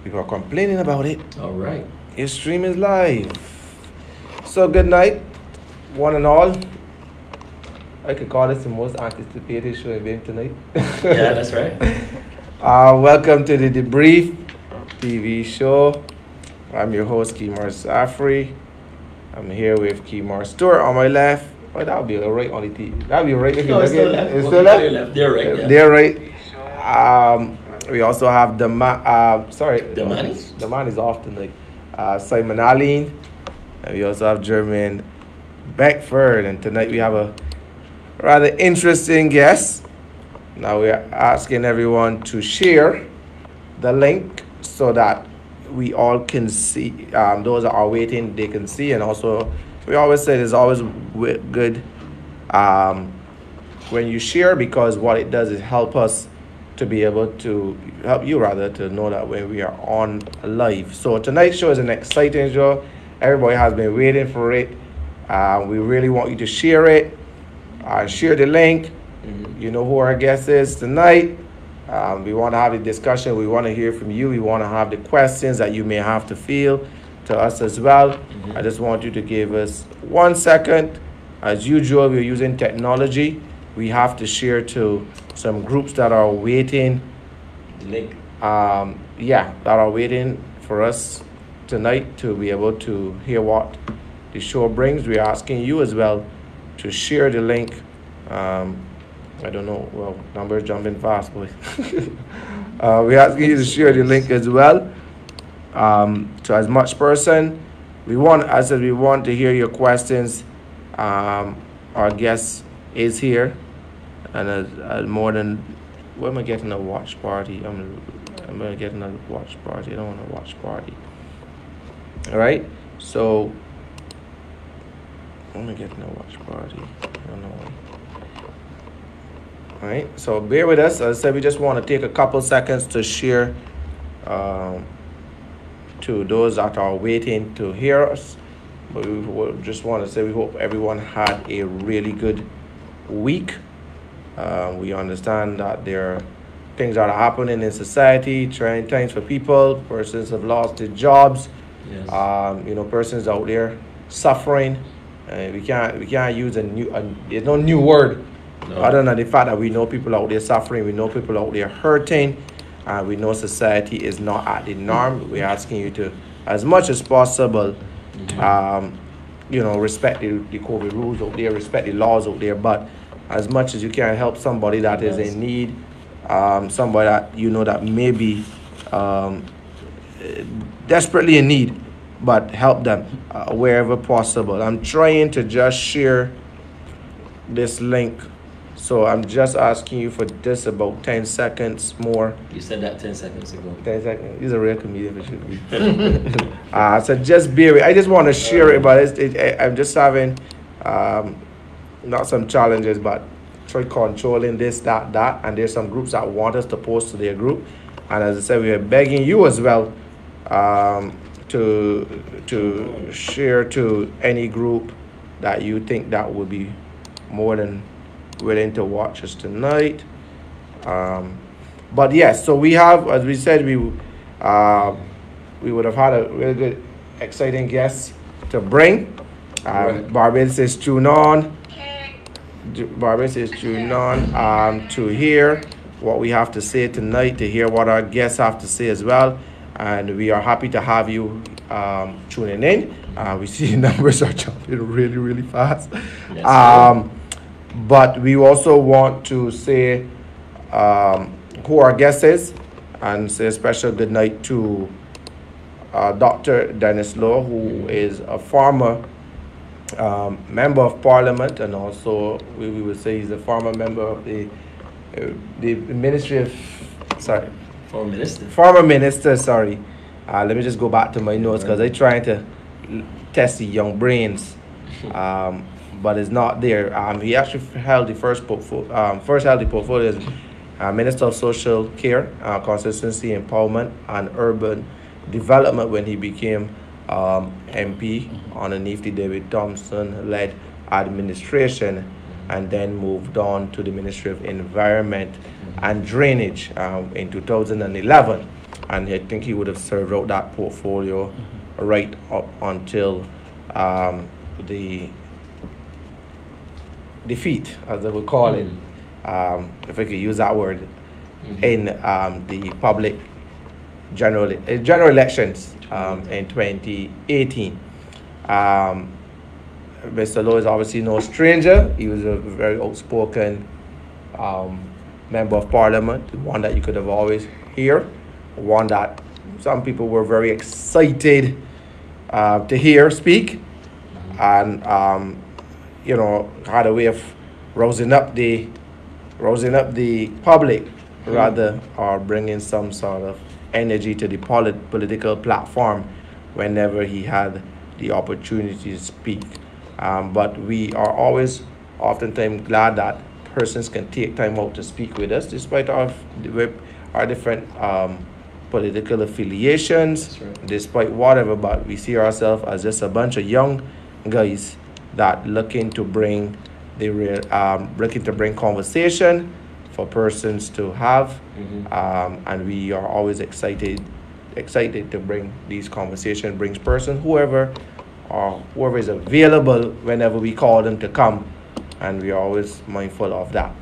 People are complaining about it. All right. Your stream is live. So good night, one and all. I could call this the most anticipated show event tonight. Yeah, that's right. Welcome to the DeBrief TV show. I'm your host, Kimar Safri. I'm here with Kimar Stewart on my left. Oh, that'll be right on the TV. That'll be right if you No, look it's still at left. it. It's still left? They're right. Yeah. They're right. We also have the man is off tonight. Simon Allen. And we also have Jermaine Beckford. And tonight we have a rather interesting guest. Now we are asking everyone to share the link so that we all can see. Those that are waiting, they can see. And also, we always say it's always good when you share, because what it does is help us to be able to help you rather to know that when we are on live. So tonight's show is an exciting show. Everybody has been waiting for it. We really want you to share it. Share the link. You know who our guest is tonight. We want to have a discussion. We want to hear from you. We want to have the questions that you may have to feel to us as well. I just want you to give us 1 second. As usual, we're using technology. We have to share to some groups that are waiting. Link. That are waiting for us tonight to be able to hear what the show brings. We're asking you as well to share the link. I don't know. Well, numbers jumping fast, boy. We're asking you to share the link as well to as much person. We want to hear your questions. Our guest is here, and more than, where am I getting a watch party? I'm gonna get another watch party. I don't want a watch party. All right. So I'm gonna get a watch party. I don't know. All right, so bear with us. As I said, we just want to take a couple seconds to share to those that are waiting to hear us. But we just want to say we hope everyone had a really good week. We understand that there are things that are happening in society, trying times for people. Persons have lost their jobs. Yes. Persons out there suffering. We can't use there's no new word. No. Other than the fact that we know people out there suffering, we know people out there hurting, and we know society is not at the norm. We're asking you to, as much as possible, respect the COVID rules out there, respect the laws out there, but as much as you can, help somebody that is in need, somebody that you know that may be desperately in need, but help them wherever possible. I'm trying to just share this link. So I'm just asking you for just about 10 seconds more. You said that 10 seconds ago. 10 seconds. He's a real comedian, it should be. So just bear with. I just want to share it, but I'm just having not some challenges, but try controlling this, that, and there's some groups that want us to post to their group. And as I said, we are begging you as well to share to any group that you think that would be more than willing to watch us tonight. But yes, so we have, as we said, we would have had a really good, exciting guest to bring. Barbados is tuned on. Barbados is tuned on to hear what we have to say tonight, to hear what our guests have to say as well. And we are happy to have you tuning in. We see numbers are jumping really, really fast. Yes, but we also want to say who our guest is, and say a special good night to Dr. Denis Lowe, who is a former member of Parliament, and also we would say he's a former member of the Ministry of, Former Minister, sorry. Let me just go back to my notes, because I'm trying to test the young brains. But it's not there. He actually held the first held the portfolio as Minister of Social Care, Consistency, Empowerment, and Urban Development when he became MP underneath the David Thompson-led administration, and then moved on to the Ministry of Environment and Drainage in 2011. and I think he would have served out that portfolio right up until the defeat, as they would call it, if I could use that word, in the public general elections in 2018. Mr. Lowe is obviously no stranger. He was a very outspoken member of parliament, one that you could have always hear, one that some people were very excited to hear speak, and had a way of rousing up the public, rather, or bringing some sort of energy to the political platform whenever he had the opportunity to speak. But we are always oftentimes glad that persons can take time out to speak with us, despite our different political affiliations, despite whatever. But we see ourselves as just a bunch of young guys that looking to bring conversation for persons to have, and we are always excited to bring these conversations, brings person whoever is available whenever we call them to come, and we are always mindful of that.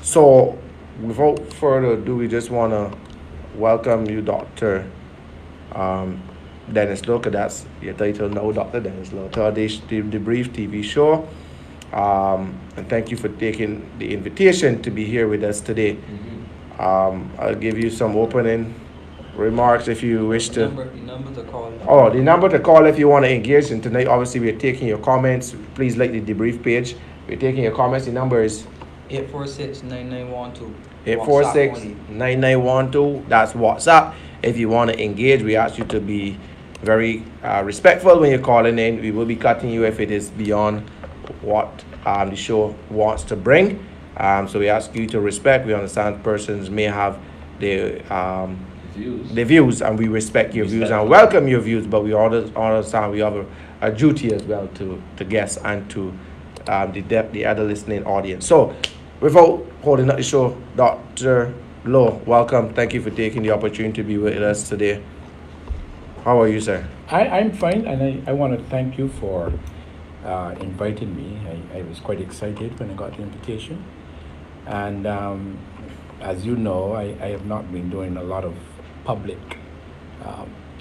So without further ado, we just want to welcome you, Dr. Denis Lowe, that's your title now, Dr. Denis Lowe, to our DeBrief TV show. And thank you for taking the invitation to be here with us today. I'll give you some opening remarks if you wish to. The number to call. Oh, the number to call if you want to engage. And tonight, obviously, we're taking your comments. Please like the DeBrief page. We're taking your comments. The number is 846-9912. 846-9912. That's WhatsApp. If you want to engage, we ask you to be very respectful when you're calling in. We will be cutting you if it is beyond what the show wants to bring. So we ask you to respect. We understand persons may have their views, and we respect your views and welcome your views, but we understand we have a duty as well to guests and to the other listening audience. So without holding up the show, Dr. Lowe, welcome. Thank you for taking the opportunity to be with us today. How are you, sir? I'm fine, and I want to thank you for inviting me. I was quite excited when I got the invitation. And as you know, I have not been doing a lot of public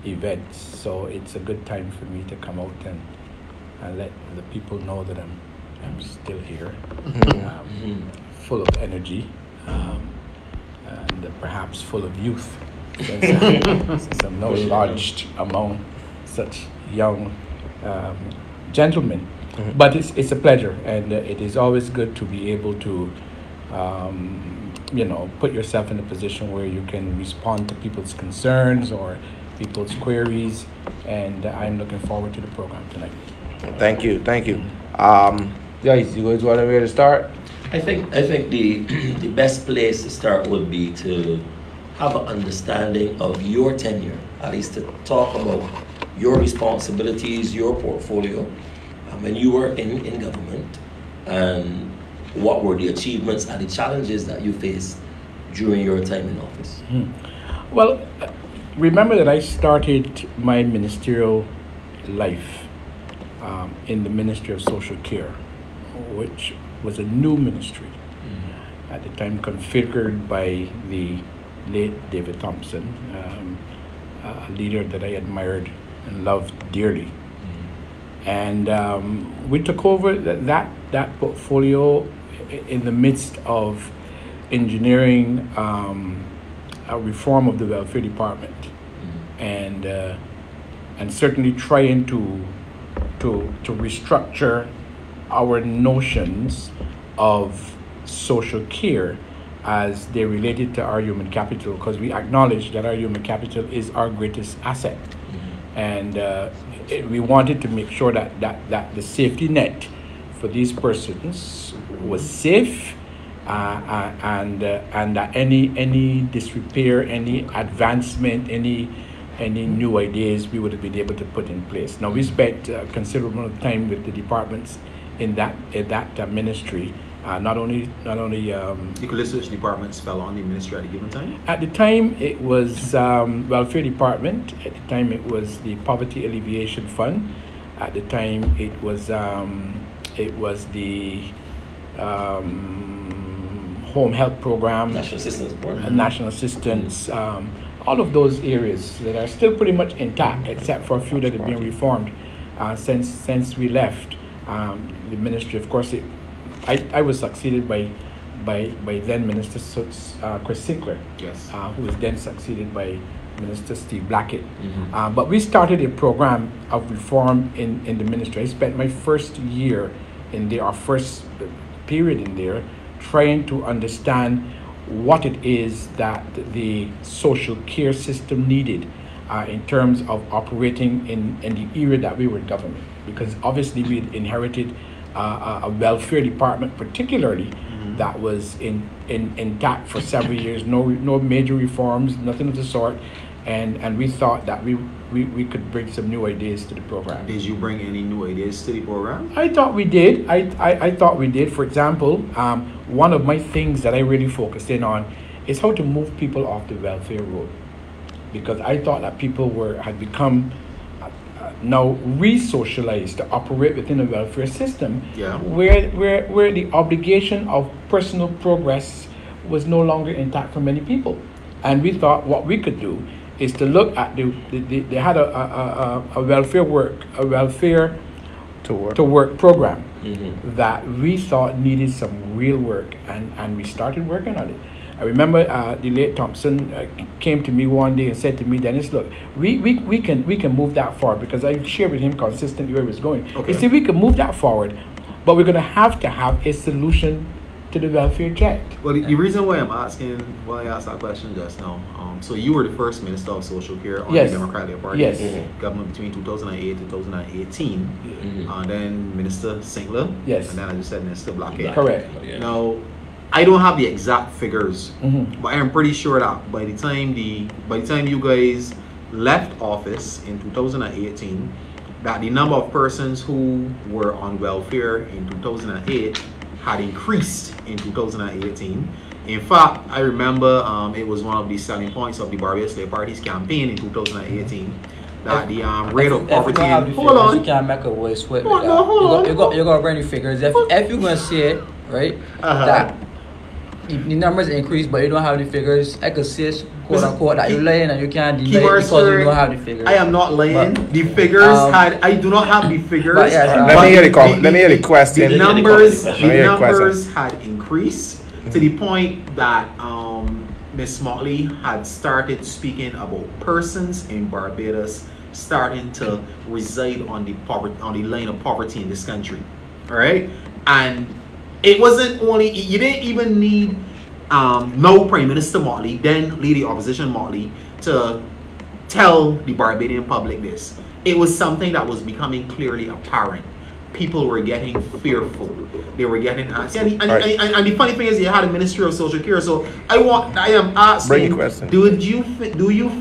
events, so it's a good time for me to come out and let the people know that I'm still here, full of energy, and perhaps full of youth, since I'm now lodged among such young gentlemen. But it's a pleasure, and it is always good to be able to put yourself in a position where you can respond to people's concerns or people's queries, and I'm looking forward to the program tonight. Thank you. Guys, you guys want to where to start? I think the best place to start would be to have an understanding of your tenure, at least to talk about your responsibilities, your portfolio, when you were in government, and what were the achievements and the challenges that you faced during your time in office? Well, remember that I started my ministerial life in the Ministry of Social Care, which was a new ministry at the time, configured by the late David Thompson, a leader that I admired and loved dearly. And we took over that portfolio in the midst of engineering a reform of the welfare department, and certainly trying to restructure our notions of social care as they related to our human capital, because we acknowledge that our human capital is our greatest asset, and we wanted to make sure that the safety net for these persons was safe, and that any disrepair, any advancement, any new ideas we would have been able to put in place. Now, we spent a considerable amount of time with the departments in that ministry Not only You could list which departments fell on the ministry at a given time. at the time it was welfare department. At the time it was the poverty alleviation fund. At the time it was the home health program, National Assistance Board. national assistance, all of those areas that are still pretty much intact, except for a few that have been reformed since we left the ministry. Of course, I was succeeded by then Minister Chris Sinclair, Yes. who was then succeeded by Minister Steve Blackett. But we started a program of reform in the ministry. I spent my first year in there, our first period in there, trying to understand what it is that the social care system needed in terms of operating in the era that we were in government. Because obviously we had inherited a welfare department particularly that was intact for several years, no major reforms, nothing of the sort. And we thought that we could bring some new ideas to the program. Did you bring any new ideas to the program? I thought we did. I thought we did. For example, one of my things that I really focused in on is how to move people off the welfare road, because I thought that people had become now re-socialized to operate within a welfare system, where the obligation of personal progress was no longer intact for many people. And we thought what we could do is to look at they had a welfare to work program that we thought needed some real work, and we started working on it. I remember the late Thompson came to me one day and said to me, Dennis, look, we can move that forward, because I shared with him consistently where it was going. Okay. He said we can move that forward, but we're going to have a solution to the welfare check. Well, the reason why I asked that question just now, so you were the first Minister of Social Care on Yes. the Democratic Party Yes. government between 2008 and 2018, and then Minister Sinclair, Yes. and then I just said Minister Blackett. Correct. Yeah. Now, I don't have the exact figures, Mhm. but I'm pretty sure that by the time you guys left office in 2018, that the number of persons who were on welfare in 2008 had increased in 2018. In fact, I remember it was one of the selling points of the Barbados Labour Party's campaign in 2018 that the rate of poverty. Hold on. You can't make a voice with Hold on. You got to bring the figures. If you're going to say it, right, that the numbers increase, but you don't have the figures, I could say, quote unquote, that you're lying and you can't deny it because you don't have the figures. I am not lying. But, the figures I do not have the figures. But yeah, Let me hear the question. The numbers Let me hear the question. had increased to the point that Miss Motley had started speaking about persons in Barbados starting to reside on the line of poverty in this country. All right, and it wasn't only, you didn't even need no Prime Minister Motley, then Leader Opposition Motley, to tell the Barbadian public this. It was something that was becoming clearly apparent. People were getting fearful. They were getting antsy. And the funny thing is, you had a Ministry of Social Care. So I am asking, do you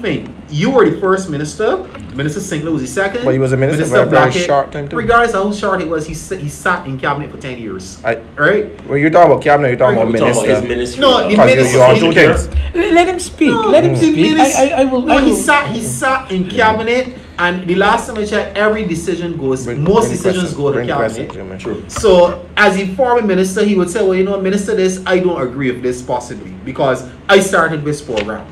think you were the first minister? Minister Sinclair was the second. But he was a minister for a very short time too. Regardless of how short it was, he sat in cabinet for 10 years. Right? When you're talking about cabinet, you're talking about minister. No, the minister. You are two things. Let him speak. No, Let him speak. I will. He sat in cabinet, and the last time I checked, every decision goes. Most decisions go to cabinet. True. So, as a foreign minister, he would say, "Well, you know, minister, this I don't agree with this possibly because I started this program."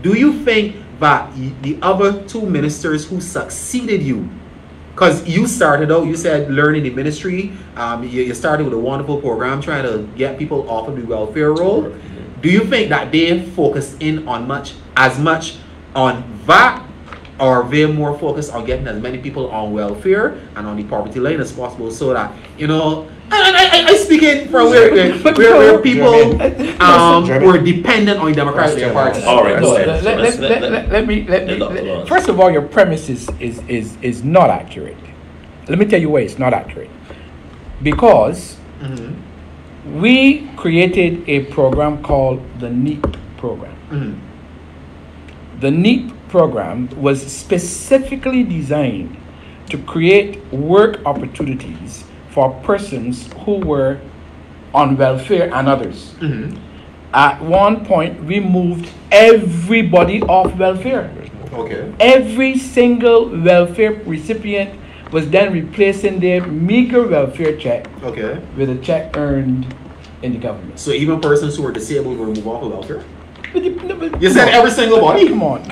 Do you think that the other two ministers who succeeded you, because you started out, you said learning the ministry, you started with a wonderful program trying to get people off of the welfare roll. Do you think that they focused in on as much on that, or they're more focused on getting as many people on welfare and on the poverty line as possible, so that, you know, I speak in from where people were dependent on the Democratic Labour Party. All right. Let me. First of all, your premise is not accurate. Let me tell you why it's not accurate. Because we created a program called the Neep Program. The Neep Program was specifically designed to create work opportunities for persons who were on welfare and others. At one point, we moved everybody off welfare. Okay. Every single welfare recipient was then replacing their meager welfare check with a check earned in the government. So even persons who were disabled were moved off of welfare? You said every single body? Come on.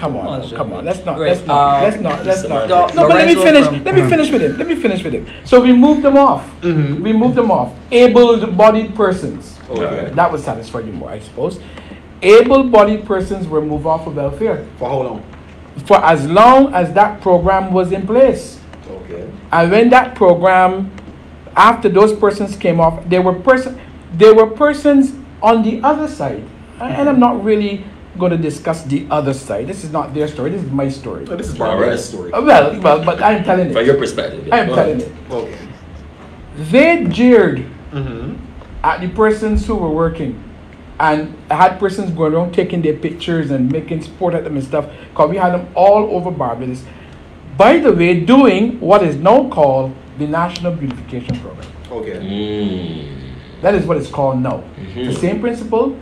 Let's not. Right. No, but let me finish with him. So we moved them off. We moved them off. Able-bodied persons. Okay. That would satisfy you more, I suppose. Able-bodied persons were moved off of welfare. For how long? For as long as that program was in place. Okay. And when that program, after those persons came off, there were persons on the other side. And I'm not really going to discuss the other side. This is not their story. This is my story. Oh, this is Barbara's story. Well, but I'm telling it. From your perspective. Yeah. I am telling it. Okay. They jeered at the persons who were working, and had persons going around taking their pictures and making sport at them and stuff, because we had them all over Barbados. By the way, doing what is now called the National Beautification Program. Okay. That is what it's called now. The same principle,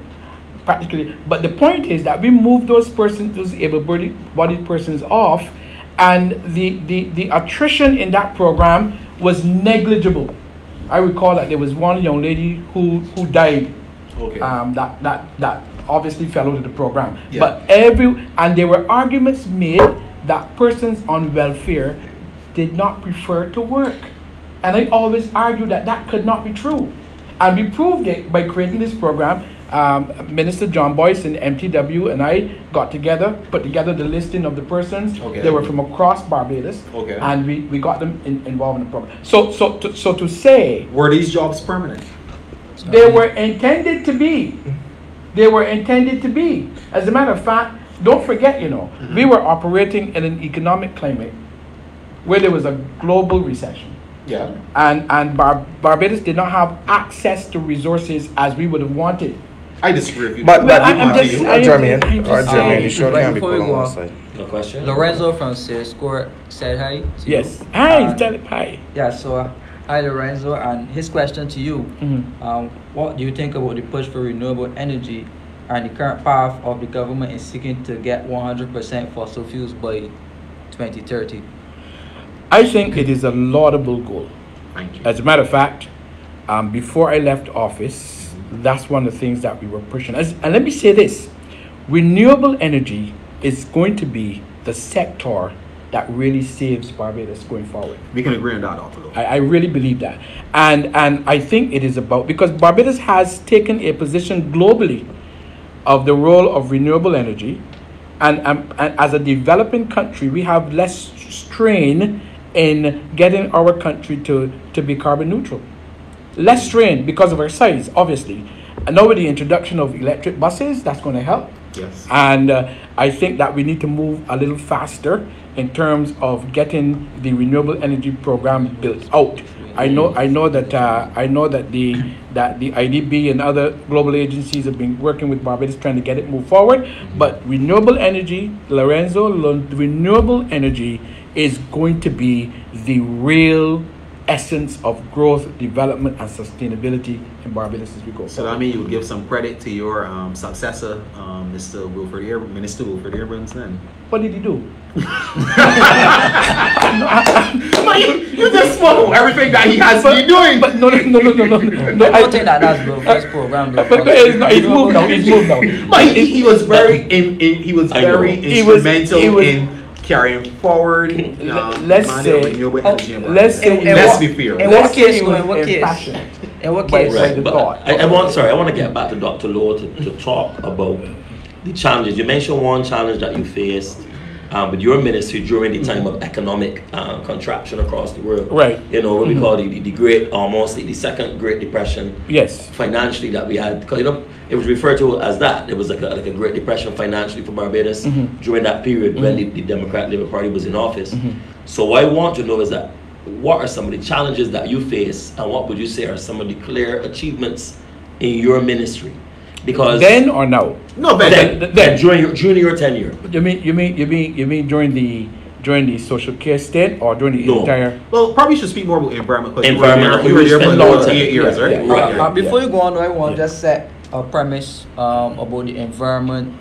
practically. But the point is that we moved those persons, those able-bodied persons off, and the attrition in that program was negligible. I recall that there was one young lady who died. Okay. That obviously fell out of the program. Yeah. But and there were arguments made that persons on welfare did not prefer to work. And I always argued that that could not be true. And we proved it by creating this program. Minister John Boyce and MTW and I got together, put together the listing of the persons. Okay. They were from across Barbados. Okay. And we got them involved in the program. So to say... Were these jobs permanent? They were intended to be. They were intended to be. As a matter of fact, don't forget, we were operating in an economic climate where there was a global recession. Yeah. And Barbados did not have access to resources as we would have wanted. I disagree with you. But Jermaine, you sure Right, can be before we put on go one on. side. No question? Lorenzo from Score said hi. to Yes. you. Hi. Yeah, so hi Lorenzo, and his question to you, what do you think about the push for renewable energy and the current path of the government in seeking to get 100% fossil fuels by 2030? I think it is a laudable goal. Thank you. As a matter of fact, before I left office, that's one of the things that we were pushing. And let me say this, renewable energy is going to be the sector that really saves Barbados going forward. We can agree on that, Dr. I really believe that. And I think it is about, because Barbados has taken a position globally of the role of renewable energy. And as a developing country, we have less strain in getting our country to be carbon neutral. Less strain because of our size, obviously. And now with the introduction of electric buses, that's going to help. Yes. And I think that we need to move a little faster in terms of getting the renewable energy program built out. I know that the IDB and other global agencies have been working with Barbados trying to get it moved forward. But renewable energy, Lorenzo, renewable energy is going to be the real essence of growth, development, and sustainability in Barbados as we go. So that means you would give some credit to your successor, Minister Wilfred Abrams, then. What did he do? You just spoke everything that he has been doing. But no. I don't think that's the first program. But he's moved now. But he was very instrumental in carrying forward. Let's say. Let's be fair. In what case? In what case? Right, but I want to get back to Dr. Lowe to talk about the challenges. You mentioned one challenge that you faced with your ministry during the time of economic contraction across the world. Right. What we call the great, almost the second Great Depression. Yes. Financially that we had, because it was referred to as that. It was like a Great Depression financially for Barbados during that period when the Democrat Labour Party was in office. So what I want to know is that what are some of the challenges that you face, and what would you say are some of the clear achievements in your ministry? Because then or now? No, but then during your tenure. You mean during during the social care stint or during the No. entire? Well, probably should speak more about environment because Environment, you were there for we about spent 8 years, yeah, right? yeah. Right. Before you go on, I want to Yeah. just set a premise about the environment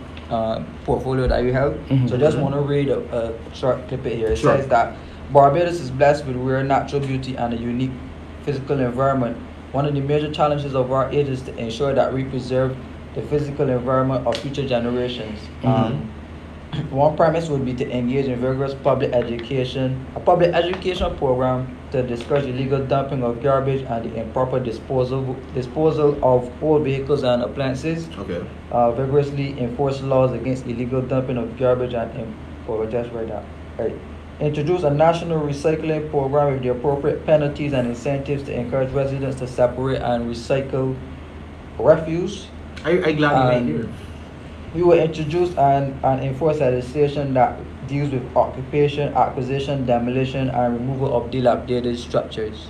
portfolio that you have. Mhm. So just want to read a short clip here. It Sure. says that Barbados is blessed with rare natural beauty and a unique physical environment. One of the major challenges of our age is to ensure that we preserve the physical environment of future generations. One premise would be to engage in vigorous a public education program to discourage illegal dumping of garbage and the improper disposal of old vehicles and appliances. Okay. Vigorously enforce laws against illegal dumping of garbage and introduce a national recycling program with the appropriate penalties and incentives to encourage residents to separate and recycle refuse. I glad you made here. We will introduce and enforce legislation that deals with occupation, acquisition, demolition, and removal of dilapidated structures.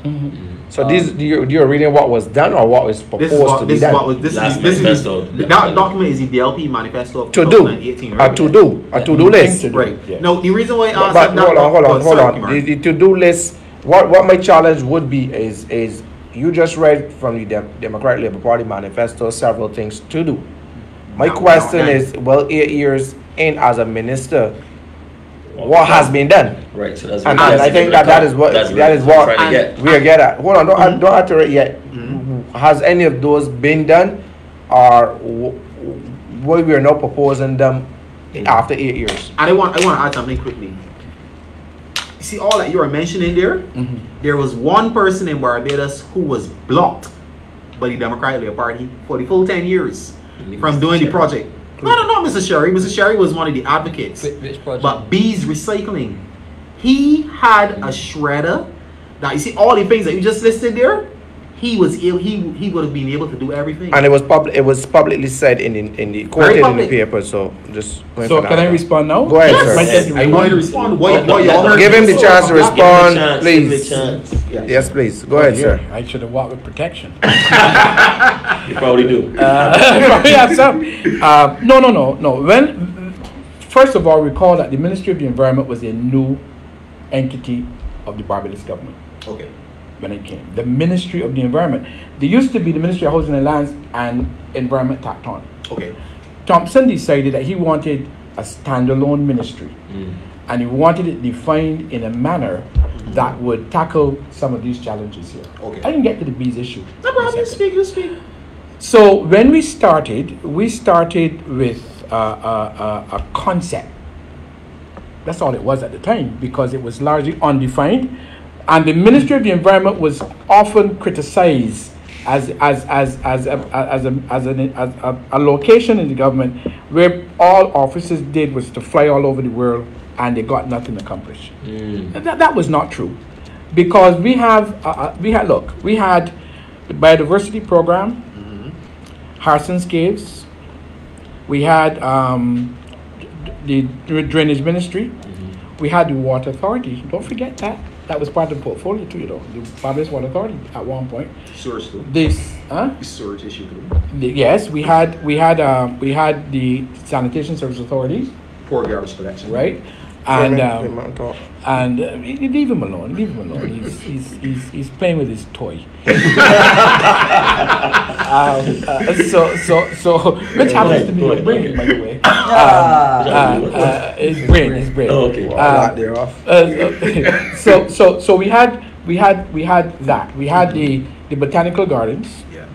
So you're reading what was done or what was proposed to be done? Last manifesto. That document is the DLP manifesto of To do 2018, right? a to-do list. Right. Yeah. No, the reason why I asked But that, hold on. sorry, The to-do list. What my challenge would be is you just read from the Democratic Labour Party manifesto several things to do. My question is, well, 8 years in as a minister, what has been done? Right, so that's And that's I think that is what that's that is what what I'm trying to get. we are get at. Hold on, don't utter it yet. Has any of those been done, or we are now proposing them after 8 years? And I want to add something quickly. You see all that you are mentioning there? There was one person in Barbados who was blocked by the Democratic Labour Party for the full 10 years from doing the project. No, Mr. Sherry. Mr. Sherry was one of the advocates. Which project? But B's Recycling, he had a shredder. That you see all the things that you just listed there. He would have been able to do everything. And it was publicly said in the quoted in the paper. So just So can I respond now? Go ahead, Yes. sir. I want you to respond. What you all heard Give him the me chance to say. respond, Give please. me a chance. Yes, please. Go ahead, sir. I should have walked with protection. You probably do. Probably have some. No. First of all, recall that the Ministry of the Environment was a new entity of the Barbados government Okay. when it came. The Ministry of the Environment. There used to be the Ministry of Housing and Lands and Environment tacked on. Okay. Thompson decided that he wanted a standalone ministry, and he wanted it defined in a manner that would tackle some of these challenges here. Okay. I didn't get to the bees issue. No problem. You speak. So when we started with a concept. That's all it was at the time, because it was largely undefined, and the Ministry of the Environment was often criticized as a location in the government where all officers did was to fly all over the world and they got nothing accomplished. And that was not true, because we had the biodiversity program, Harson's Caves, we had the drainage ministry, we had the water authority. Don't forget that. That was part of the portfolio too, the Barbados Water Authority at one point. Sewage too. Sewage issue too. Yes, we had the Sanitation Service Authority, Poor garbage collection. right? And leave him alone. He's playing with his toy. So which happens to be his brain, by the way. His brain. Oh, okay. They're off. So we had that. We had the botanical gardens. Yeah.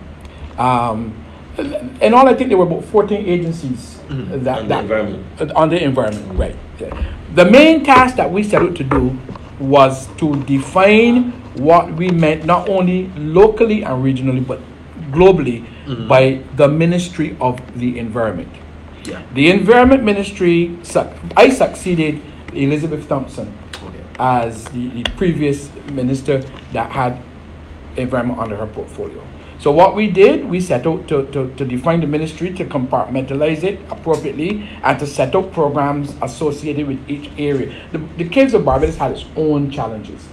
And all, I think there were about 14 agencies On the environment. on the environment, right? Yeah. The main task that we set out to do was to define what we meant, not only locally and regionally, but globally, by the Ministry of the Environment. Yeah. The Environment Ministry, I succeeded Elizabeth Thompson as the previous minister that had environment under her portfolio. So what we did, we set out to define the ministry, to compartmentalize it appropriately, and to set up programs associated with each area. The Caves of Barbados had its own challenges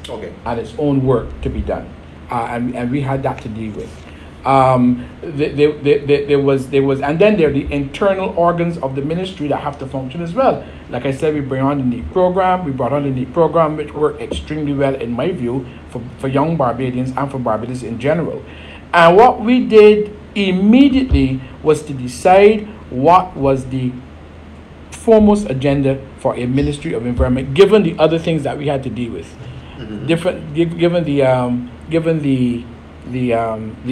and its own work to be done, and we had that to deal with. There was, and then there are the internal organs of the ministry that have to function as well. Like I said, we bring on the Neep Program. We brought on the Neep Program, which worked extremely well, in my view, for young Barbadians and for Barbados in general. And what we did immediately was to decide what was the foremost agenda for a Ministry of Environment, given the other things that we had to deal with. Given the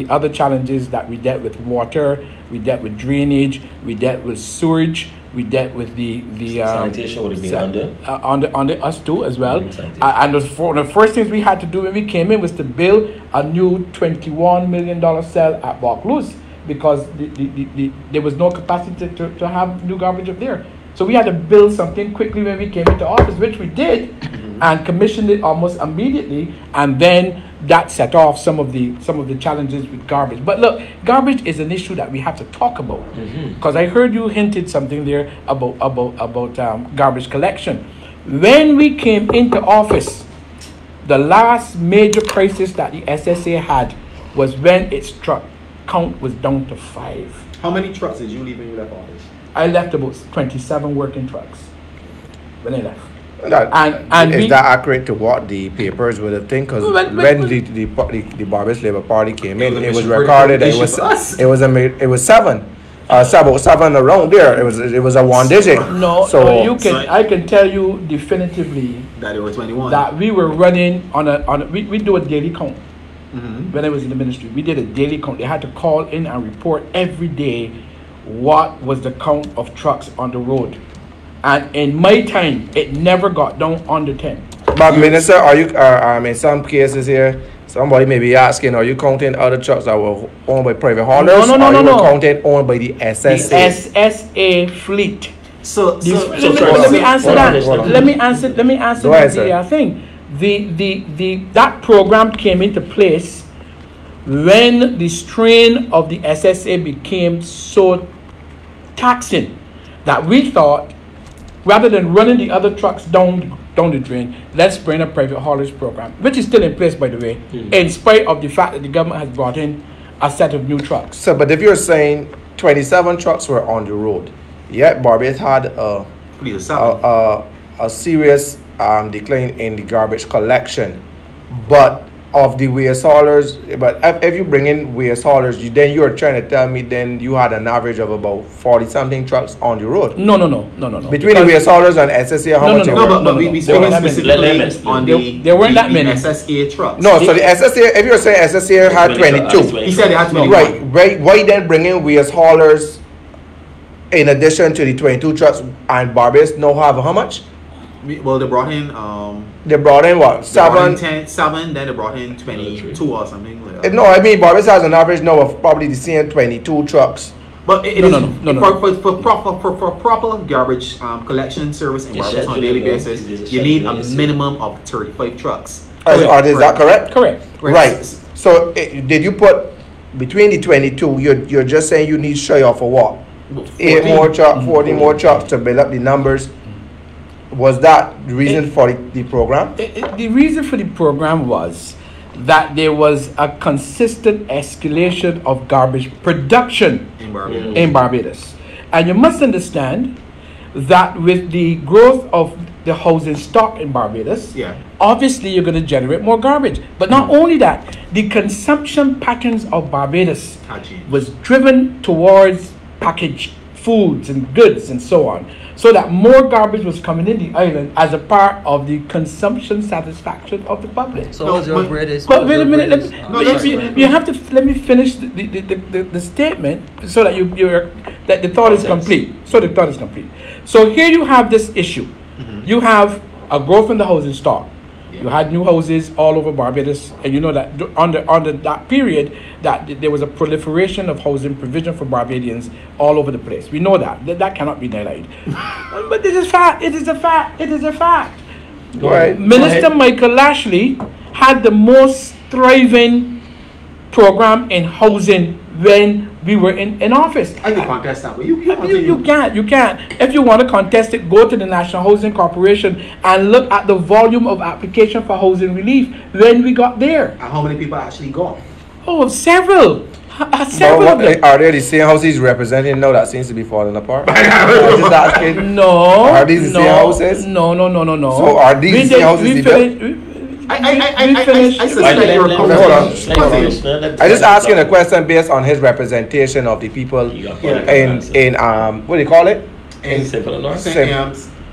other challenges that we dealt with: water, we dealt with drainage, we dealt with sewage, we dealt with the sanitation would have been under us too as well. And one of the first things we had to do when we came in was to build a new $21 million cell at Vaucluse, because there was no capacity to have new garbage up there. So we had to build something quickly when we came into office, which we did, and commissioned it almost immediately, and then that set off some of the challenges with garbage. But look, garbage is an issue that we have to talk about, because I heard you hinted something there about garbage collection. When we came into office, the last major crisis that the SSA had was when its truck count was down to 5. How many trucks did you leave when you left office? I left about 27 working trucks when I left. Is that accurate to what the papers would have think? Because when the Barbados Labour Party came in, it was recorded that it was 7. About 7 around there. It was a 1 digit. No, so I can tell you definitively that it was 21. That we were running on we do a daily count. When I was in the ministry, we did a daily count. They had to call in and report every day what was the count of trucks on the road. And in my time, it never got down under 10. But Minister, are you? In some cases here, somebody may be asking, are you counting other trucks that were owned by private haulers? No. Or you were counting owned by the SSA? The SSA fleet. So let me answer that. Let me answer the thing. That program came into place when the strain of the SSA became so taxing that we thought, rather than running the other trucks down the drain, let's bring a private haulage program, which is still in place, by the way, in spite of the fact that the government has brought in a set of new trucks. So, but if you're saying 27 trucks were on the road, yet Barbados had a serious decline in the garbage collection, but of the waste haulers, but if you bring in waste haulers, then you're trying to tell me then you had an average of about 40-something trucks on the road. No. Between the waste haulers and SSA, how much? But we speaking specifically on there weren't that many SSA trucks. No, so the SSA, if you're saying SSA had 22, he said they had 21. Right. Why then bring in waste haulers in addition to the 22 trucks, and Barbados now have how much? Well, they brought in what? 7, then they brought in 22 or something like that. No, I mean Barbados has an average now of probably the same 22 trucks. But for proper garbage collection service in Barbados on a daily basis, you need a minimum of 35 trucks. Is that correct? Correct. Right. So did you put between the 22? You're just saying you need shy off of what? 8 more trucks, 40 more trucks to build up the numbers. Was that the reason for the program? The reason for the program was that there was a consistent escalation of garbage production in Barbados. And you must understand that with the growth of the housing stock in Barbados, obviously you're going to generate more garbage. But not only that, the consumption patterns of Barbados was driven towards packaged foods and goods and so on, so that more garbage was coming in the island as a part of the consumption satisfaction of the public. So what's your greatest? But wait a minute, you have to let me finish the statement so that that the thought is complete. So here you have this issue. You have a growth in the housing stock. You had new houses all over Barbados, and you know that under that period that there was a proliferation of housing provision for Barbadians all over the place. We know that cannot be denied. But this is fact. It is a fact. Right. Minister Michael Lashley had the most thriving program in housing when we were in office. I can contest that, but you can't. If you want to contest it, go to the National Housing Corporation and look at the volume of application for housing relief when we got there. And how many people actually got? Oh, several. But are they the same houses he's representing now that seems to be falling apart? I'm just asking. No. Are these the same houses? No. So are these the same houses he built? I suspect you're Hold on. I just asking a question based on his representation of the people in what do you call it? In St.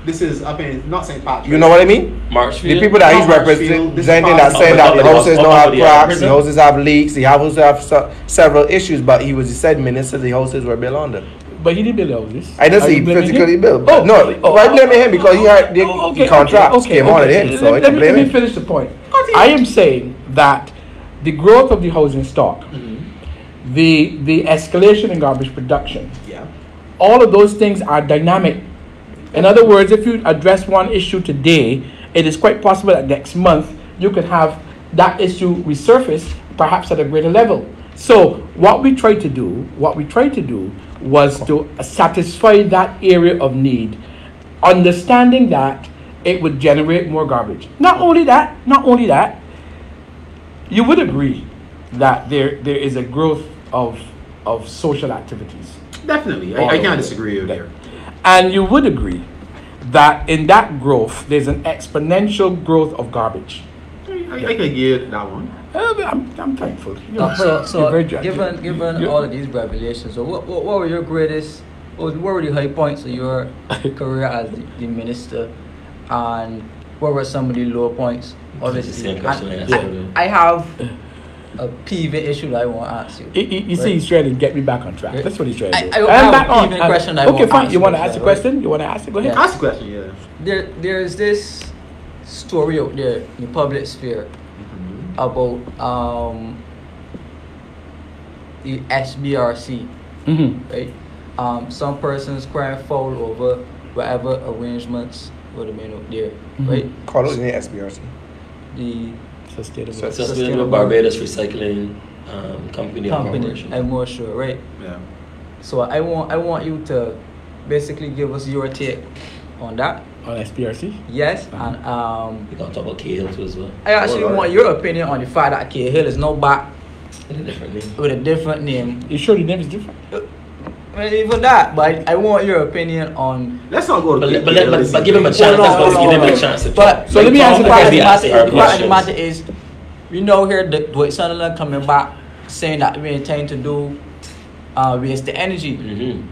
This is up in not St. Patrick's. You know what I mean? Marshfield. The people that he's representing that saying that the houses don't have cracks, the houses have leaks, the houses have several issues, but he said minister the houses were built under. But he didn't build houses. I didn't say he physically built. But why blaming him? Because he had the contracts came on him, so let me finish the point. I am saying that the growth of the housing stock, the escalation in garbage production, all of those things are dynamic. In other words, if you address one issue today, it is quite possible that next month you could have that issue resurface, perhaps at a greater level. So what we tried to do was to satisfy that area of need, understanding that it would generate more garbage. Not only that, you would agree that there is a growth of social activities. Definitely, I can't disagree with you. And you would agree that in that growth, there's an exponential growth of garbage. I could give that one. I'm thankful. So given all of these revelations, so what were your greatest, what were the high points of your career as the minister, and what were some of the low points? Obviously, I have a peeving issue that I want to ask you. You see, he's trying to get me back on track. That's what he's trying to do. I have a peeving question. Okay, fine. You want to ask a question? You want to ask it? Go ahead. Ask a question. Yeah. There's this story out there in the public sphere about the SBRC, right? Some persons crying foul over whatever arrangements were made out there, right? Call it the SBRC. The Sustainable Barbados Recycling Company. I'm more sure, right? Yeah. So I want you to basically give us your take on that. On SPRC? Yes, and we can talk about Cahill too as well. I actually want your opinion on the fact that Cahill is now back with a different name. You sure the name is different? Even that, but I want your opinion on. Let's not go to but give him a chance. Give him a chance. But so let me answer the question. The matter is, we know here that Dwight Sunderland coming back saying that we intend to do waste the energy,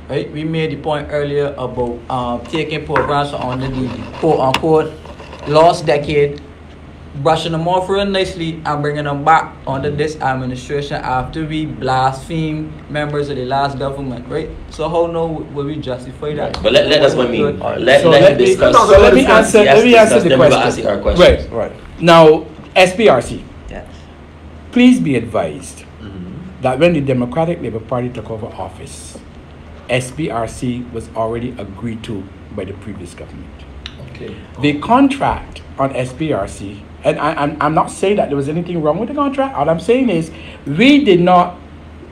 right? We made the point earlier about taking programs under the quote-unquote lost decade, brushing them off real nicely and bringing them back under this administration after we blaspheme members of the last government, right? So how now will we justify that? But let us mean. Let me answer the question. Right. Now, SPRC. Yes. Please be advised that when the Democratic Labour Party took over office, SBRC was already agreed to by the previous government. Okay. The contract on SBRC, and I'm not saying that there was anything wrong with the contract. All I'm saying is we did not.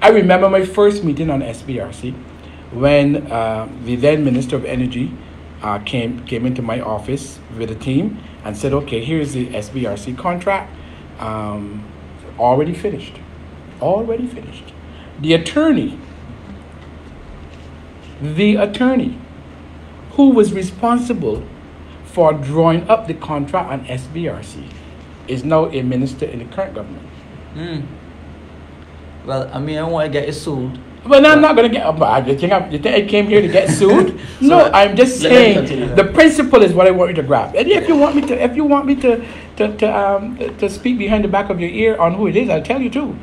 I remember my first meeting on SBRC when the then Minister of Energy came into my office with a team and said, okay, here's the SBRC contract, already finished. The attorney who was responsible for drawing up the contract on SBRC is now a minister in the current government. Well, I mean, I want to get you sued. Well, no, I'm not going to get up. You think I came here to get sued? No, I'm just saying the principle is what I want you to grab. And if you want me to speak behind the back of your ear on who it is, I'll tell you too.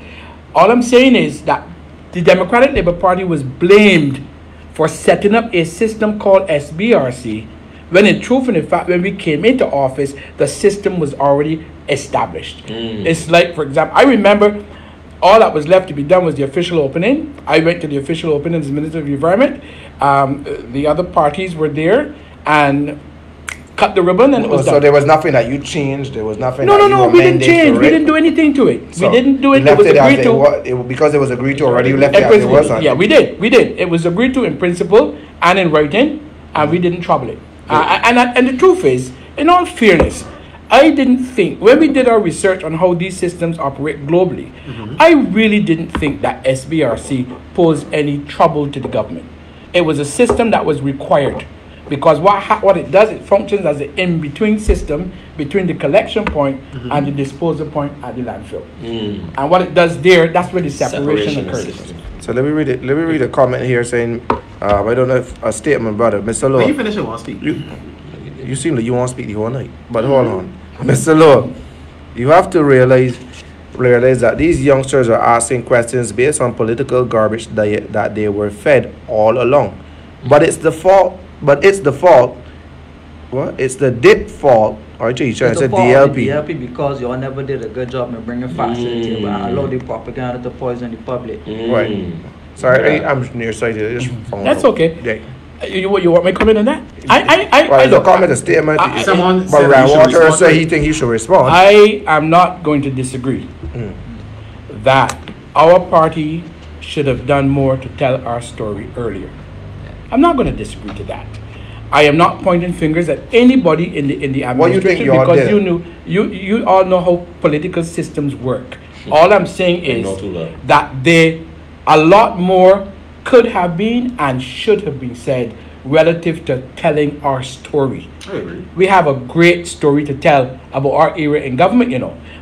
All I'm saying is that the Democratic Labour Party was blamed for setting up a system called SBRC, when in truth and in fact, when we came into office, the system was already established. It's like, for example, I remember all that was left to be done was the official opening. I went to the official opening as Minister of the Environment. The other parties were there and cut the ribbon, and it was done. So there was nothing that you changed. There was nothing. No, we didn't change. We didn't do anything to it. So we didn't do it. It was agreed to. Because it was agreed to already. You left it as it was. Yeah, we did. It was agreed to in principle and in writing, and we didn't trouble it. And the truth is, in all fairness, I didn't think, when we did our research on how these systems operate globally, I really didn't think that SBRC posed any trouble to the government. It was a system that was required, because what it does, it functions as an in-between system between the collection point and the disposal point at the landfill. And what it does there, that's where the separation occurs. So let me read it. Let me read a comment here saying, I don't know if a statement, brother. Mr. Lowe. When you finish, I want to speak. You seem like you want to speak the whole night. But hold on. Mr. Lowe, you have to realize that these youngsters are asking questions based on political garbage diet that they were fed all along. But it's the fault. It's the DIP fault. Or you trying to say DLP? DLP, because y'all never did a good job in bringing facts to the table and allow the propaganda to poison the public. Right. Sorry, I'm nearsighted. That's okay. Yeah. You want me to comment on that? I don't comment a statement. Someone but Water said he think he should respond. I am not going to disagree that our party should have done more to tell our story earlier. I'm not going to disagree to that. I am not pointing fingers at anybody in the administration, because you all know how political systems work. All I'm saying is that a lot more could have been and should have been said relative to telling our story. We have a great story to tell about our era in government,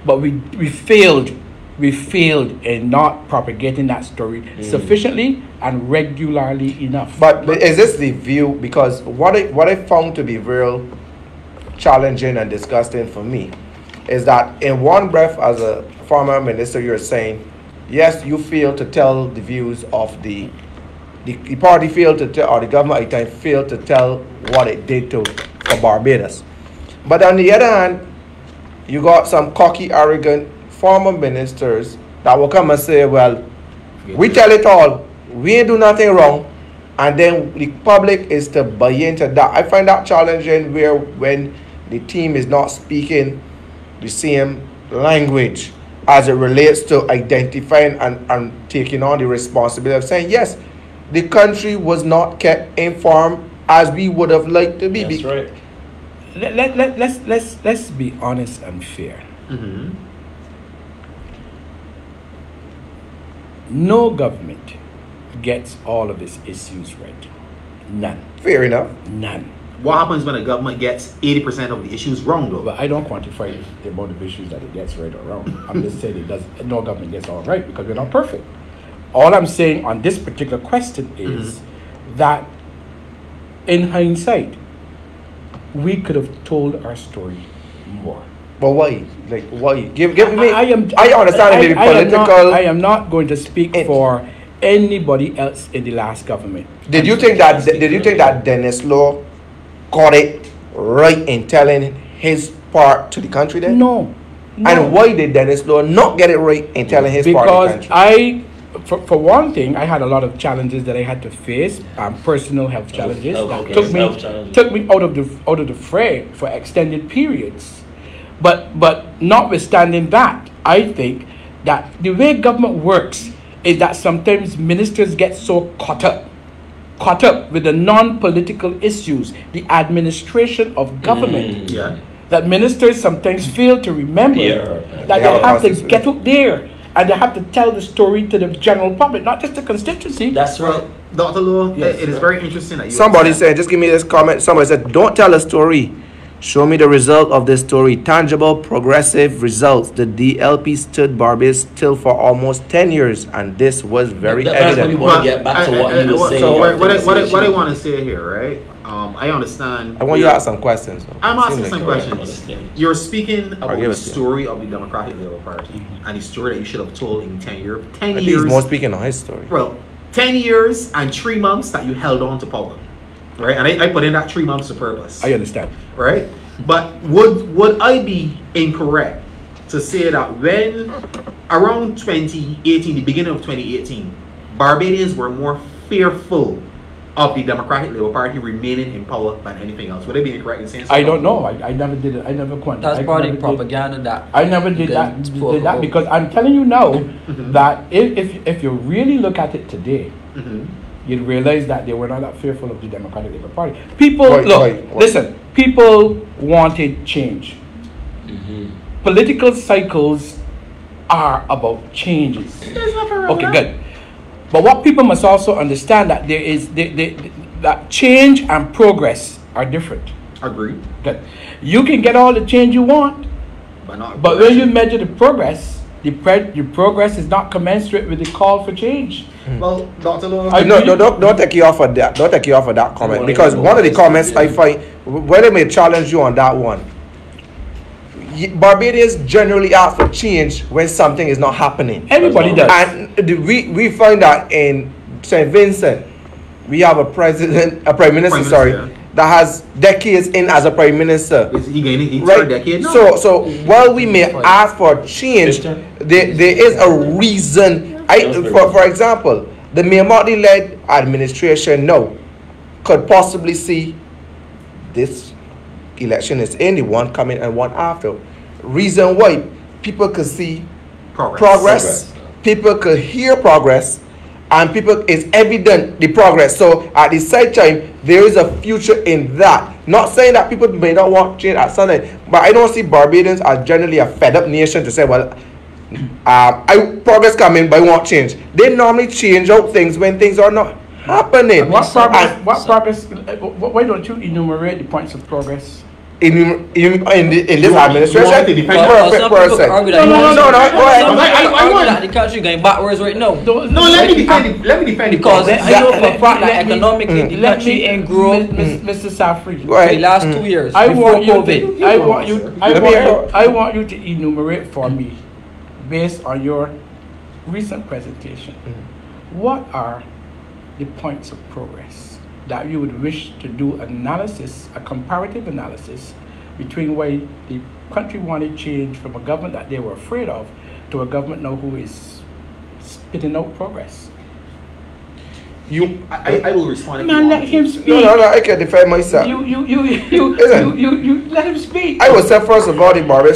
but we failed in not propagating that story sufficiently and regularly enough. But is this the view? Because what I found to be real challenging and disgusting for me is that in one breath, as a former minister, you're saying, yes, you failed to tell the views of the party failed to tell, or the government at the time failed to tell what it did for Barbados. But on the other hand, you got some cocky, arrogant former ministers that will come and say, well, we tell it all, we ain't do nothing wrong, and then the public is to buy into that. I find that challenging when the team is not speaking the same language as it relates to identifying and taking on the responsibility of saying, yes, the country was not kept informed as we would have liked to be. That's right. Let's be honest and fair. No government gets all of its issues right. None. Fair enough. None. What happens when a government gets 80% of the issues wrong, though? But I don't quantify the amount of issues that it gets right or wrong. I'm just saying no government gets all right, because we're not perfect. All I'm saying on this particular question is that in hindsight, we could have told our story more. But why? Like, why? Give me. I understand maybe political. I am not going to speak for anybody else in the last government. Did you think that Denis Lowe got it right in telling his part to the country then? No. And why did Denis Lowe not get it right in telling his part to the country? Because for one thing, I had a lot of challenges that I had to face, personal health challenges that took me out of the fray for extended periods. But notwithstanding that, I think that the way government works is that sometimes ministers get so caught up with the non-political issues, the administration of government, that ministers sometimes fail to remember that they have to get up there and they have to tell the story to the general public, not just the constituency. That's right. Dr. Lowe, it is very interesting that you... Somebody said, just give me this comment. Somebody said, don't tell a story. Show me the result of this story. Tangible, progressive results. The DLP stood Barbados still for almost 10 years, and this was very evident. We want to get back to what he was saying. So what I want to say here, right? I understand. I want you to ask some questions. I'm asking some questions. You're speaking about the story of the Democratic Labour Party and the story that you should have told in 10 years. 10 years. He's more speaking on his story. Well, 10 years and 3 months that you held on to power. Right, and I put in that 3 months to purpose. I understand. Right, but would I be incorrect to say that when around 2018, the beginning of 2018, Barbadians were more fearful of the Democratic Labour Party remaining in power than anything else? Would I be incorrect in saying so? I don't know. I never did it. I never quantified. That's part of the propaganda that I never did that because I'm telling you now that if you really look at it today. You'd realize that they were not that fearful of the Democratic Labour Party. People, listen, people wanted change. Political cycles are about changes. Okay, good. But what people must also understand that there is that change and progress are different. Agree. Good. You can get all the change you want, but when you measure the progress, the progress is not commensurate with the call for change. Well, Dr. Lowe, don't take you off of that. Don't take you off of that comment, because one of the comments I find, whether may challenge you on that one. Barbadians generally ask for change when something is not happening. Everybody does. And we find that in St. Vincent, we have a prime minister, that has decades in as a prime minister. Is he gaining right? a decade now? So while we may ask for change, there is a reason. For example, the Mayor Motley-led administration now could possibly see this election is in, the one coming and one after. Reason why people could see progress. People could hear progress, and people, it's evident the progress. So at the same time, there is a future in that. Not saying that people may not want change at some time, but I don't see Barbadians as generally a fed up nation to say, well, progress coming, but I want change. They normally change out things when things are not happening. What progress? Why don't you enumerate the points of progress? In this administration? No. The country going backwards right now. Let me defend because I know for a fact that economically the country ain't grown. Mr. Safri, for the last 2 years. I want you to enumerate for me, based on your recent presentation, what are the points of progress that you would wish to do analysis, a comparative analysis, between why the country wanted change from a government that they were afraid of to a government now who is spitting out progress? I will respond. Man, let him speak. No, I can defend myself. You let him speak. I would say first of all, the party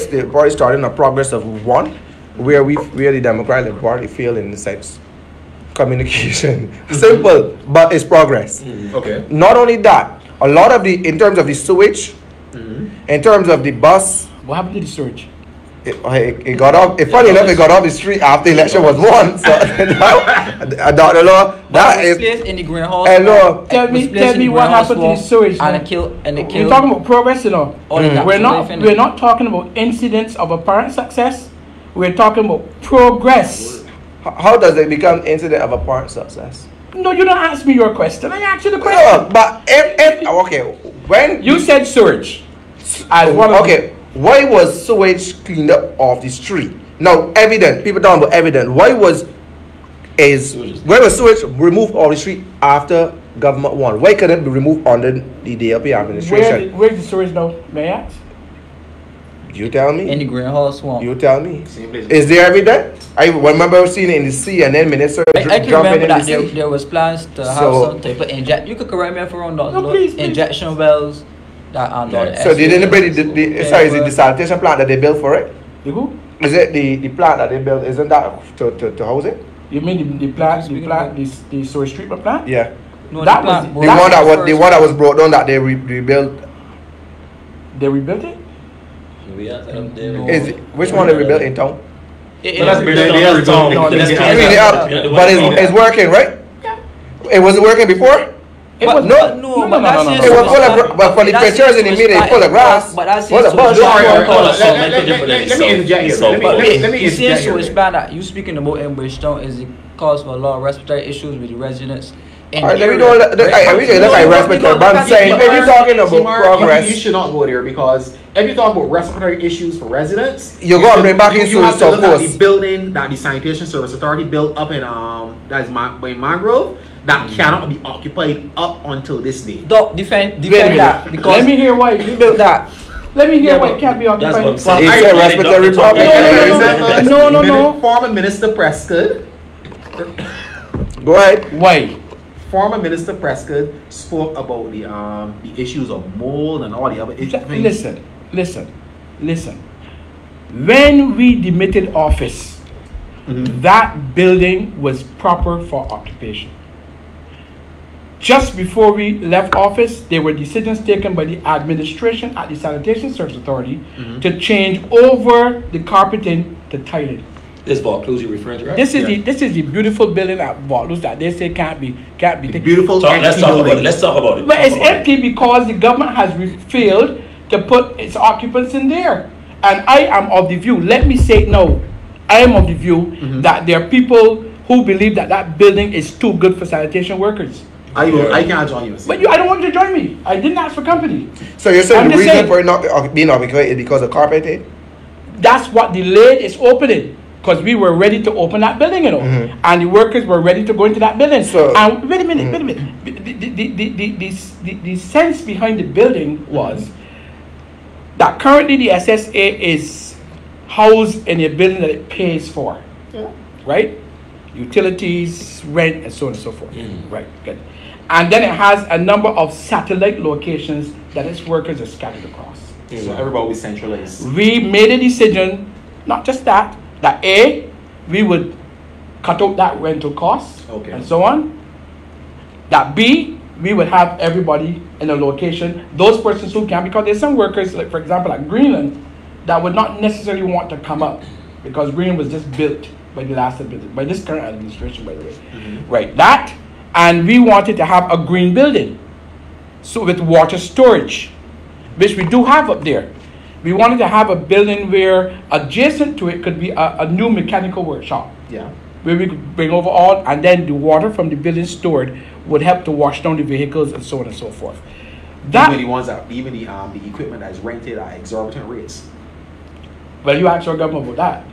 starting a progress of one, where the Democratic Party failed in the sense communication. Simple, but it's progress. Okay. Not only that, a lot of in terms of the sewage, in terms of the bus. What happened to the sewage? It got off. Funny enough, it got off the street after the election was won. So Dr. Lowe, that is placed in the greenhouse. Hello. Tell me what happened to the sewage. And kill. We're talking about progress, you know. We're not talking about incidents of apparent success. We're talking about progress. How does it become incident of apparent success? No, you don't ask me your question. I asked you the question. No, but when you said sewage, why was sewage cleaned up off the street? Now, evident. People talking about evident. Why was sewage removed off the street after government won? Why couldn't it be removed under the DLP administration? Where's the sewage now? May I ask? You tell me. In the greenhouse swamp. You tell me. Is there evidence? I remember seeing it in the sea, and then minister I can remember in that the sea. there was plans to have some type of injection. You could correct me if I'm wrong. Please. Injection wells that are So did anybody? Is it the desalination plant that they built for it? The who? Is it the plant that they built? Isn't that to house it? You mean the sewage treatment plant? Yeah. No, the one that was brought down that they rebuilt. They rebuilt it. Which one they rebuilt in town? But it's working, right? It wasn't working before. It was no. It was full of, but for the pictures in the media, it's full of grass. But that's full of bush. Let me interject here. Let me interject here. That you speaking about in Bridgetown is it cause for a lot of respiratory issues with the residents. I respect but I'm saying if you're talking about progress, you should not go there, because if you talk about respiratory issues for residents, you're going to bring back into the look at the building that the Sanitation Service Authority built up in that is by Mangrove that cannot be occupied up until this day. Don't defend that, because let me hear why you built that. Let me hear why it can't be occupied. It's a respiratory problem. No. Former Minister Prescott. Go ahead. Why? Former Minister Prescott spoke about the issues of mold and all the other issues. Listen. When we demitted office, that building was proper for occupation. just before we left office, there were decisions taken by the administration at the Sanitation Service Authority to change over the carpeting to tiling. This Vaucluse you're referring to, right? This is the beautiful building at Vaucluse that they say can't be Beautiful. Let's talk about it. Let's talk about it. But it's empty because the government has failed to put its occupants in there. And I am of the view, let me say it now, I am of the view that there are people who believe that that building is too good for sanitation workers. I can't join you. But I don't want you to join me. I didn't ask for company. So you're saying I'm the just reason saying. for it not being occupied is because of carpeting? That's what delayed its opening. Because we were ready to open that building, you know, and the workers were ready to go into that building. So, and wait a minute. The sense behind the building was that currently the SSA is housed in a building that it pays for, right? Utilities, rent, and so on and so forth. Right, good. And then it has a number of satellite locations that its workers are scattered across. So everybody will be centralized. We made a decision, not just that A, we would cut out that rental cost and so on. That B, we would have everybody in a location, those persons who can, because there's some workers, like for example at Greenland, that would not necessarily want to come up because Greenland was just built by by this current administration, by the way. Right, that, and we wanted to have a green building, so with water storage, which we do have up there. We wanted to have a building where adjacent to it could be a new mechanical workshop. Yeah. Where we could bring over all, and then the water from the building stored would help to wash down the vehicles and so on and so forth. That, even the ones that, even the equipment that is rented at exorbitant rates. Well, you ask your government about that.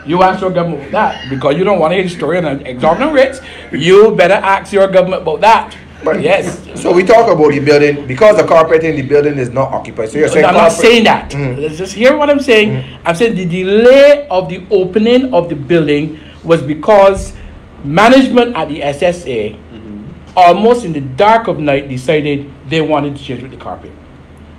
You ask your government about that because you don't want to hear the story on exorbitant rates. You better ask your government about that. But yes. So we talk about the building because the carpeting, the building is not occupied. So you're saying I'm not saying that. Let's just hear what I'm saying. I'm saying the delay of the opening of the building was because management at the SSA, almost in the dark of night, decided they wanted to change with the carpet.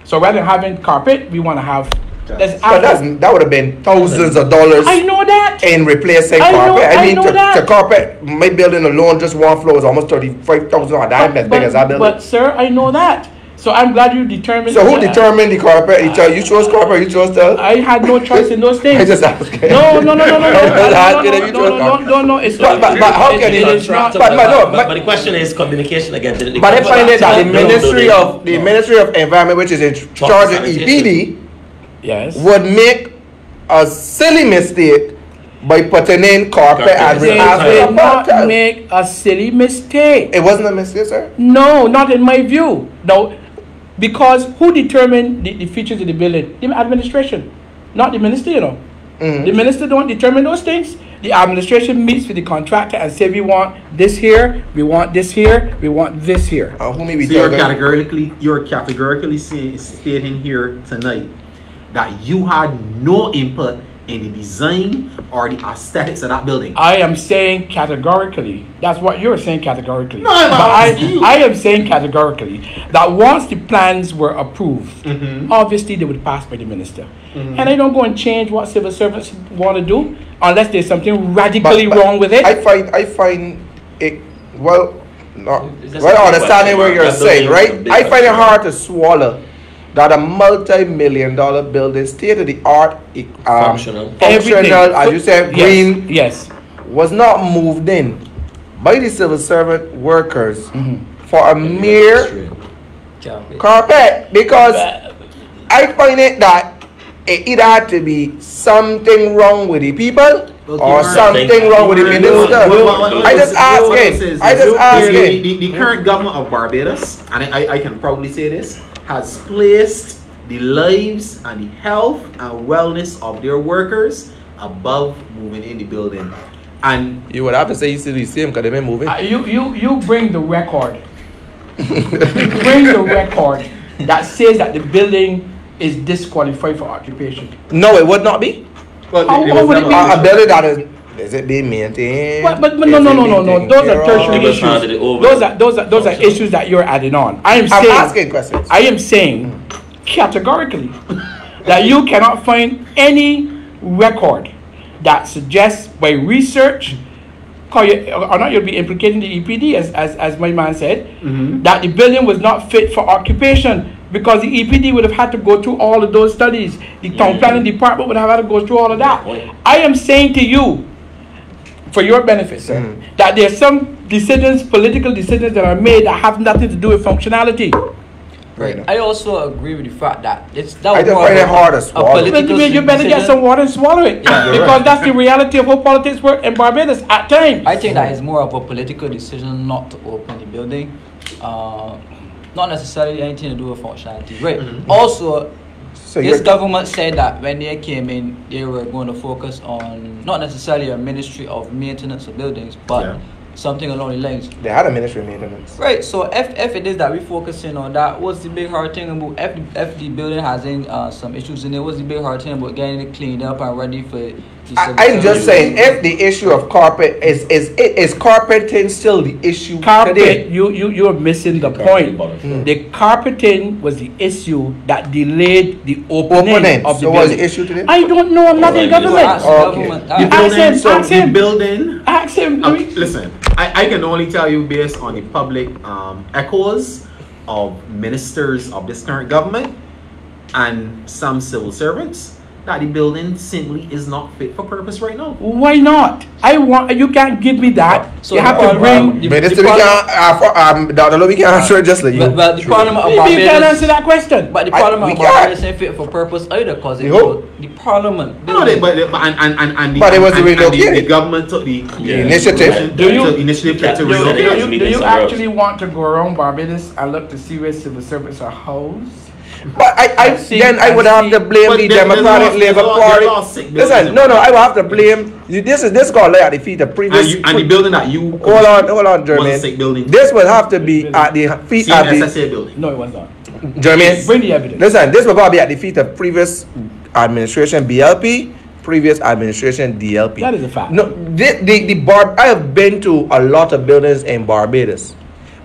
So rather than having carpet, we want to have. That would have been thousands of dollars. I know that. In replacing carpet. I mean, to carpet my building alone, just one floor is almost $35,000. That's as big as our building. But sir, I know that. So I'm glad you determined. So who determined the carpet? You chose carpet. You chose the. I had no choice in those things. I just asking. No. No. It's but how can it? But the question is communication again. But I find it that the Ministry of Environment, which is in charge of EPD, would make a silly mistake by putting in carpet and they did not make a silly mistake. It wasn't a mistake, sir? No, not in my view. No, because who determined the features of the building? The administration, not the minister, you know. The minister don't determine those things. The administration meets with the contractor and say we want this here, we want this here, we want this here. You're categorically stating here tonight that you had no input in the design or the aesthetics of that building. I am saying categorically. That's what you're saying categorically. No, I am saying categorically that once the plans were approved, obviously they would pass by the minister. And I don't go and change what civil servants want to do unless there's something radically wrong with it. I find it understanding what you're saying, right? I find it hard to swallow that a multi-million-dollar building, state-of-the-art, functional, as you said, green, was not moved in by the civil servant workers for a mere carpet. Because I find it that it either had to be something wrong with the people or something wrong with the minister. I just ask him. The current government of Barbados, and I can probably say this, has placed the lives and the health and wellness of their workers above moving in the building. And you would have to say you still the same because they've been moving. You bring the record. Bring the record that says that the building is disqualified for occupation. No, it would not be. How would it be? A building that is it being maintained? But no. Those are tertiary issues. Those are issues that you're adding on. I'm asking questions. I am saying categorically that you cannot find any record that suggests by research or not, you'll be implicating the EPD, as my man said, that the building was not fit for occupation because the EPD would have had to go through all of those studies. The town planning department would have had to go through all of that. I am saying to you, for your benefit, sir, that there are some decisions, political decisions that are made that have nothing to do with functionality. Right. I also agree with the fact that it's I just find it hard to swallow. You better get some water and swallow it. Yeah, because that's the reality of how politics work in Barbados at times. I think that is more of a political decision not to open the building. Not necessarily anything to do with functionality. Right. Also, this government said that when they came in, they were going to focus on not necessarily a ministry of maintenance of buildings, but something along the lines. They had a ministry of maintenance. Right, so if it is that we're focusing on that, what's the big hard thing about if the building has some issues in it, what's the big hard thing about getting it cleaned up and ready for the I'm just saying, if the issue of carpet is carpeting still the issue today? You're missing the point. The carpeting was the issue that delayed the opening of the building. Was the issue today? I don't know, I'm not in government. The building. Ask him. Listen, I can only tell you based on the public echoes of ministers of this current government and some civil servants that the building simply is not fit for purpose right now. Why not? You can't give me that. So you have to bring. Minister, Dr. Lowe, we can't answer just like you. But the problem about Maybe you can answer that question. But the problem about Barbados isn't fit for purpose either, because the parliament. But it was the government took the initiative. Do you relocate? want to go around Barbados and look to see where civil servants are housed? But I would have to blame the Democratic Labour Party. Listen, no, I would have to blame. This got lay at the feet of previous. And the building that you hold on, Jermaine. This would have to be at the feet of the building. No, it was not. Jermaine, bring the evidence. Listen, this would probably be at the feet of previous administration BLP, previous administration DLP. That is a fact. No, I have been to a lot of buildings in Barbados.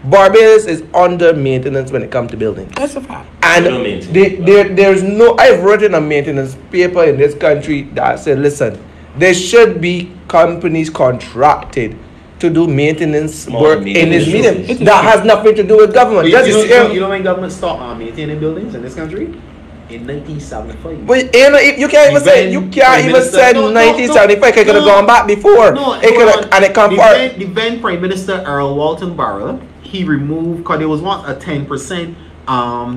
Barbados is under maintenance when it comes to buildings. That's a fact. And there's no. I've written a maintenance paper in this country that said, listen, there should be companies contracted to do maintenance work in this medium. That has nothing to do with government. You know when government stopped maintaining buildings in this country? In 1975. But you can't even say 1975. It could have gone back before. The then Prime Minister Earl Walton Barrell, he removed, because there was once a 10%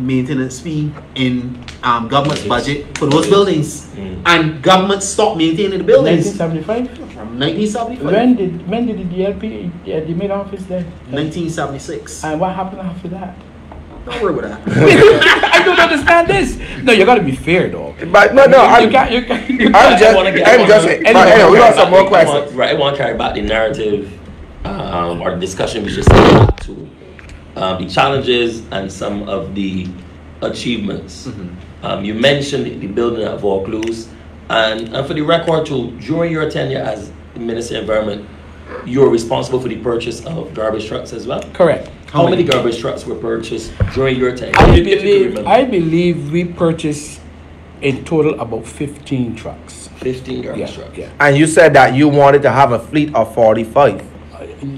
maintenance fee in government's budget for those buildings, and government stopped maintaining the buildings. 1975. From 1975. When did the DLP the main office there? 1976. And what happened after that? Don't worry about that. I don't understand this. No, you got to be fair, though. But no, I'm just saying. Anyway, we got some more questions. I want to carry back the narrative or the discussion we just had to the challenges and some of the achievements. You mentioned the building of Vaucluse, and for the record, too, during your tenure as Minister of Environment, you were responsible for the purchase of garbage trucks as well? Correct. How many garbage trucks were purchased during your tenure? I believe we purchased in total about 15 trucks. 15 garbage trucks. Yeah. And you said that you wanted to have a fleet of 45.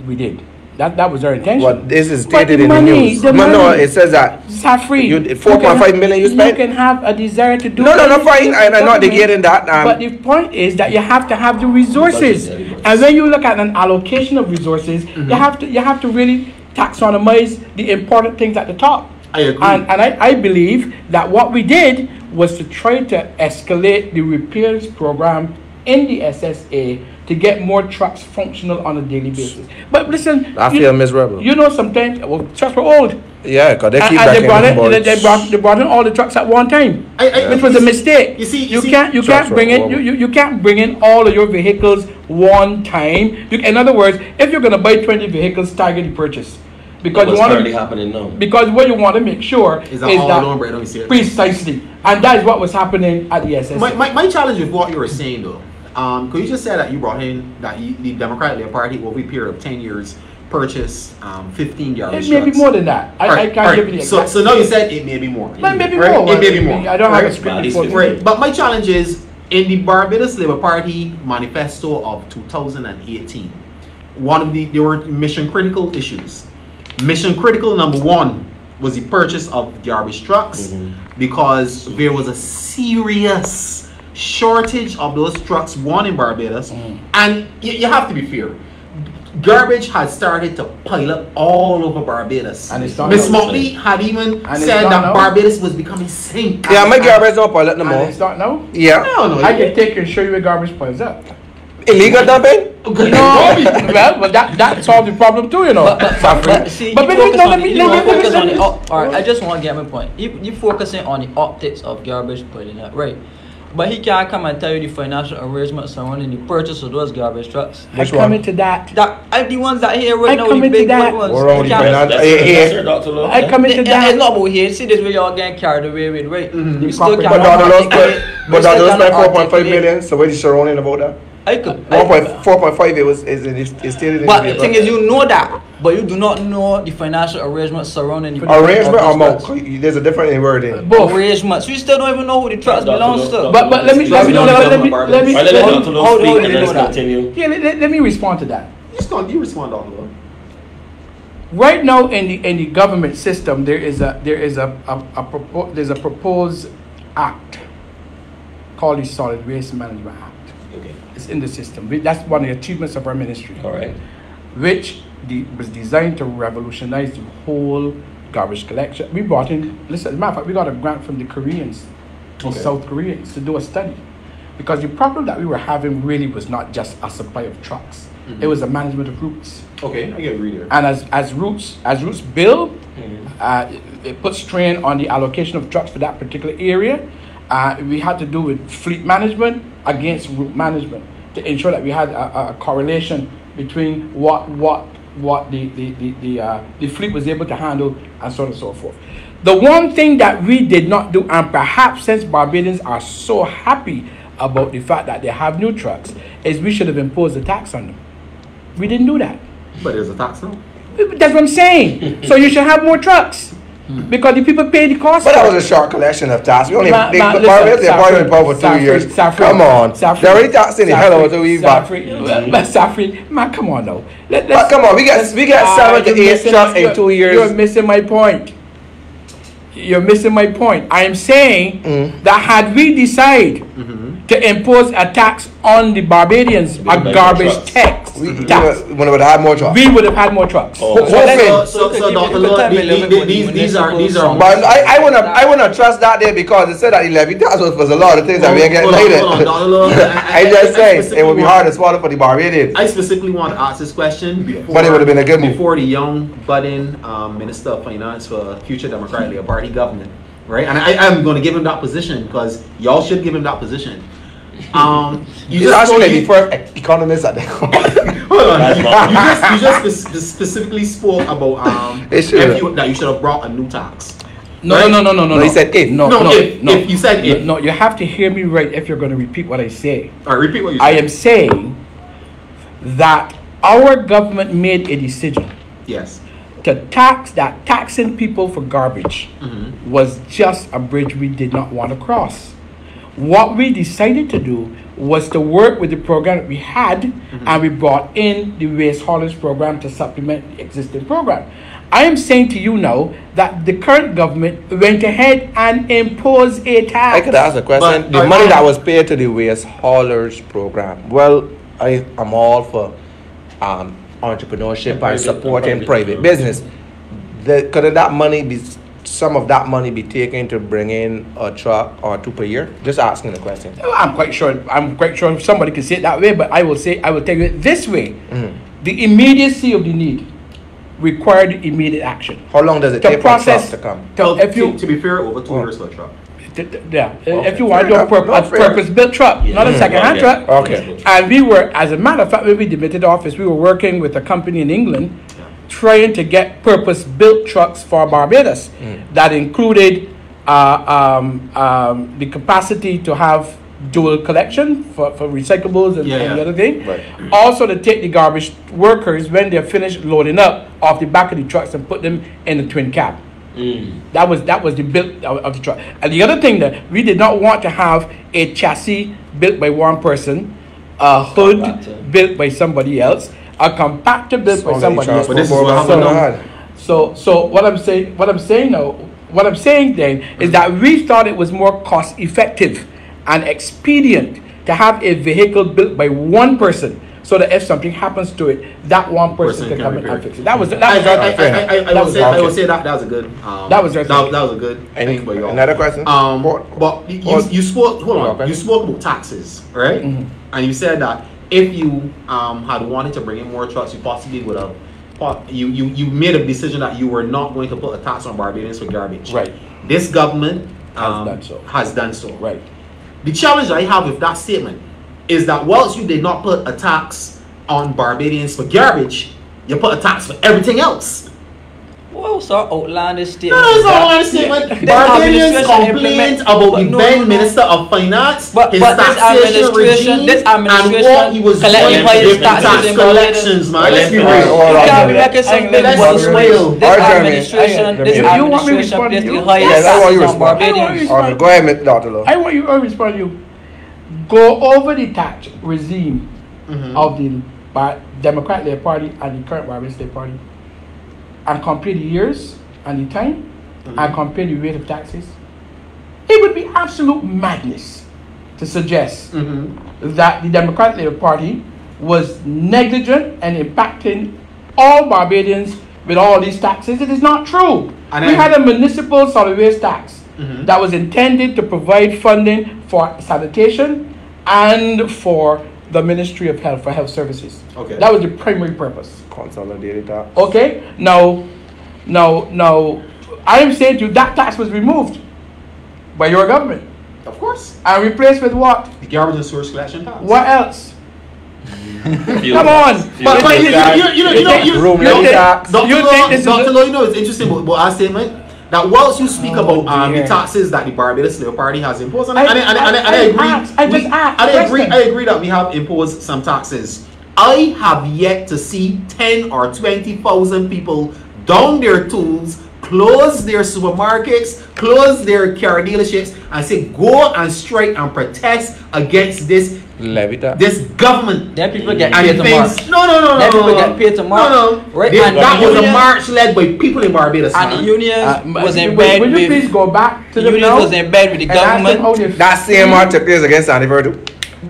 We did. That was our intention. Well, this is stated in the news. No, it says that. Free. 4.5 million you spent? You can have a desire to do No, fine. I'm not negating that. But the point is that you have to have the resources. And when you look at an allocation of resources, you have to really taxonomize the important things at the top. I agree. And I believe that what we did was to try to escalate the repairs program in the SSA to get more trucks functional on a daily basis. But listen, I feel miserable. You know, sometimes trucks were old. Yeah, because they keep they brought in all the trucks at one time, which was a mistake. You can't bring in all of your vehicles one time. In other words, if you're going to buy 20 vehicles, stagger the purchase. Because what's currently happening now? Because what you want to make sure is that precisely, and that is what was happening at the SSA. My challenge with what you were saying, though, because you just said that you brought in that the Democratic Labour Party over a period of 10 years purchased 15 garbage trucks. It may be more than that. I can't give you the exact. So now you said it may be more. It may be more. It may be more. I don't have a script before. Right. But my challenge is, in the Barbados Labour Party manifesto of 2018, There were mission critical issues. Mission critical number one was the purchase of garbage trucks, because there was a serious shortage of those trucks, one in Barbados, and you have to be fair. Garbage had started to pile up all over Barbados. And it's not Miss Motley had even said that Barbados was becoming sink. Yeah, my garbage don't pile up no more. And it's not now? Yeah. No, I can take you and show you where garbage piles up. Illegal dumping? No, well, but that solves the problem too, you know. But see, But you let focus me- on the alright, I just want to get my point. You focusing on the optics of garbage piling up, right? But he can't come and tell you the financial arrangements surrounding the purchase of those garbage trucks. I come into that. The ones that here right I now, come the into big that. ones. We're on He the can't- financial. Yes, sir, Dr. Lowe. I come into It's that. not about here. See this way y'all getting carried away with, right? You still But cannot But articulate- Dr. still Lowe spent cannot 4.5 articulate. million, so what is surrounding about that? I could. 4.5 is stated in But the the thing is, you know that, but you do not know the financial arrangements surrounding the arrangement or of those amount. trucks. There's a different wording. Both. Arrangements. You still don't even know who the trucks Dr. belongs Lowe, to. But let me Let me let Dr. me Lowe how speak do and you let's know that? continue. yeah, let me respond to that. You respond, Dr. Lowe. Right now in the government system, there's a proposed act called the Solid Waste Management Act. Okay. It's in the system. That's one of the achievements of our ministry, All right. which was designed to revolutionize the whole garbage collection. We brought in, listen, as a matter of fact, we got a grant from the Koreans, the South Koreans, to do a study. Because the problem that we were having really was not just a supply of trucks. It was a management of routes. Okay, I get a reader. And as routes build, it puts strain on the allocation of trucks for that particular area. We had to do with fleet management against route management to ensure that we had a correlation between what the fleet was able to handle and so on and so forth. The one thing that we did not do, and perhaps since Barbadians are so happy about the fact that they have new trucks, is we should have imposed a tax on them. We didn't do that. But there's a tax now. That's what I'm saying. So you should have more trucks because the people pay the cost. But that was a short collection of tax. We only Ma- they ma- the listen, Barbados, they're part of the power for 2 Safri, years. Safri, Come on, Safri, they're already taxing the hell out of we back. But Safri, man, come on now. But come on, we got 7 to 8 trucks in 2 years. You're missing my point. You're missing my point. I am saying that had we decide to impose a tax on the Barbadians, a garbage tax, We would have had more trucks. we would have had more trucks. Oh. So Dr. Lowe, these are. But I wanna trust that there because it said that 11 tax was a lot of things that we ain't getting later. I just say it would be hard to swallow for the Barbadians. I specifically want to ask this question before, But it would have been a good move. before the young budding Minister of Finance for future Democratic Labour Party government, right? And I'm going to give him that position because y'all should give him that position. He's actually the first economist at the Hold on. You just specifically spoke about that you should have brought a new tax. No. He said if. If you said if. No, you have to hear me right if you're going to repeat what I say. All right, repeat what you I said. am saying that our government made a decision Yes. to taxing people for garbage was just a bridge we did not want to cross. What we decided to do was to work with the program that we had, and we brought in the waste haulers program to supplement the existing program. I am saying to you now that the current government went ahead and imposed a tax. I could ask a question. But The money that was paid to the waste haulers program. Well, I am all for entrepreneurship and supporting private business. Could that money be? Some of that money be taken to bring in a truck or two per year? Just asking the question. I'm quite sure somebody can say it that way, but I will tell you it this way. The immediacy of the need required immediate action. How long does it To take process- for a truck to come? Well, if you- to be fair, over 2 years for a truck. Yeah, Okay. if you want to do a Fair enough. purpose-built truck, not a second-hand truck. Okay. And we were, as a matter of fact, when we debated office, we were working with a company in England trying to get purpose-built trucks for Barbados that included the capacity to have dual collection for recyclables and the other thing. Right. Also to take the garbage workers when they're finished loading up off the back of the trucks and put them in the twin cab. That was the build of the truck. And the other thing that we did not want to have a chassis built by one person, a hood built by somebody else, a compactor built by somebody else. But this is what happened now. So what I'm saying then is that we thought it was more cost effective and expedient to have a vehicle built by one person, so that if something happens to it, that one person can come in and fix it. That was I would say that was a good. That was a good. Another question. But you spoke. Hold on. You spoke about taxes, right? Mm-hmm. And you said that if you had wanted to bring in more trucks, you possibly would have. You made a decision that you were not going to put a tax on Barbadians for garbage. Right. This government has done so. Right. The challenge I have with that statement is that whilst you did not put a tax on Barbadians for garbage, you put a tax for everything else. Well, so outlandish statement. No, it's not outlandish statement. Barbadians complained about the then Minister of Finance, his taxation regime, and what he was doing with tax collections, man. Let's be real. You can't be making something worse. This administration basically highest taxes on Barbadians. Go ahead, Dr. Lowe. I want you to respond to you. Go over the tax regime of the Democratic Labour Party and the current Barbadian Labour Party, and compare the years and the time, and compare the rate of taxes. It would be absolute madness to suggest that the Democratic Labour Party was negligent and impacting all Barbadians with all these taxes. It is not true. We had a municipal solid waste tax that was intended to provide funding for sanitation and for the Ministry of Health, for health services. Okay. That was the primary purpose. Consolidated tax. Okay. Now, I am saying to you that tax was removed by your government. Of course. And replaced with what? The garbage and source collection tax. What else? Come on. But Dr. Lowe, you know it's interesting about our statement. That whilst you speak about the taxes that the Barbados Labour Party has imposed, and I agree that we have imposed some taxes. I have yet to see 10 or 20,000 people down their tools, close their supermarkets, close their car dealerships, and say go and strike and protest against this this government. Then people get paid to march. No. Then people get paid to march. No. Right? That was a march led by people in Barbados. And the union was in bed Will you with. please go back to the union was in bed with the government. That same march took place against Sandy Verdu.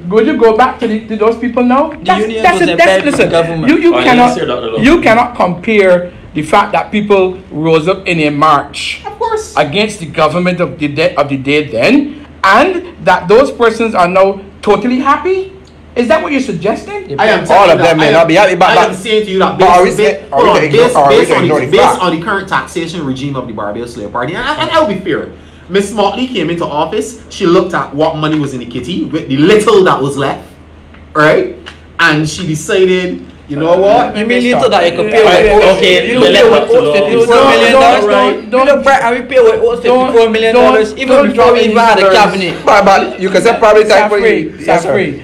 Would you go back to those people now? The union was in bed with the government. You cannot compare the fact that people rose up in a march, of course, against the government of the day then, and that those persons are now totally happy. Is that what you're suggesting? I am all of them may not be happy, but I am saying to you that based on the current taxation regime of the Barbados Labour Party, and I'll be fair, Miss Motley came into office, she looked at what money was in the kitty, with the little that was left, right? And she decided, you know what? You mean little that you could pay with $54 million? We pay with $54 million even before we even had a cabinet. But you can say probably thankfully.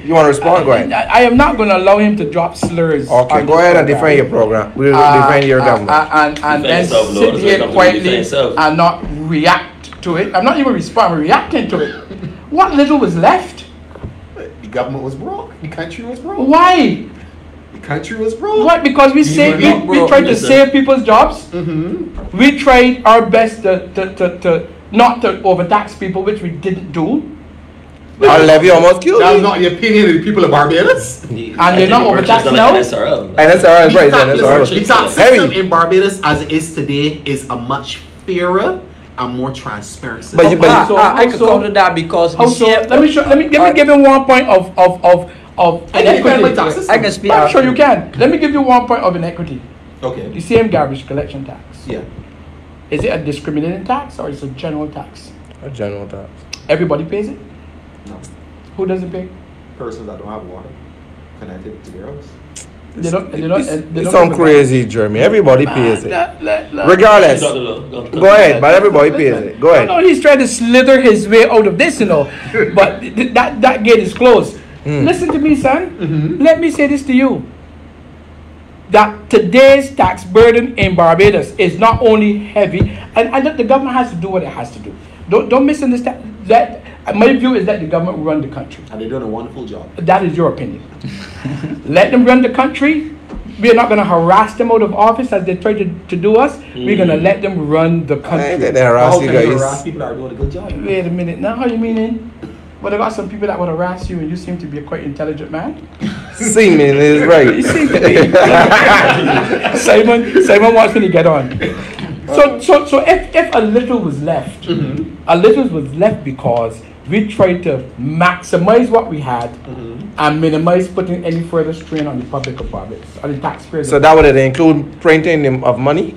You want to respond? Go ahead. I am not going to allow him to drop slurs. Okay, go ahead and defend your program. We'll defend your government. And then sit here quietly and not react to it. I'm not even responding, I'm reacting to it. What little was left? The government was broke. The country was broke. Why? The country was broke. What? Because we tried to save people's jobs. We tried our best to not to overtax people, which we didn't do. Our levy almost killed That was not the opinion of the people of Barbados. And they're not overtaxed now. NSRL is right. The tax system in Barbados as it is today is a much fairer and more transparent system. I could counter that because let me give you 1 point of inequity. I can speak. I'm sure you can. Let me give you 1 point of inequity. Okay. The same garbage collection tax. Yeah. Is it a discriminating tax or is it a general tax? A general tax. Everybody pays it? No. Who doesn't pay? Persons that don't have water connected to their house. It's some crazy, Jeremy. Everybody pays it. Regardless. Go ahead, but everybody pays it. Go ahead. No, he's trying to slither his way out of this, but that gate is closed. Listen to me, son. Let me say this to you. That today's tax burden in Barbados is not only heavy, and the government has to do what it has to do. Don't misunderstand. That my view is that the government run the country. And they're doing a wonderful job. That is your opinion. Let them run the country. we are not going to harass them out of office as they try to do us. We're going to let them run the country. They harass you guys. Harass people that are doing a good job. Wait a minute. Now, how you meaning? Well, I got some people that would harass you, and you seem to be a quite intelligent man. Seeming is right. You seem to be. Simon wants me to get on. So if a little was left, a little was left because we tried to maximize what we had and minimize putting any further strain on the public of Barbados, on the taxpayers. So that would include printing of money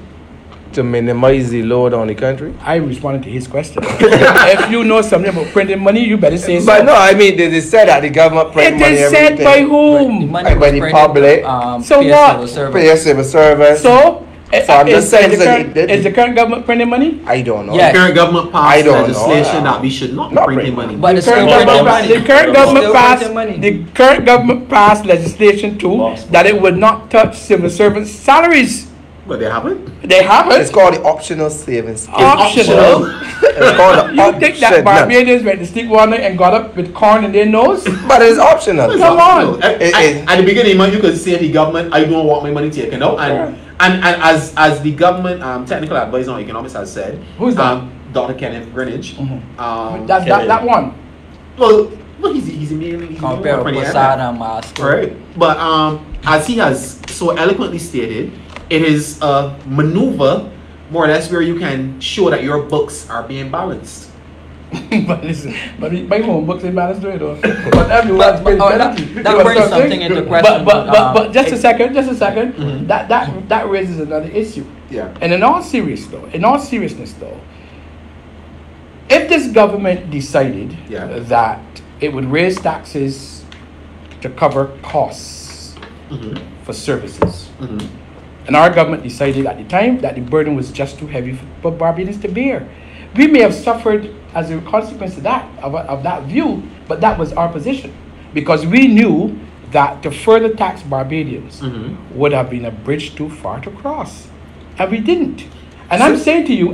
to minimize the load on the country? I responded to his question. If you know something about printing money, you better say so. But no, I mean, they said that the government print money. It is said by whom? By the public. So what? Pay a civil service. So I'm just saying, is the current government printing money? I don't know. Yeah. The current government passed legislation know. that we should not be printing money. But The current government passed legislation too that it would not touch civil servants' salaries. But they haven't. They haven't. It's called the optional savings. Optional. It's called the You think that Barbadians went to sleep one night and got up with corn in their nose? But it's optional. Come on. At the beginning, you could say to the government, I don't want my money taken out. And as the government technical advisor on economics has said, who's that? Dr. Kenneth Greenwich. That's that one. Well, he's immediately compare Mossad and Mask. Right. But as he has so eloquently stated, it is a maneuver more or less where you can show that your books are being balanced. But listen, but my own books ain't balanced though. But everyone's that brings something into question. But just a second. That raises another issue. Yeah. And in all seriousness though, if this government decided that it would raise taxes to cover costs for services, and our government decided at the time that the burden was just too heavy for Barbadians to bear, we may have suffered as a consequence of that view, but that was our position, because we knew that to further tax Barbadians would have been a bridge too far to cross, and we didn't. And I'm saying to you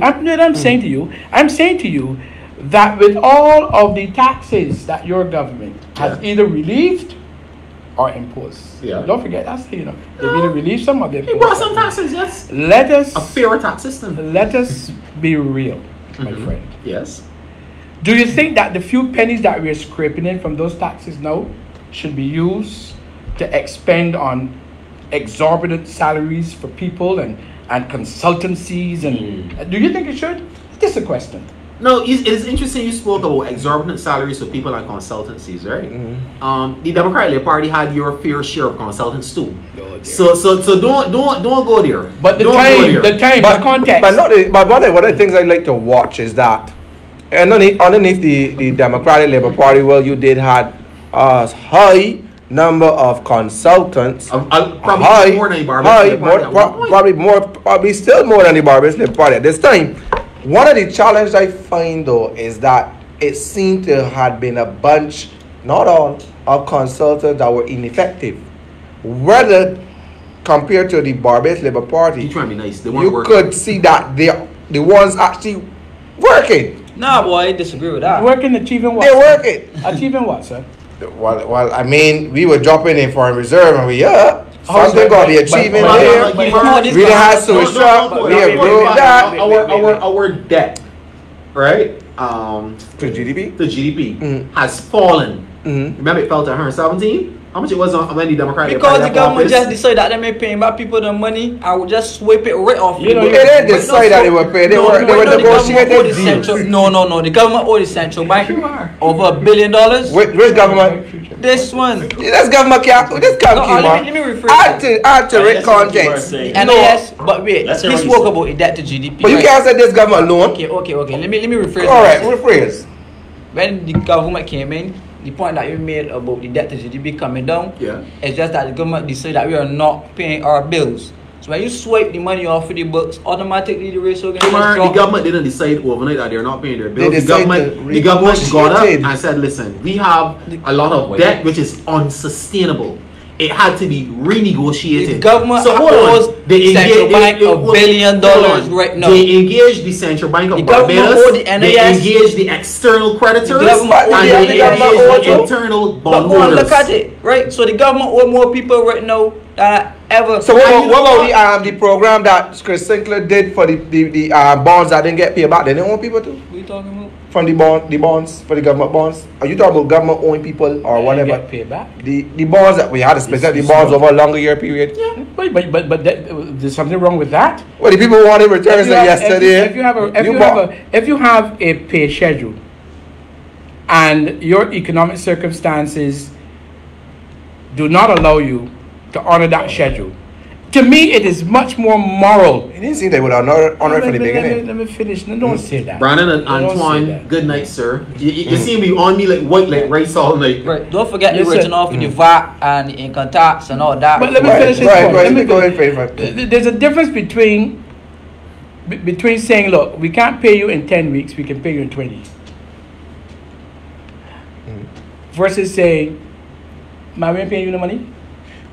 that with all of the taxes that your government has either relieved or imposed. Yeah. Don't forget that, they either relieved some of them. He brought some taxes, yes. Let us a fairer tax system. Let us be real, my friend. Yes. Do you think that the few pennies that we're scraping in from those taxes now should be used to expend on exorbitant salaries for people and consultancies? And do you think it should? Just a question. No, it's interesting you spoke about exorbitant salaries for people and consultancies, right? The Democratic Party had your fair share of consultants too. So don't go there. But the context. But one of the things I like to watch is that underneath the Democratic Labour Party, well, you did had a high number of consultants. Probably more than the probably still more than the Barbados Labour Party at this time. One of the challenges I find though is that it seemed to have been a bunch, not all, of consultants that were ineffective. Whether compared to the Barbados Labour Party, you trying to be nice. You could see that the ones actually working. Nah, boy, I disagree with that. Working, achieving what? They're working. Achieving what, sir? Well, I mean, we were dropping in for a reserve and something got the achievement there. We had to shop. We improved that. Our debt, right? To GDP? The GDP has fallen. Remember, it fell to 117. How much it was on when the Democratic Because the government just decided that they may pay back people the money, I would just swipe it right off. They didn't decide that they were paying. They were negotiating deals. No. The government owed the central bank over $1 billion. Which government? This one. This government can't. Let me rephrase. Add to it context. Yes, but wait. He spoke about the debt to GDP. But you can't say this government alone. Okay. Let me rephrase. All right, rephrase. When the government came in, the point that you made about the debt to GDP coming down, it's just that the government decided that we are not paying our bills. So when you swipe the money off of the books, automatically the ratio gets dropped. The government didn't decide overnight that they're not paying their bills. The government got up and said, listen, we have a lot of debt which is unsustainable. It had to be renegotiated. The government owes the central bank $1 billion right now. They engaged the central bank of Barbados. They engaged the external creditors. And they engaged the internal bondholders. Look at it, right? So the government owes more people right now that ever. So what about the program that Chris Sinclair did for the bonds that didn't get paid back? They didn't want people to? What are you talking about? From the bonds for the government bonds. Are you talking about government owned people or whatever? Get paid back. The bonds that we had to spend the bonds over a longer year period. Yeah, but there's something wrong with that. Well, the people wanted returns yesterday. If you have a pay schedule and your economic circumstances do not allow you to honor that schedule, to me it is much more moral. It didn't seem they would honor it from the beginning. Let me finish. No, don't say that. Brandon and Antoine, good night, sir. You seem to be on me like white like rice all night. Right. Don't forget the written off the VAT and the income tax and all that. But let me finish this point. Let me go ahead. There's a difference between saying, look, we can't pay you in 10 weeks, we can pay you in 20. Versus saying, man, we ain't paying you no money.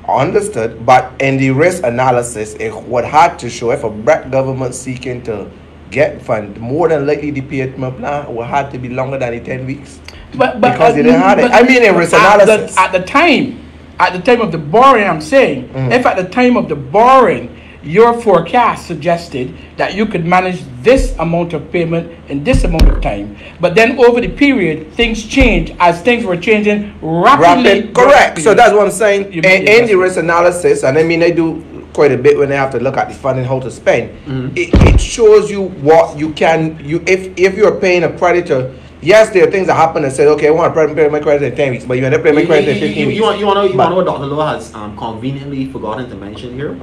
Understood, but in the risk analysis, it would have to show if a black government seeking to get fund, more than likely the payment plan will have to be longer than the 10 weeks. But because they didn't have it. I mean, in risk analysis. At the time of the borrowing, I'm saying, if at the time of the borrowing, your forecast suggested that you could manage this amount of payment in this amount of time, but then over the period, things change as things were changing rapidly. Correct. So that's what I'm saying. In the risk analysis, and I mean, they do quite a bit when they have to look at the funding, how to spend. It shows you what you can, if you're paying a creditor. Yes, there are things that happen and say, okay, I want to pay my credit in 10 weeks, but you end up paying my credit in 15 weeks. You want to know what Dr. Lowe has conveniently forgotten to mention here?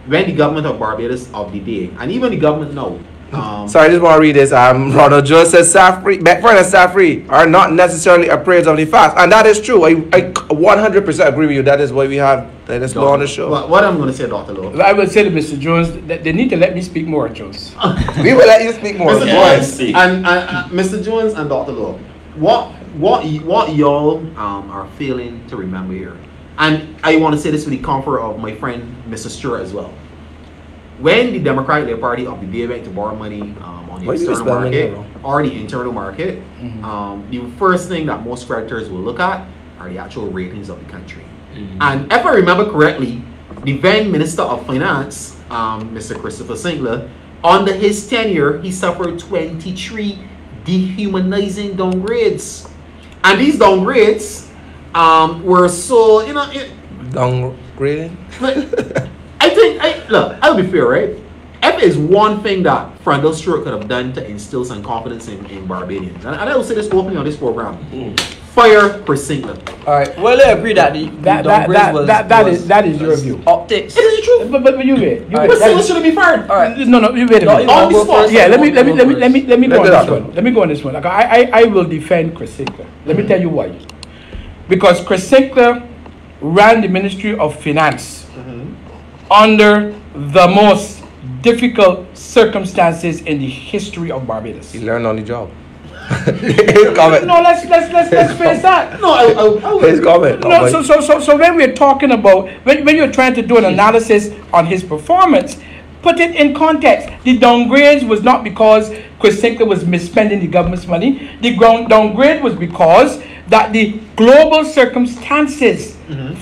When the government of Barbados of the day, and even the government now. Sorry, I just want to read this. Ronald Joe says Beckford and Safri are not necessarily appraised of the facts. And that is true. I 100% agree with you. That is why we have this law on the show. What I'm going to say, Dr. Lowe? I will say to Mr. Jones that they need to let me speak more, Jones. We will let you speak more. Mr. Jones and Mr. Jones and Dr. Lowe, what y'all are failing to remember here? And I want to say this with the comfort of my friend Mr. Stewart as well. When the Democratic Labour Party of the day went to borrow money on the external market or the internal market, the first thing that most creditors will look at are the actual ratings of the country. And if I remember correctly, the then Minister of Finance, Mr. Christopher Sinclair, under his tenure, he suffered 23 dehumanizing downgrades. And these downgrades were so, downgrading? Look, I'll be fair, right? If there's one thing that Frandel Stewart could have done to instill some confidence in Barbadians, and I will say this openly on this program, fire Chris Sinclair. Alright, well, I agree that that is your view. Optics. It is true. But you wait. Sinclair shouldn't be fired. Alright. No, you wait a minute. On the spot. Yeah, let me go on this one. Let me go on this one. Like, I will defend Chris Sinclair. Let me tell you why. Because Chris Sinclair ran the Ministry of Finance under the most difficult circumstances in the history of Barbados. He learned on the job. No, let's face that. His comment. No, so when we're talking about when you're trying to do an analysis on his performance, put it in context. The downgrades was not because Chris Sinclair was misspending the government's money. The downgrade was because that the global circumstances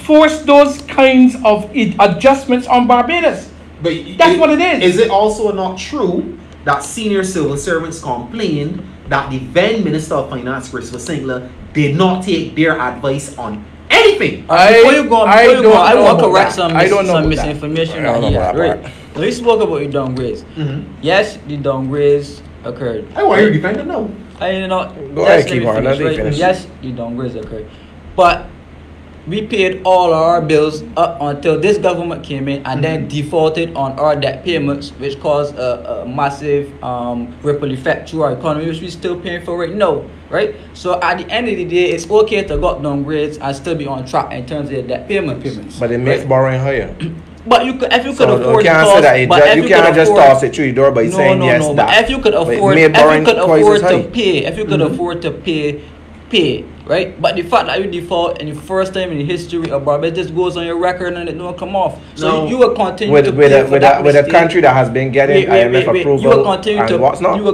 forced those kinds of adjustments on Barbados. But that's what it is. Is it also not true that senior civil servants complained that the then Minister of Finance, Christopher Sinclair, did not take their advice on anything? I want to correct some misinformation right here. Right. We spoke about the downgrades. Yes, the downgrades occurred. I want you to defend them now. Go ahead, keep on. Yes, the downgrades occurred. But we paid all our bills up until this government came in and then defaulted on our debt payments, which caused a massive ripple effect to our economy, which we're still paying for right now, right? So at the end of the day, it's okay to got downgrades and still be on track in terms of the debt payments. But it makes borrowing higher. But you could, if you could afford to toss, you can't just toss it through the door by saying yes. No, but if you could afford, afford to pay, right? But the fact that you default in the first time in the history of Barbados, just goes on your record and it don't come off. So you will continue to pay for that with a country that has been getting IMF approval. You will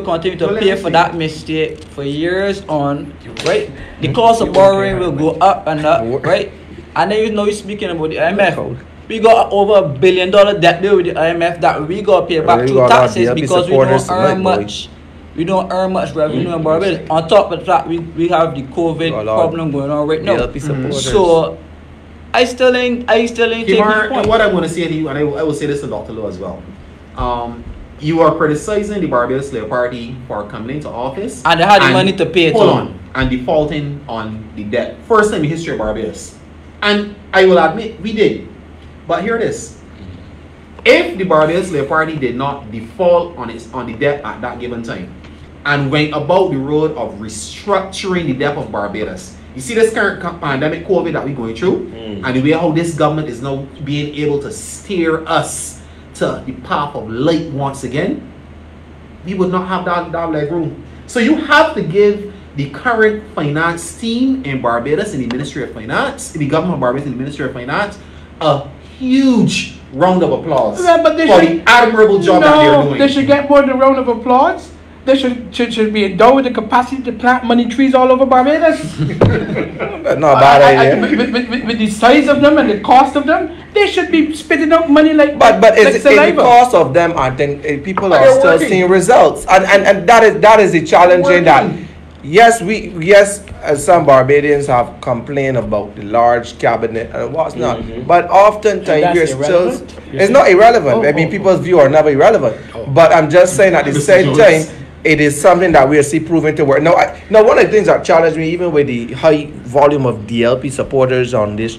continue to pay for that mistake for years on, right? The cost of borrowing will go up and up, right? And then you're speaking about the IMF. We got over $1 billion debt bill with the IMF that we got to pay back through taxes because we don't earn much. We don't earn much revenue in Barbados. On top of that, we have the COVID problem going on right now. So I still ain't taking the point. What I'm going to say to you, and I will say this to Dr. Lowe as well. You are criticizing the Barbados Labour Party for coming into office. And they had the money to pay it. Hold on. And defaulting on the debt. First time in history of Barbados. And I will admit, we did. But here it is. If the Barbados Labour Party did not default on the debt at that given time and went about the road of restructuring the debt of Barbados, you see this current pandemic COVID that we're going through and the way how this government is now being able to steer us to the path of light once again, we would not have that leg room. So you have to give the current finance team in Barbados, in the Ministry of Finance, in the government of Barbados, in the Ministry of Finance, a huge round of applause for the admirable job that they're doing. They should get more than a round of applause. They should be endowed with the capacity to plant money trees all over Barbados. That's not a bad idea. With the size of them and the cost of them, they should be spitting out money like But is the cost of them, I think people are still seeing results. And that is the challenging that. Yes, some Barbadians have complained about the large cabinet and what's not. But oftentimes we're still. It's not irrelevant. I mean, people's view are never irrelevant. But I'm just saying at the same time, it is something that we'll see proven to work. Now, one of the things that challenged me, even with the high volume of DLP supporters on this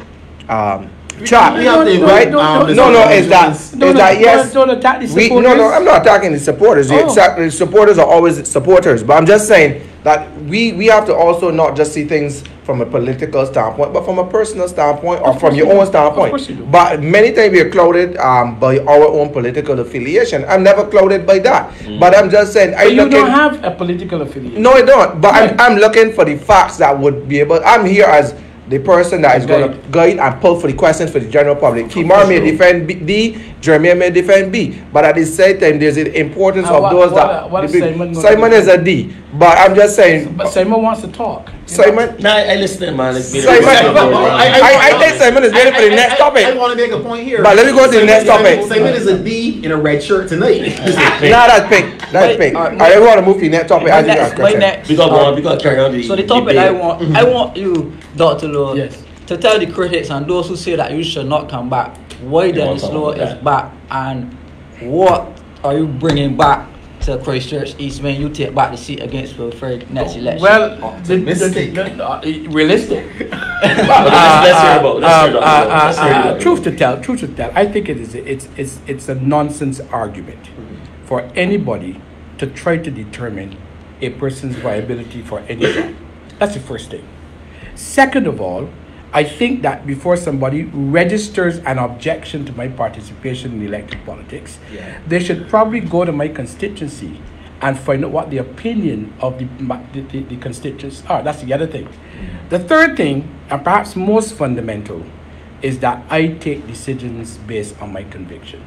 chat, right? Don't attack the supporters. No, I'm not attacking the supporters. The supporters are always supporters. But I'm just saying that we have to also not just see things from a political standpoint, but from a personal standpoint or from your own standpoint. But many times we are clouded by our own political affiliation. I'm never clouded by that. But I'm just saying. But you don't have a political affiliation. No, I don't. But I'm looking for the facts that would be able. I'm here as the person that is going to guide and pull for the questions for the general public. Kimar may defend D, Jermaine may defend B. But at the same time, there's the importance of those that... Simon is a D. But I'm just saying... But Simon wants to talk. Simon... No, I listen, man. I think Simon is ready for the next topic. I want to make a point here. But let me go to the next topic. Simon is a D in a red shirt tonight. Nah, that's pink. That's pink. I want to move to the next topic. We got to carry on. So the topic I want you, Dr. Lowe, to tell the critics and those who say that you should not come back, why Denis Lowe is back and what are you bringing back to Christchurch East when you take back the seat against Wilfred next election? Well, realistic. Truth to tell, I think it's a nonsense argument for anybody to try to determine a person's viability for any job. That's the first thing. Second of all, I think that before somebody registers an objection to my participation in elected politics, they should probably go to my constituency and find out what the opinion of the constituents are. That's the other thing. The third thing, and perhaps most fundamental, is that I take decisions based on my conviction.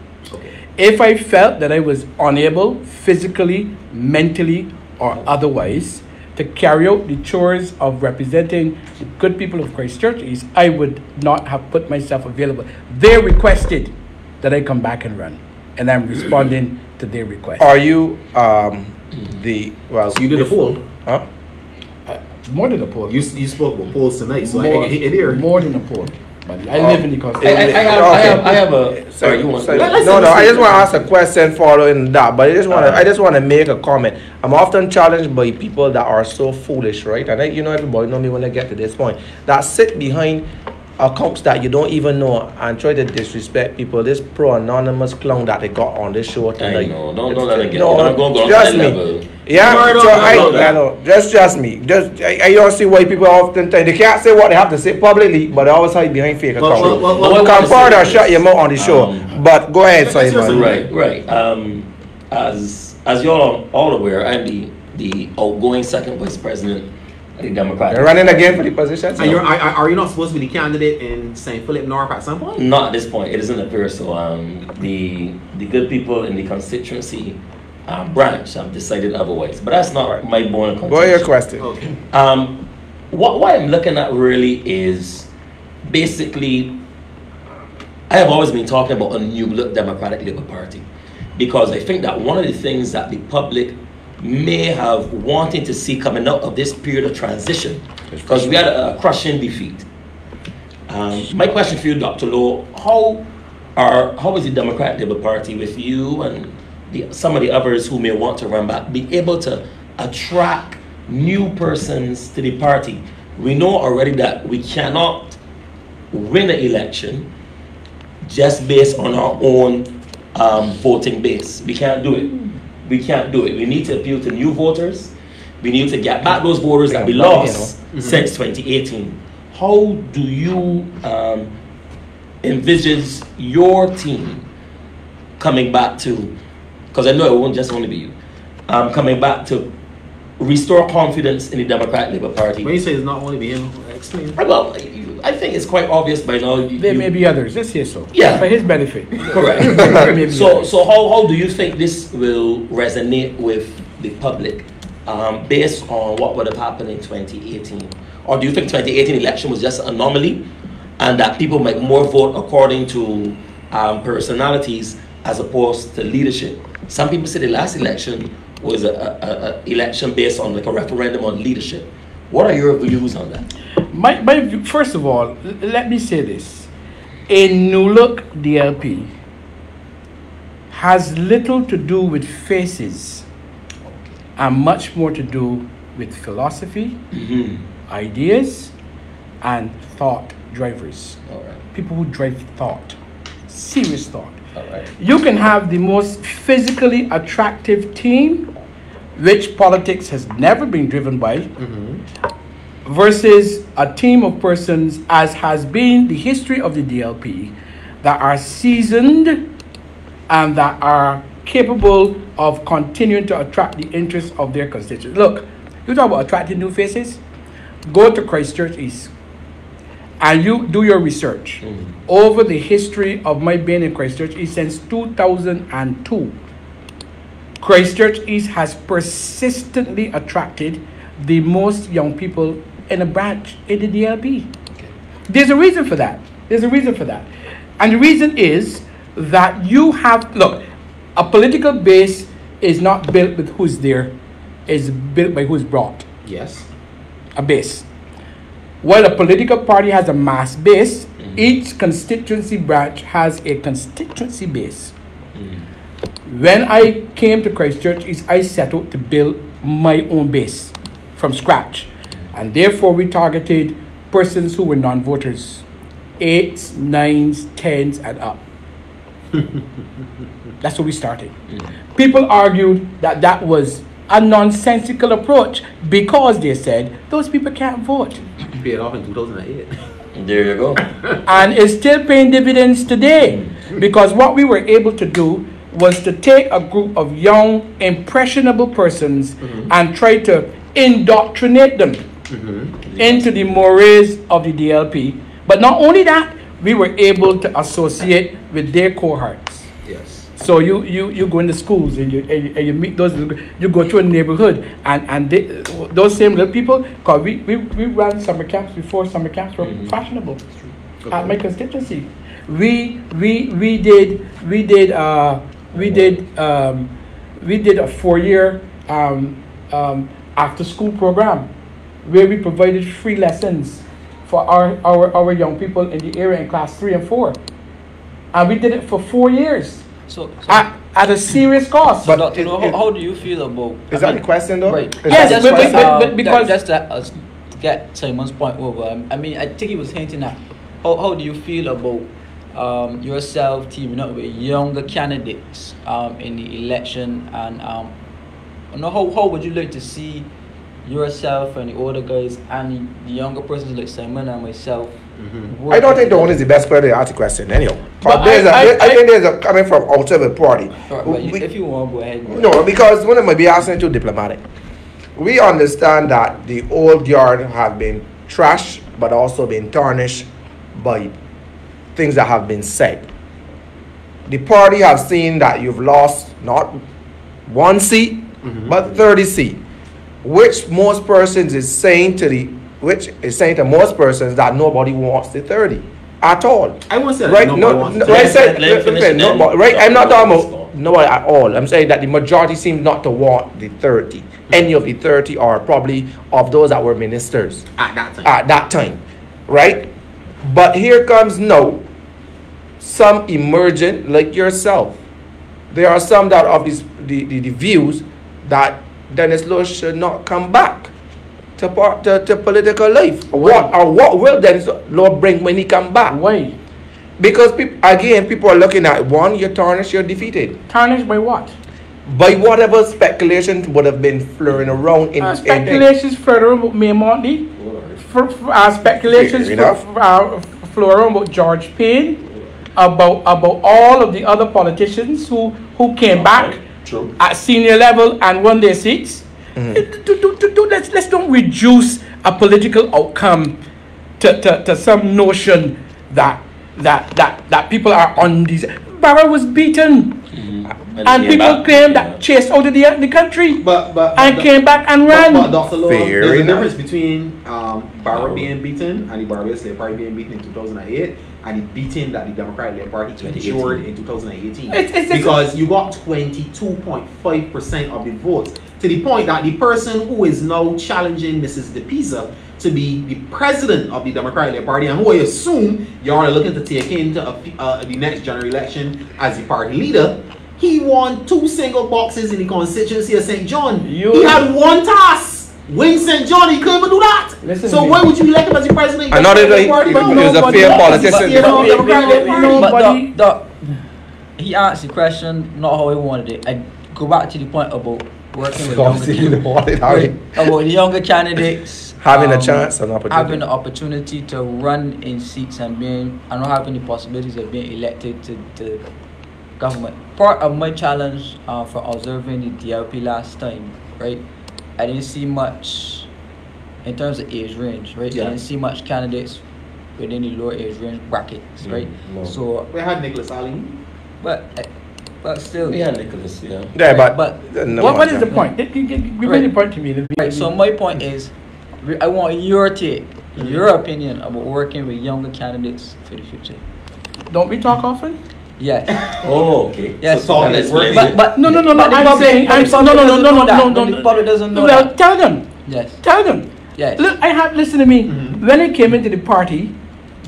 If I felt that I was unable, physically, mentally, or otherwise, to carry out the chores of representing the good people of Christchurch East, I would not have put myself available. They requested that I come back and run, and I'm responding to their request. Are you so you did a poll? Huh? More than a poll. You spoke about polls tonight, so I hit it here. More than a poll. But I live in the country. I have a. Sorry, you want to? No. I just want to ask a question following that, but I just want to make a comment. I'm often challenged by people that are so foolish, right? And everybody know me when I get to this point, that sit behind accounts that you don't even know and try to disrespect people. This pro-anonymous clown that they got on this show tonight. I know. Don't let it get. Don't just me. Yeah, just me. I don't see why people often think they can't say what they have to say publicly, but they always hide behind fake accounts. Come forward or shut your mouth on the show. But go ahead, Simon. Right. As you're all aware, I'm the outgoing second vice president of the Democratic. You're running again for the position. And are you not supposed to be the candidate in St. Philip North at some point? Not at this point. It doesn't appear so. The good people in the constituency branch have decided otherwise, but that's not my bone of contention. Go ahead, your question. Okay. What I'm looking at really is basically I have always been talking about a new look Democratic Labour Party, because I think that one of the things that the public may have wanted to see coming out of this period of transition, because we had a crushing defeat. My question for you, Dr. Lowe, how is the Democratic Labour Party, with you and some of the others who may want to run back, be able to attract new persons to the party? We know already that we cannot win an election just based on our own voting base. We can't do it. We can't do it. We need to appeal to new voters. We need to get back those voters that we lost since 2018. How do you envisage your team coming back to, because I know it won't just only be you, coming back to restore confidence in the Democratic Labour Party? When you say it's not only be him, explain. Well, I think it's quite obvious by now. There may be others. Let's say so. Yeah. For his benefit. Correct. So how do you think this will resonate with the public based on what would have happened in 2018? Or do you think 2018 election was just an anomaly and that people might more vote according to personalities as opposed to leadership? Some people say the last election was a election based on like a referendum on leadership. What are your views on that? My view, first of all, let me say this. A new look DLP has little to do with faces and much more to do with philosophy, ideas, and thought drivers. All right. People who drive thought, serious thought. All right. You can have the most physically attractive team, which politics has never been driven by, versus a team of persons, as has been the history of the DLP, that are seasoned and that are capable of continuing to attract the interest of their constituents. Look, you talk about attracting new faces, go to Christchurch East and you do your research over the history of my being in Christchurch East since 2002. Christchurch East has persistently attracted the most young people in a branch in the DLP. There's a reason for that. There's a reason for that. And the reason is that you have, look, a political base is not built with who's there, it's built by who's brought. Yes. A base. While a political party has a mass base, each constituency branch has a constituency base. When I came to Christchurch East, I set out to build my own base from scratch. And therefore we targeted persons who were non-voters, 8s, 9s, 10s, and up. That's what we started. People argued that that was a nonsensical approach because they said those people can't vote. Paid off in 2008. There you go. And it's still paying dividends today because what we were able to do was to take a group of young, impressionable persons and try to indoctrinate them into the mores of the DLP. But not only that, we were able to associate with their cohorts. Yes. So you go into schools and you meet those, you go to a neighborhood and those same little people, because we ran summer camps before summer camps were fashionable at my constituency. We did a 4-year after school program where we provided free lessons for our young people in the area in class 3 and 4, and we did it for 4 years. So at a serious cost. But Dr. Lowe, how do you feel about? Is that the question though? Right. Yes, but because just to get Simon's point over. I mean, I think he was hinting at how do you feel about yourself teaming up with younger candidates in the election, and how would you like to see yourself and the older guys and the younger persons like Simon and myself? I don't think the one is the best person to ask the question anyhow. But I think there's a coming from outside the party. Right, if you want, go ahead. No, because one of them might be asking too diplomatic. We understand that the old guard have been trashed, but also been tarnished by things that have been said. The party have seen that you've lost not 1 seat, but 30 seats, which most persons is saying to most persons that nobody wants the 30. at all. I won't say that Right? nobody No, wants no, to I change. said, Let him finish and then right? I'm not talk talking about about nobody at all. I'm saying that the majority seem not to want the 30. Any of the 30 are probably of those that were ministers At that time. at that time, right? But here comes now some emergent like yourself. There are some that of the views that Denis Lowe should not come back to political life. What will Denis Lowe bring when he come back? Why? Because people are looking at one, you're tarnished, you're defeated Tarnished by what? by whatever speculation would have been flurrying around in Speculations further about May Monty. Speculations Fair enough. flow around about George Payne, about all of the other politicians who came back True. at senior level and won their seats. Let's don't reduce a political outcome to some notion that people are on these. Barrow was beaten. And people claim that chased out of the country and came back and ran. But Dr. Lowe, Fair there's a enough. difference between Barrow being beaten and the Barbados Labour Party being beaten in 2008 and the beating that the Democratic Labour Party endured in 2018. Because you got 22.5% of the votes, to the point that the person who is now challenging Mrs. DePisa to be the president of the Democratic Labour Party, and who I assume you are looking to take into the next general election as the party leader, he won 2 single boxes in the constituency of St. John. He had one task. Win St. John, he couldn't even do that. Listen So why would you elect him as the president? I know that he was a fair politician. But he asked the question not how he wanted it. I go back to the point about working with about the younger candidates Having a chance, an opportunity. having the opportunity to run in seats and not having the possibilities of being elected to government. Part of my challenge for observing the DLP last time, right? I didn't see much in terms of age range, right? Yeah. I didn't see much candidates within the lower age range brackets, right? No. So, We had Nicholas Ali. but still, Yeah, Nicholas, yeah. Yeah, Right, but but What is the point? Bring the point to me. right. So my point is, I want your take, your opinion about working with younger candidates for the future. Don't we talk often? Yes. Oh, okay. Yes. So talk is working. But No. the I'm public- saying. but the public doesn't know that. No. The public doesn't know Well, that. tell them. Yes. Tell them. Yes. Look, listen to me. When I came into the party,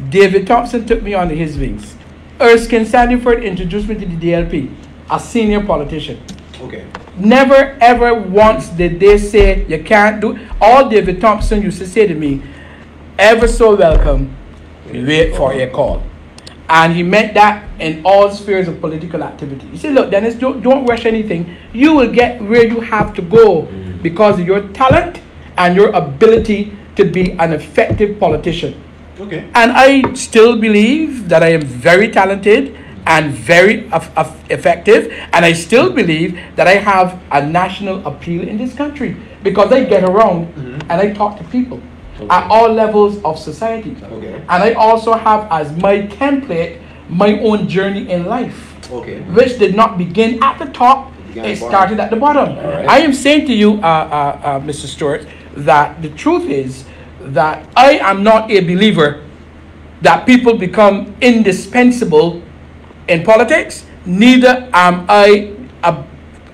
David Thompson took me under his wings. Erskine Sandiford introduced me to the DLP, a senior politician. Okay. Never ever once did they say you can't do. All David Thompson used to say to me, ever so welcome, wait for a call. And he meant that in all spheres of political activity. He said, look, Dennis, don't rush anything. You will get where you have to go because of your talent and your ability to be an effective politician. Okay. And I still believe that I am very talented and very effective. And I still believe that I have a national appeal in this country because I get around and I talk to people at all levels of society. Okay. And I also have as my template my own journey in life, Okay. which did not begin at the top, it started at the bottom. Right. I am saying to you, Mr. Stewart, that the truth is that I am not a believer that people become indispensable in politics. Neither am I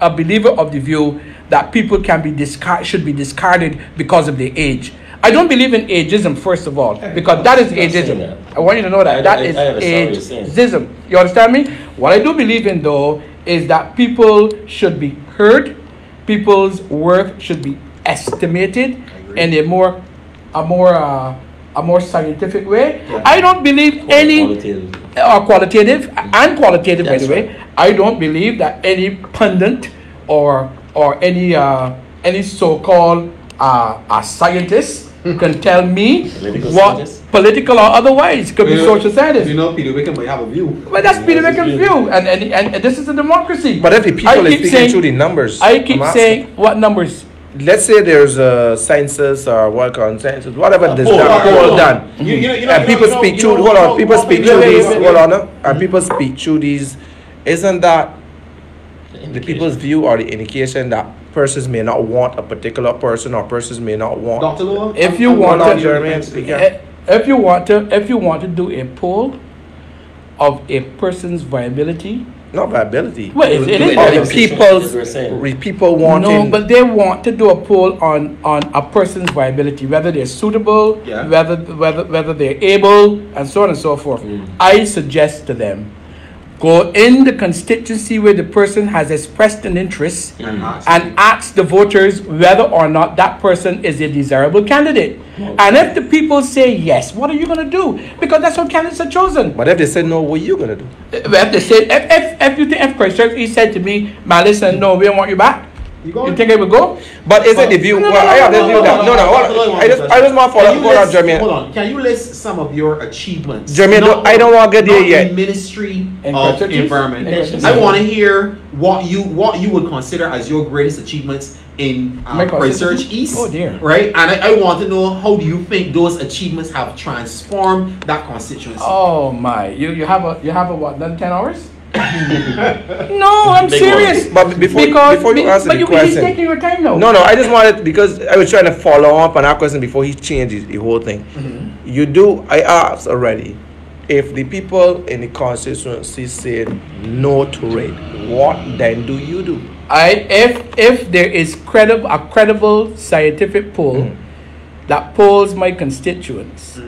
a believer of the view that people can be should be discarded because of their age. I don't believe in ageism, first of all, because that is ageism. I want you to know that that is ageism. You understand me? What I do believe in, though, is that people should be heard. People's worth should be estimated in a more scientific way. Yeah. I don't believe qualitative, by the way. Right. I don't believe that any pundit or any so-called scientist can tell me political or otherwise, could be social scientists. You know, Peter Wickham might have a view. Well, that's Peter Wickham's view, and this is a democracy. But if the people is speaking through the numbers, I keep saying, what numbers? let's say there's a census or what consensus, whatever this poll done, and people speak through. Hold on, people speak through these. Hold on, and people speak through these. Isn't that the people's view or the indication that persons may not want a particular person or persons may not want? Dr. Lowe, If you want to, if you want to do a poll of a person's viability. Not viability. Well, it is people wanting. No, but they want to do a poll on a person's viability, whether they're suitable, whether they're able, and so on and so forth. I suggest to them, go in the constituency where the person has expressed an interest and ask the voters whether or not that person is a desirable candidate. And if the people say yes, what are you going to do? Because that's what candidates are chosen. But if they say no, what are you going to do? If they say, if Christ he said to me, man, listen, no, we don't want you back. You think I would go? But is it the view? I have the view that I just want to follow up, Jeremy. Hold on. Can you list some of your achievements? Jeremy, I don't want to get there yet. Ministry of Environment. I want to hear what you would consider as your greatest achievements in Research East. Oh dear. Right? And I want to know, how do you think those achievements have transformed that constituency? Oh my! You have a what? Done 10 hours? No, I'm serious. But before you answer the question, he's taking your time now. No, I just wanted, because I was trying to follow up on that question before he changes the whole thing. I asked already, if the people in the constituency said no to it, what then do you do? If there is a credible scientific poll that polls my constituents,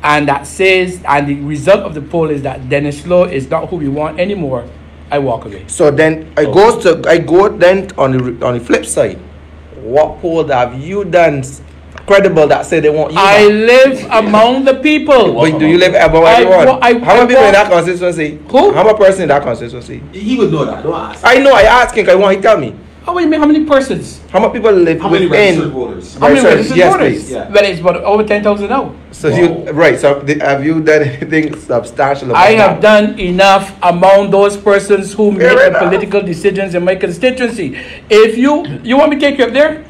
and that says, and the result of the poll is that Denis Lowe is not who we want anymore, I walk away. So then I go then on the flip side. What poll have you done credible that say they want you? I live among the people. But do you live above everyone? How many people in that constituency? Who? How many person in that constituency? He would know that. Don't ask. I know. I asked him. I want him to tell me. How many persons? How many people live How many within? registered voters? How many registered yes, voters? please. Yeah. Well, it's about over 10,000 now. So so have you done anything substantial about I that? have done enough among those persons who make the political decisions in my constituency. If you want me to take you up there,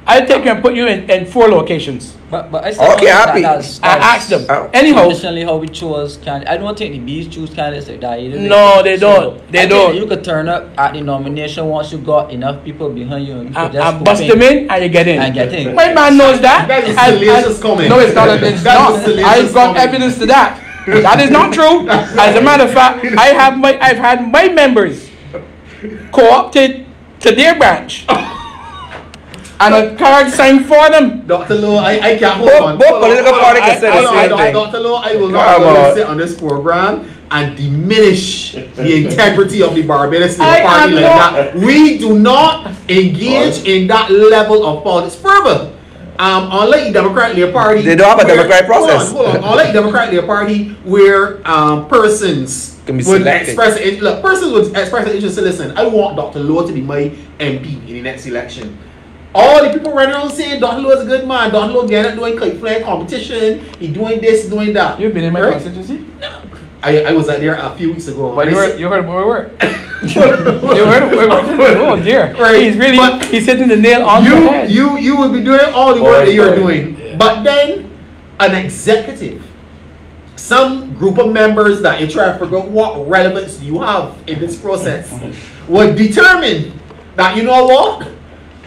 I'll take you and put you in 4 locations. But I still Okay, happy. I asked them. Anyhow, traditionally how we chose candidates. I don't think the Bees choose candidates like that either. No, they don't. They don't. You could turn up at the nomination once you got enough people behind you. And I bust them in and you get in. And get in. My man knows that. That is salacious comment. No, it's not. It's not. I've got evidence to that. That is not true. As a matter of fact, I've had my members co-opted to their branch. And a card signed for them. Dr. Lowe, I can't hold on. Both political parties can say the same thing. Dr. Lowe, I will not sit on this program and diminish the integrity of the Barbados Labour Party like that. We do not engage in that level of politics. Further, unlike the Democratic Labour Party, they don't have a democratic process. Hold on. Unlike the Democratic Labour Party, where persons can be would selected. express an interest. Listen, I want Dr. Lowe to be my MP in the next election. All the people running around saying Dr. Lowe is a good man. Dr. Lowe getting doing kite flying competition. He doing this, doing that. You've been in my constituency? I was there a few weeks ago. But you heard where we were. You heard where we were. Oh dear. Right. He's hitting the nail on the head. You will be doing all the work that you're doing. But then an executive, some group of members that you try to figure out what relevance you have in this process, would determine that, you know what?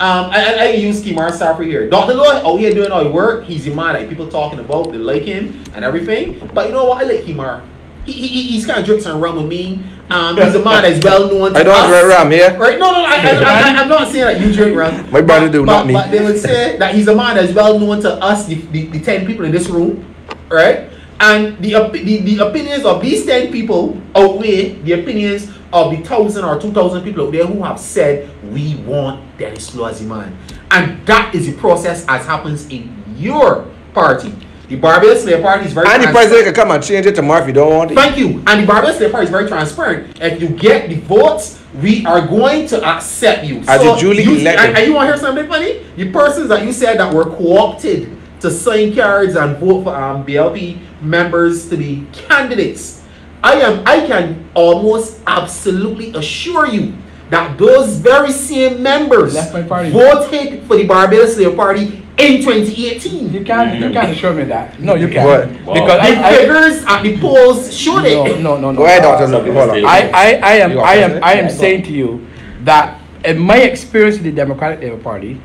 I use Kimar Safri here. Dr. Lowe, out here doing all the work. He's the man that people talking about. They like him and everything. But you know what? I like Kimar. He's kind of drinks and rum with me. He's a man that's well known to I don't drink rum here. Right? No, I'm not saying that you drink rum. My brother do, not me. But they would say that he's a man that's well known to us, the 10 people in this room. Right? And the opinions of these 10 people outweigh the opinions of the 1,000 or 2,000 people out there who have said, we want Denis Lowe as a man. And that is the process as happens in your party. The Barbados Labour Party is very transparent. And the president can come and change it tomorrow if you don't want it. Thank you. And the Barbados Labour Party is very transparent. If you get the votes, we are going to accept you. As a duly elected. And you want to hear something funny? The persons that you said that were co-opted to sign cards and vote for BLP members to be candidates, I can almost absolutely assure you that those very same members voted for the Barbados Labour Party in 2018. You can't assure me that. No, you can't. Wow. Because the figures at the polls showed it. No. Go ahead, Dr. Lowe. Hold on. I am saying to you that in my experience with the Democratic Labour Party,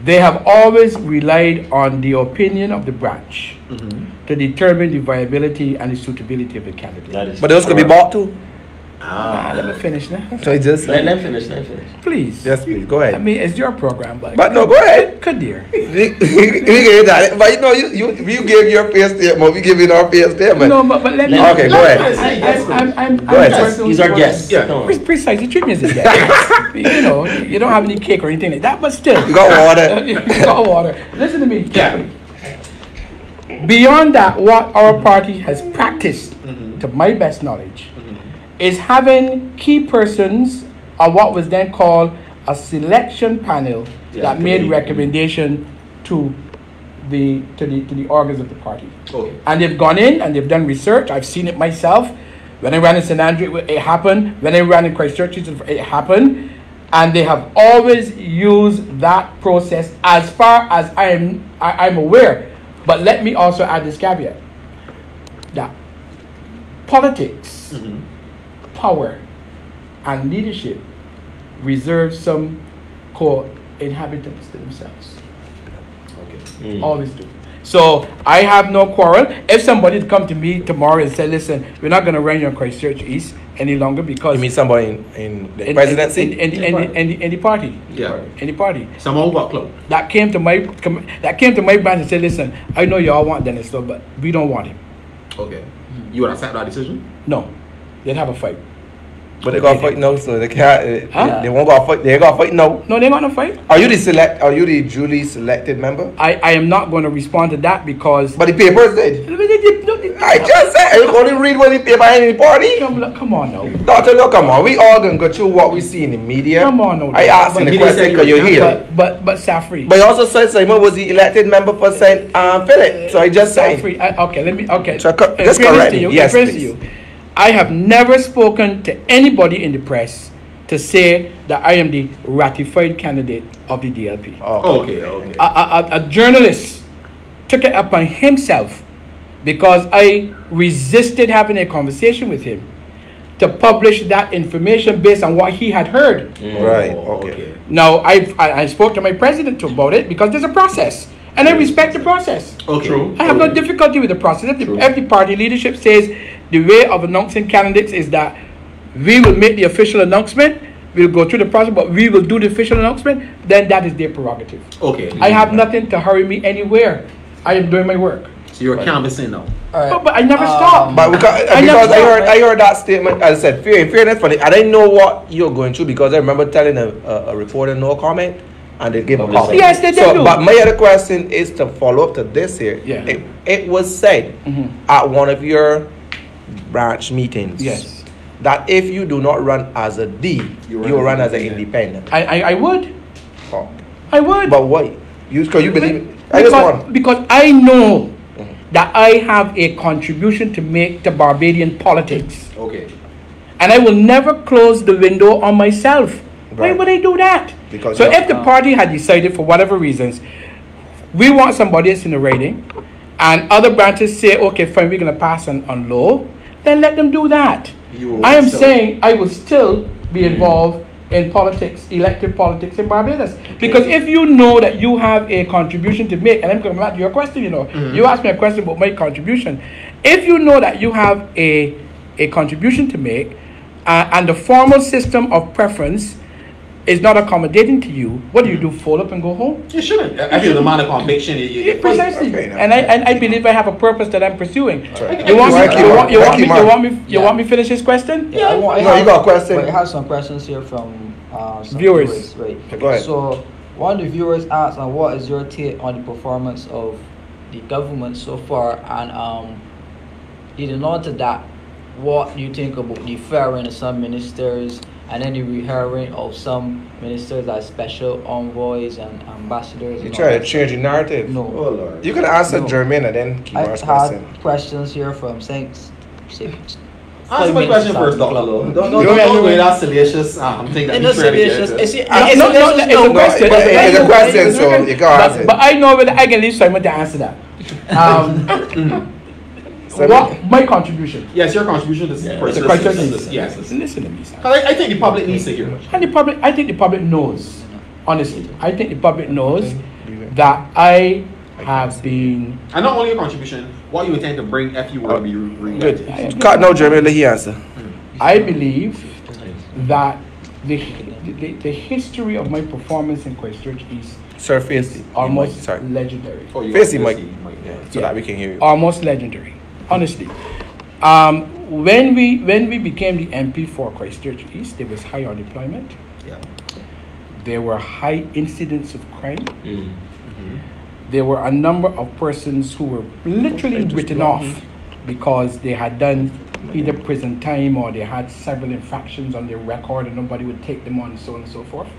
they have always relied on the opinion of the branch to determine the viability and the suitability of the candidate. But those could be bought too. Let me finish now. So just Let them finish. Please. yes, please go ahead. I mean, it's your program, But no, go ahead. Good dear. we gave that. But you know, you gave your fair statement. We give you our fair statement. No, but let me. Okay, go ahead. I'm Go ahead. He's our guest. Yeah. Come on. Precisely, treat me as a guest. You know, you don't have any cake or anything like that, but still. You got water. You got water. Listen to me carefully. Beyond that, what our party has practiced, to my best knowledge, is having key persons on what was then called a selection panel that made recommendation to the organs of the party. Okay. And they've gone in and they've done research. I've seen it myself. When I ran in St. Andrew, it happened. When I ran in Christchurch, it happened. And they have always used that process as far as I'm aware. But let me also add this caveat. That politics, power, and leadership reserve some core inhabitants to themselves. Okay. Always do. So I have no quarrel. If somebody come to me tomorrow and say, listen, we're not going to run you on Christchurch East any longer because... You mean somebody in the presidency? In the party. Yeah. In the party. Someone who got close. That came to my branch and said, listen, I know you all want Denis Lowe, but we don't want him. Okay. You would accept that decision? No. They'd have a fight. But they got to fight no, so they can't. Huh? They won't go fight. They got to fight no. No, they want to fight. Are you the duly selected member? I am not going to respond to that because... But the papers did. I just said, are you going to read what the paper in the party? Come on now. Doctor, look, come on. We all going to go through what we see in the media. Come on now. I asked you the question because you're here. But Safri. But you also said Simon was the elected member for St. Philip. So I just said. Safri, okay. So, just correct me. Yes, please. I have never spoken to anybody in the press to say that I am the ratified candidate of the DLP. Okay. A journalist took it upon himself because I resisted having a conversation with him to publish that information based on what he had heard. Right, okay. Now, I spoke to my president about it because there's a process. And I respect the process. Okay. True. I have no difficulty with the process. If the party leadership says the way of announcing candidates is that we will make the official announcement, we'll go through the process, but we will do the official announcement, then that is their prerogative. Okay. I have nothing to hurry me anywhere. I am doing my work. So you're canvassing now. Right. But I never stop. But because I heard that statement, as I said, in fairness, funny. I didn't know what you're going through because I remember telling a reporter no comment. And they gave a call. Yes, they do. But my other question is to follow up to this here. Yeah. It was said at one of your branch meetings that if you do not run as a D, you will run as an independent. I would. Oh. I would. But why? Because you believe because I know that I have a contribution to make to Barbadian politics. Okay. And I will never close the window on myself. Right. Why would I do that? Because so if the party had decided for whatever reasons, we want somebody else in the rating, and other branches say, okay, fine, we're going to pass on Lowe, then let them do that. I am saying I will still be involved in politics, elective politics in Barbados. Because if you know that you have a contribution to make, and I'm going back to your question, you asked me a question about my contribution. If you know that you have a contribution to make, and the formal system of preference is not accommodating to you, what do? Fold up and go home? You shouldn't. I feel the amount of conviction. Precisely. Okay, and I believe I have a purpose that I'm pursuing. Right. You want me finish this question? Yeah, you got a question. I have some questions here from some viewers. Right. Go ahead. So one of the viewers asked, what is your take on the performance of the government so far? And leading on to that, what do you think about the firing of some ministers and then the rehiring of some ministers as special envoys and ambassadors? You try to change the narrative. No. Oh Lord. You can answer Jermaine and then keep I asking had question. questions here from Saints. Answer my question first, Dr. Lowe. Don't go with that salacious thing that It's salacious. It's a question, so you can't answer. But I know whether I can leave Simon to answer that. What my contribution? Yes, your contribution is Yes. Listen to me, sir. I think the public needs to hear. And I think the public knows. Honestly, I think the public knows that I have been. And not only your contribution, what you intend to bring if you were to be Good. Cut no, Jeremy, let he answer. I believe that the history of my performance in Christchurch East Sir, face almost legendary. Face the mic, so that we can hear you. Almost legendary, honestly. When we became the MP for Christchurch East, there was high unemployment. Yeah. There were high incidents of crime. There were a number of persons who were literally written off because they had done either prison time or they had several infractions on their record and nobody would take them on and so on and so forth.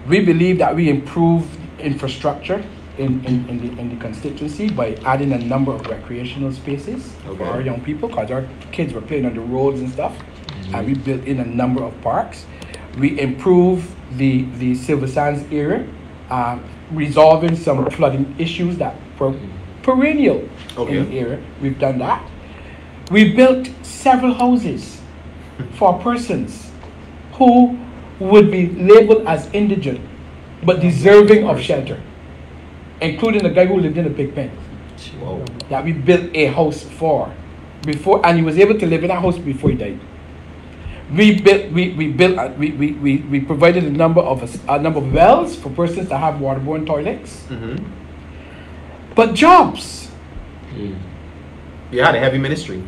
We believe that we improved infrastructure in the constituency by adding a number of recreational spaces for our young people, because our kids were playing on the roads and stuff, and we built in a number of parks. We improved the Silver Sands area, resolving some flooding issues that were perennial in the area. We've done that. We built several houses for persons who would be labeled as indigent but deserving of shelter, including the guy who lived in a pig pen. Wow. That we built a house for before, and he was able to live in that house before he died. We provided a number of wells for persons that have waterborne toilets. But jobs. You had a heavy ministry.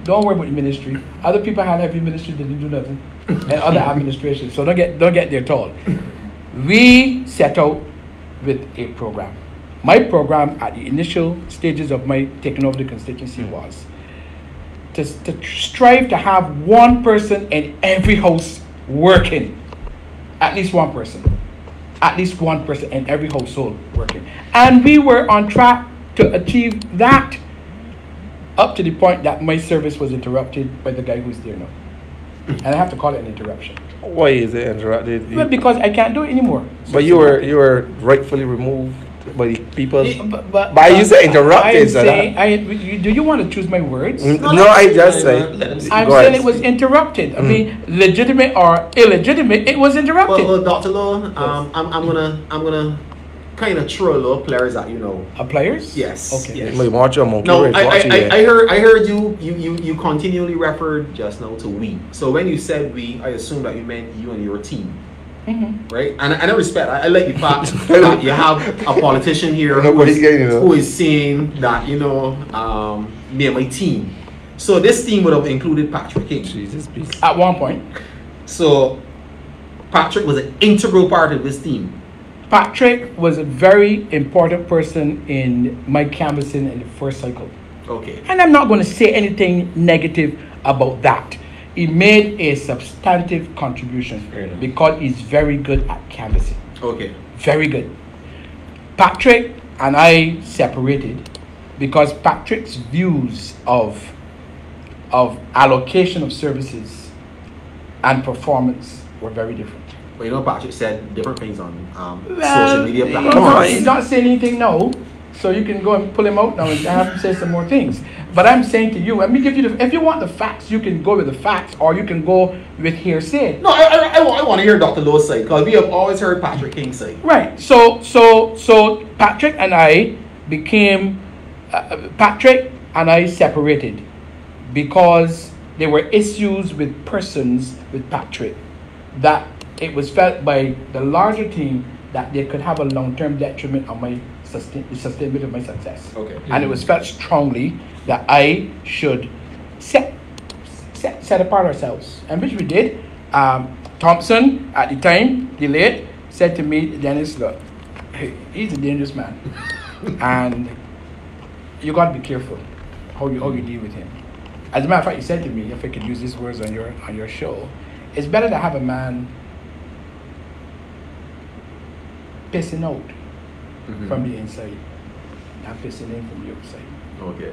Don't worry about the ministry. Other people had heavy ministry that didn't do nothing, and other administrations. So don't get there at all. We set out with a program. My program at the initial stages of my taking over the constituency was to strive to have one person in every house working. At least one person. At least one person in every household working. And we were on track to achieve that, up to the point that my service was interrupted by the guy who's there now. And I have to call it an interruption. Why is it interrupted? Well, because I can't do it anymore. But you were rightfully removed by the people. But you said interrupted. Do you want to choose my words? No, I just say. I'm saying it was interrupted. I mean, legitimate or illegitimate, it was interrupted. Well, Dr. Lowe, I'm gonna kind of throw a little players at you know. Players? Yes. Okay. Yes. No, I heard you continually referred just now to we. So when you said we, I assume that you meant you and your team. Right? And I respect, I like the fact that you have a politician here who is saying that, you know, me and my team. So this team would have included Patrick King. Jesus, please. At one point. So Patrick was an integral part of this team. Patrick was a very important person in my canvassing in the first cycle. Okay. And I'm not going to say anything negative about that. He made a substantive contribution because he's very good at canvassing. Okay. Very good. Patrick and I separated because Patrick's views of allocation of services and performance were very different. Well, you know, Patrick said different things on social media platforms. He's not saying anything now, so you can go and pull him out now and have him say some more things. But I'm saying to you, let me give you if you want the facts, you can go with the facts, or you can go with hearsay. No, I want to hear Dr. Lowe's side, because we have always heard Patrick King's side. Right. So Patrick and I became Patrick and I separated because there were issues with persons with Patrick that it was felt by the larger team that they could have a long-term detriment on my sustainability of my success. Okay. And it was felt strongly that I should set apart ourselves, and which we did. Thompson, at the time, the late, said to me, Denis Lowe, hey, he's a dangerous man, and you got to be careful how you deal with him. As a matter of fact, he said to me, if I could use these words on your show, it's better to have a man pissing out from the inside than pissing in from the outside. Okay.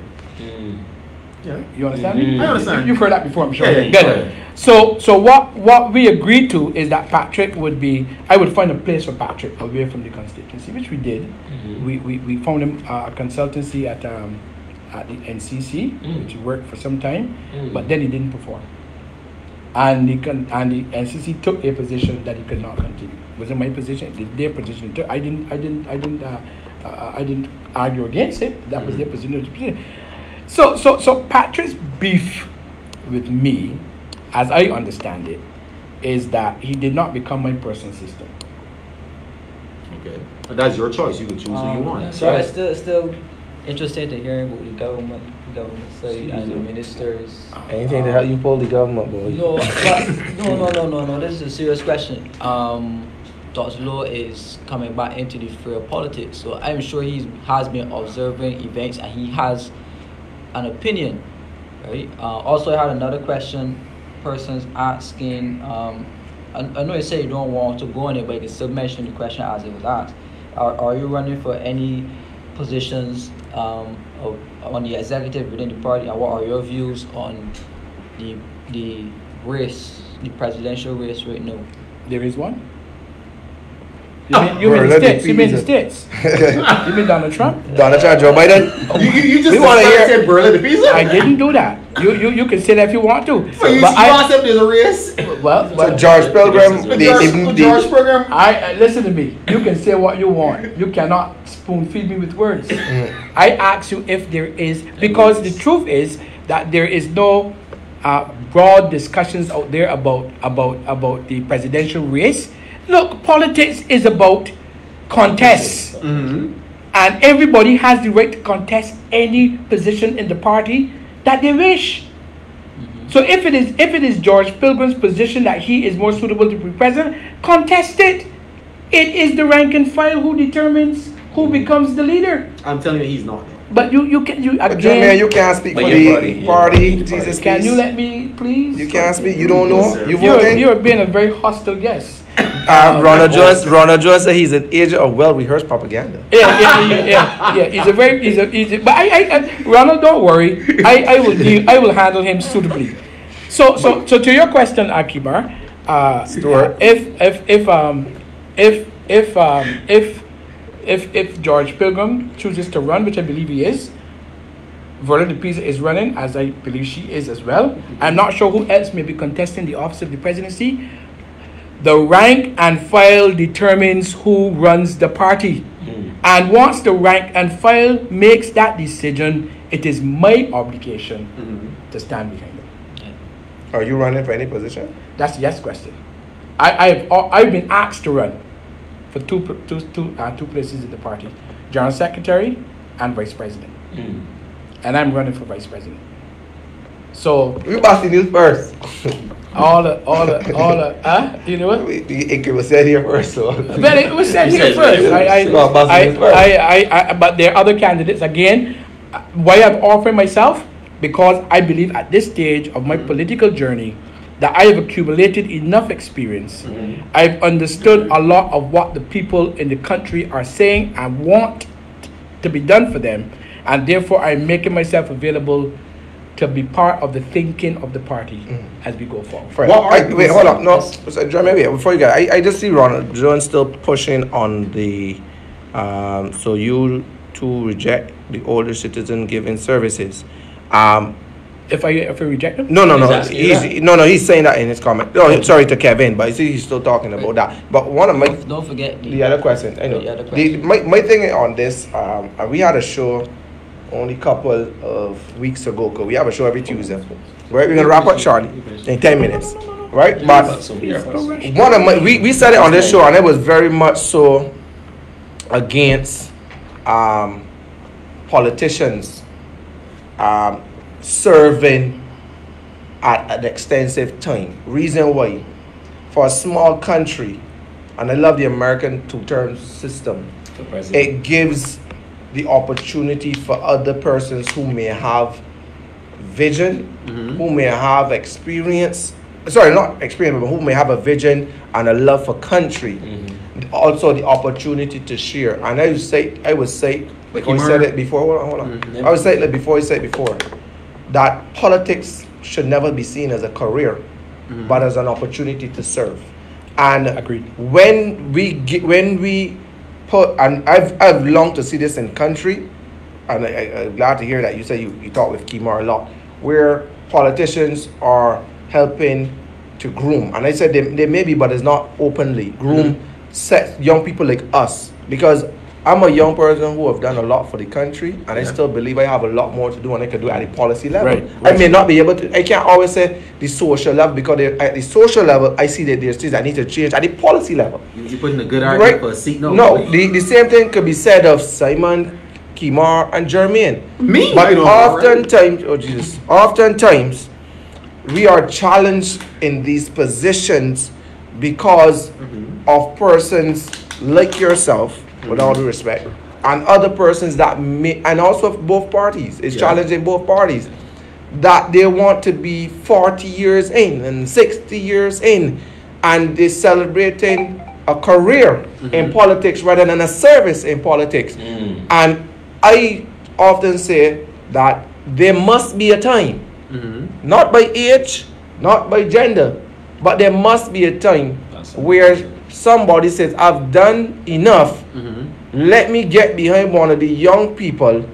Yeah. You understand me? I understand. You've heard that before, I'm sure. Yeah. Good. So what we agreed to is that Patrick I would find a place for Patrick away from the constituency, which we did. We found him a consultancy at the NCC, which he worked for some time, but then he didn't perform. and the NCC took a position that he could not continue. It wasn't my position; their position. I didn't argue against it. That was their position. So Patrick's beef with me, as I understand it, is that he did not become my personal assistant. Okay, and that's your choice. You can choose who you want. So it's still interested to hear about the government say and the ministers. Anything to help you pull the government, boy. No. This is a serious question. Dr. Lowe is coming back into the sphere of politics, so I'm sure he has been observing events and he has an opinion, right? Also, I had another question. Persons asking. I know you say you don't want to go on it, but you can still mention the question as it was asked. Are you running for any positions on the executive within the party, and what are your views on the race, the presidential race right now? There is one. You mean the States? You mean the States? You mean Donald Trump? Donald Trump, Joe Biden? You just want to hear Berlin the pizza? I didn't do that. You can say that if you want to. So you want them to the race? Well, George Pilgrim. George Program. I listen to me. You can say what you want. You cannot spoon feed me with words. I ask you if there is, because the truth is that there is no broad discussions out there about the presidential race. Look, politics is about contests, and everybody has the right to contest any position in the party that they wish. So if it is George Pilgrim's position that he is more suitable to be president, contest it. It is the rank and file who determines who becomes the leader. I'm telling you, he's not. But you again. Man, you can't speak for the party. Jesus, can please. you let me, please? You can't speak. You don't know. You're being a very hostile guest. Ronald Jones said he's an agent of well-rehearsed propaganda. Yeah. He's a. But I Ronald, don't worry. I will handle him suitably. So to your question, Akibar, Stuart. If George Pilgrim chooses to run, which I believe he is, Verla de Pisa is running, as I believe she is as well. I'm not sure who else may be contesting the office of the presidency. The rank and file determines who runs the party. And once the rank and file makes that decision, it is my obligation to stand behind them. Are you running for any position? That's the yes question. I've been asked to run for two places in the party: General Secretary and Vice President. And I'm running for Vice President. So we bust the news first. all the you know what? It was said here first, so. But it was said here first. But there are other candidates again. Why I've offered myself? Because I believe at this stage of my political journey that I have accumulated enough experience. I've understood a lot of what the people in the country are saying and want to be done for them, and therefore I'm making myself available to be part of the thinking of the party as we go forward. Wait, hold up. No, maybe before you go, I just see Ronald Jones still pushing on the. So you to reject the older citizen giving services. If I reject him? No. He's saying that in his comment. No, sorry to Kevin, but he's still talking about that. But one of my don't forget the other question. I know. My thing on this, we had a show only a couple of weeks ago. Cause we have a show every Tuesday. Right, we're gonna wrap up shortly in 10 minutes. Right, but one of my we said it on this show, and it was very much so against politicians serving at an extensive time. Reason why, for a small country, and I love the American two-term system, it gives the opportunity for other persons who may have vision, who may have experience, not experience, but who may have a vision and a love for country, also the opportunity to share. And I would say, like we said it before, hold on. I would say, like before you said before, that politics should never be seen as a career, but as an opportunity to serve. And agreed. When we put, and I've longed to see this in country, and I'm glad to hear that you say you talk with Kimar a lot, where politicians are helping to groom, and I said they may be, but it's not openly groom set young people like us, because I'm a young person who have done a lot for the country, and I still believe I have a lot more to do, and I can do it at the policy level. Right. I may not be able to, I can't always say the social level, because at the social level, I see that there's things that need to change at the policy level. You're putting a good argument for a seat? No, the same thing could be said of Simon, Kimar, and Jermaine. Me? But oftentimes, we are challenged in these positions because of persons like yourself, with all due respect, and other persons that may, and also both parties, it's challenging both parties, that they want to be 40 years in and 60 years in, and they're celebrating a career in politics rather than a service in politics. And I often say that there must be a time, not by age, not by gender, but there must be a time where somebody says, I've done enough, let me get behind one of the young people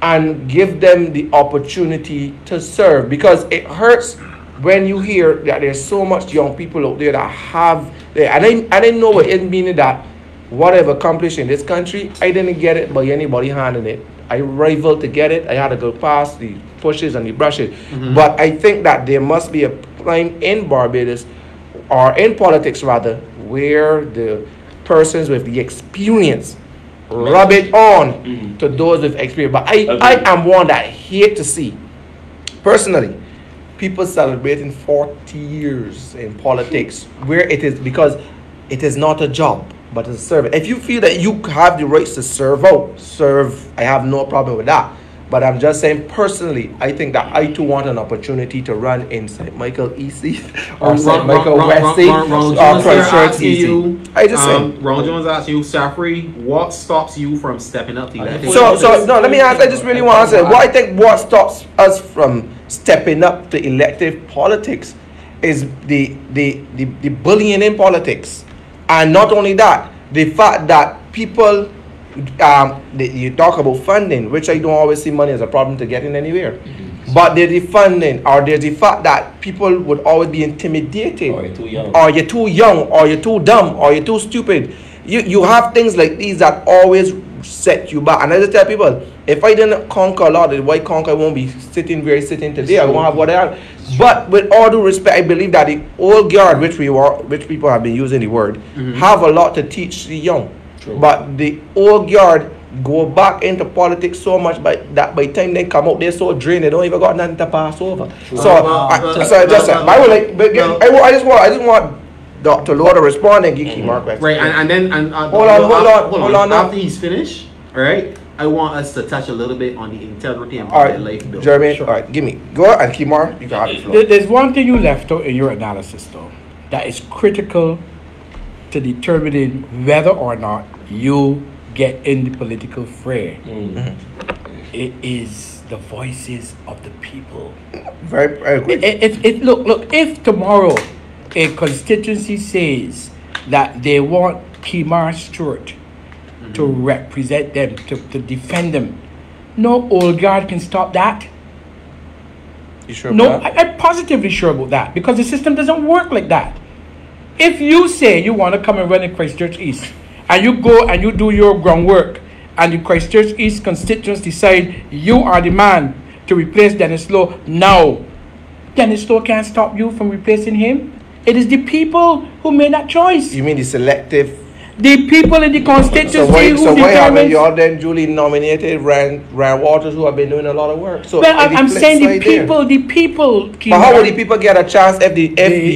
and give them the opportunity to serve. Because it hurts when you hear that there's so much young people out there that have, and I know what it means that what I've accomplished in this country, I didn't get it by anybody handing it. I rivaled to get it. I had to go past the pushes and the brushes. But I think that there must be a time in Barbados, or in politics rather, where the persons with the experience rub it on to those with experience. But I am one that I hate to see, personally, people celebrating 40 years in politics, where it is, because it is not a job, but it's a service. If you feel that you have the rights to serve out, serve, I have no problem with that. But I'm just saying, personally, I think that I too want an opportunity to run in St. Michael EC or St. Michael West or Christchurch EC. I just say, Ronald Jones asked you, Safri, what stops you from stepping up to that? So no, let me ask. I just really want to say, what stops us from stepping up to elective politics is the bullying in politics, and not only that, the fact that people. You talk about funding, which I don't always see money as a problem to getting anywhere. But there's the funding, or there's the fact that people would always be intimidated, or you're too young, or you're too young, or you're too dumb, or you're too stupid. You have things like these that always set you back. And I just tell people, if I didn't conquer a lot of the white conquer, I won't be sitting today. I won't have what I have. But with all due respect, I believe that the old guard, which people have been using the word, have a lot to teach the young. But the old guard go back into politics so much that by the time they come out, they're so drained, they don't even got nothing to pass over. I just want Dr. Lowe to respond and give Mark back. Right, and hold on. After he's finished, all right, I want us to touch a little bit on the integrity and life bill. Jeremy, all right, go and Kimar, you can have the floor. There's one thing you left out in your analysis, though, that is critical to determining whether or not you get in the political fray. It is the voices of the people. Very good. Look, if tomorrow a constituency says that they want Kimar Stewart to represent them, to defend them, no old guard can stop that. You sure about that? I'm positively sure about that, because the system doesn't work like that. If you say you want to come and run in Christchurch East, and you go and you do your groundwork, and the Christchurch East constituents decide you are the man to replace Denis Lowe, now, Denis Lowe can't stop you from replacing him. It is the people who made that choice. You mean the selective? The people in the constituency who why haven't you all then duly nominated Rand Waters, who have been doing a lot of work? So well, I'm saying the people. But how will the people get a chance if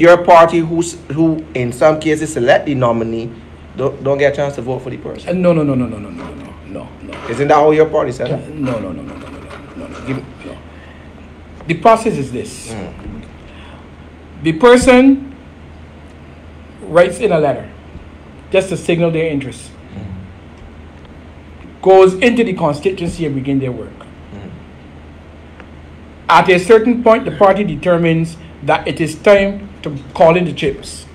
your party who in some cases select the nominee don't get a chance to vote for the person? No. Isn't that how your party set up? No. The process is this. The person writes in a letter just to signal their interest, goes into the constituency and begin their work. At a certain point, the party determines that it is time to call in the chips,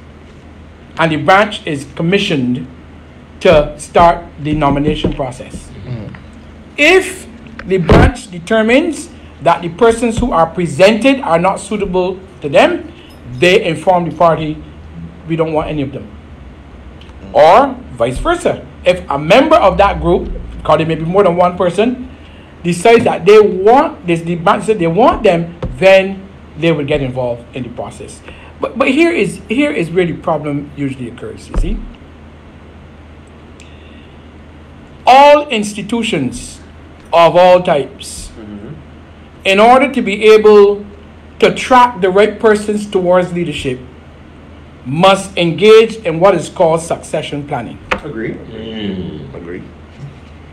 and the branch is commissioned to start the nomination process. If the branch determines that the persons who are presented are not suitable to them, they inform the party, we don't want any of them. Or vice versa. If a member of that group, because there may be more than one person, decides that they want this, the bank said they want them, then they will get involved in the process. But here is where the problem usually occurs, you see. All institutions of all types, in order to be able to track the right persons towards leadership, must engage in what is called succession planning. Agree. Agree.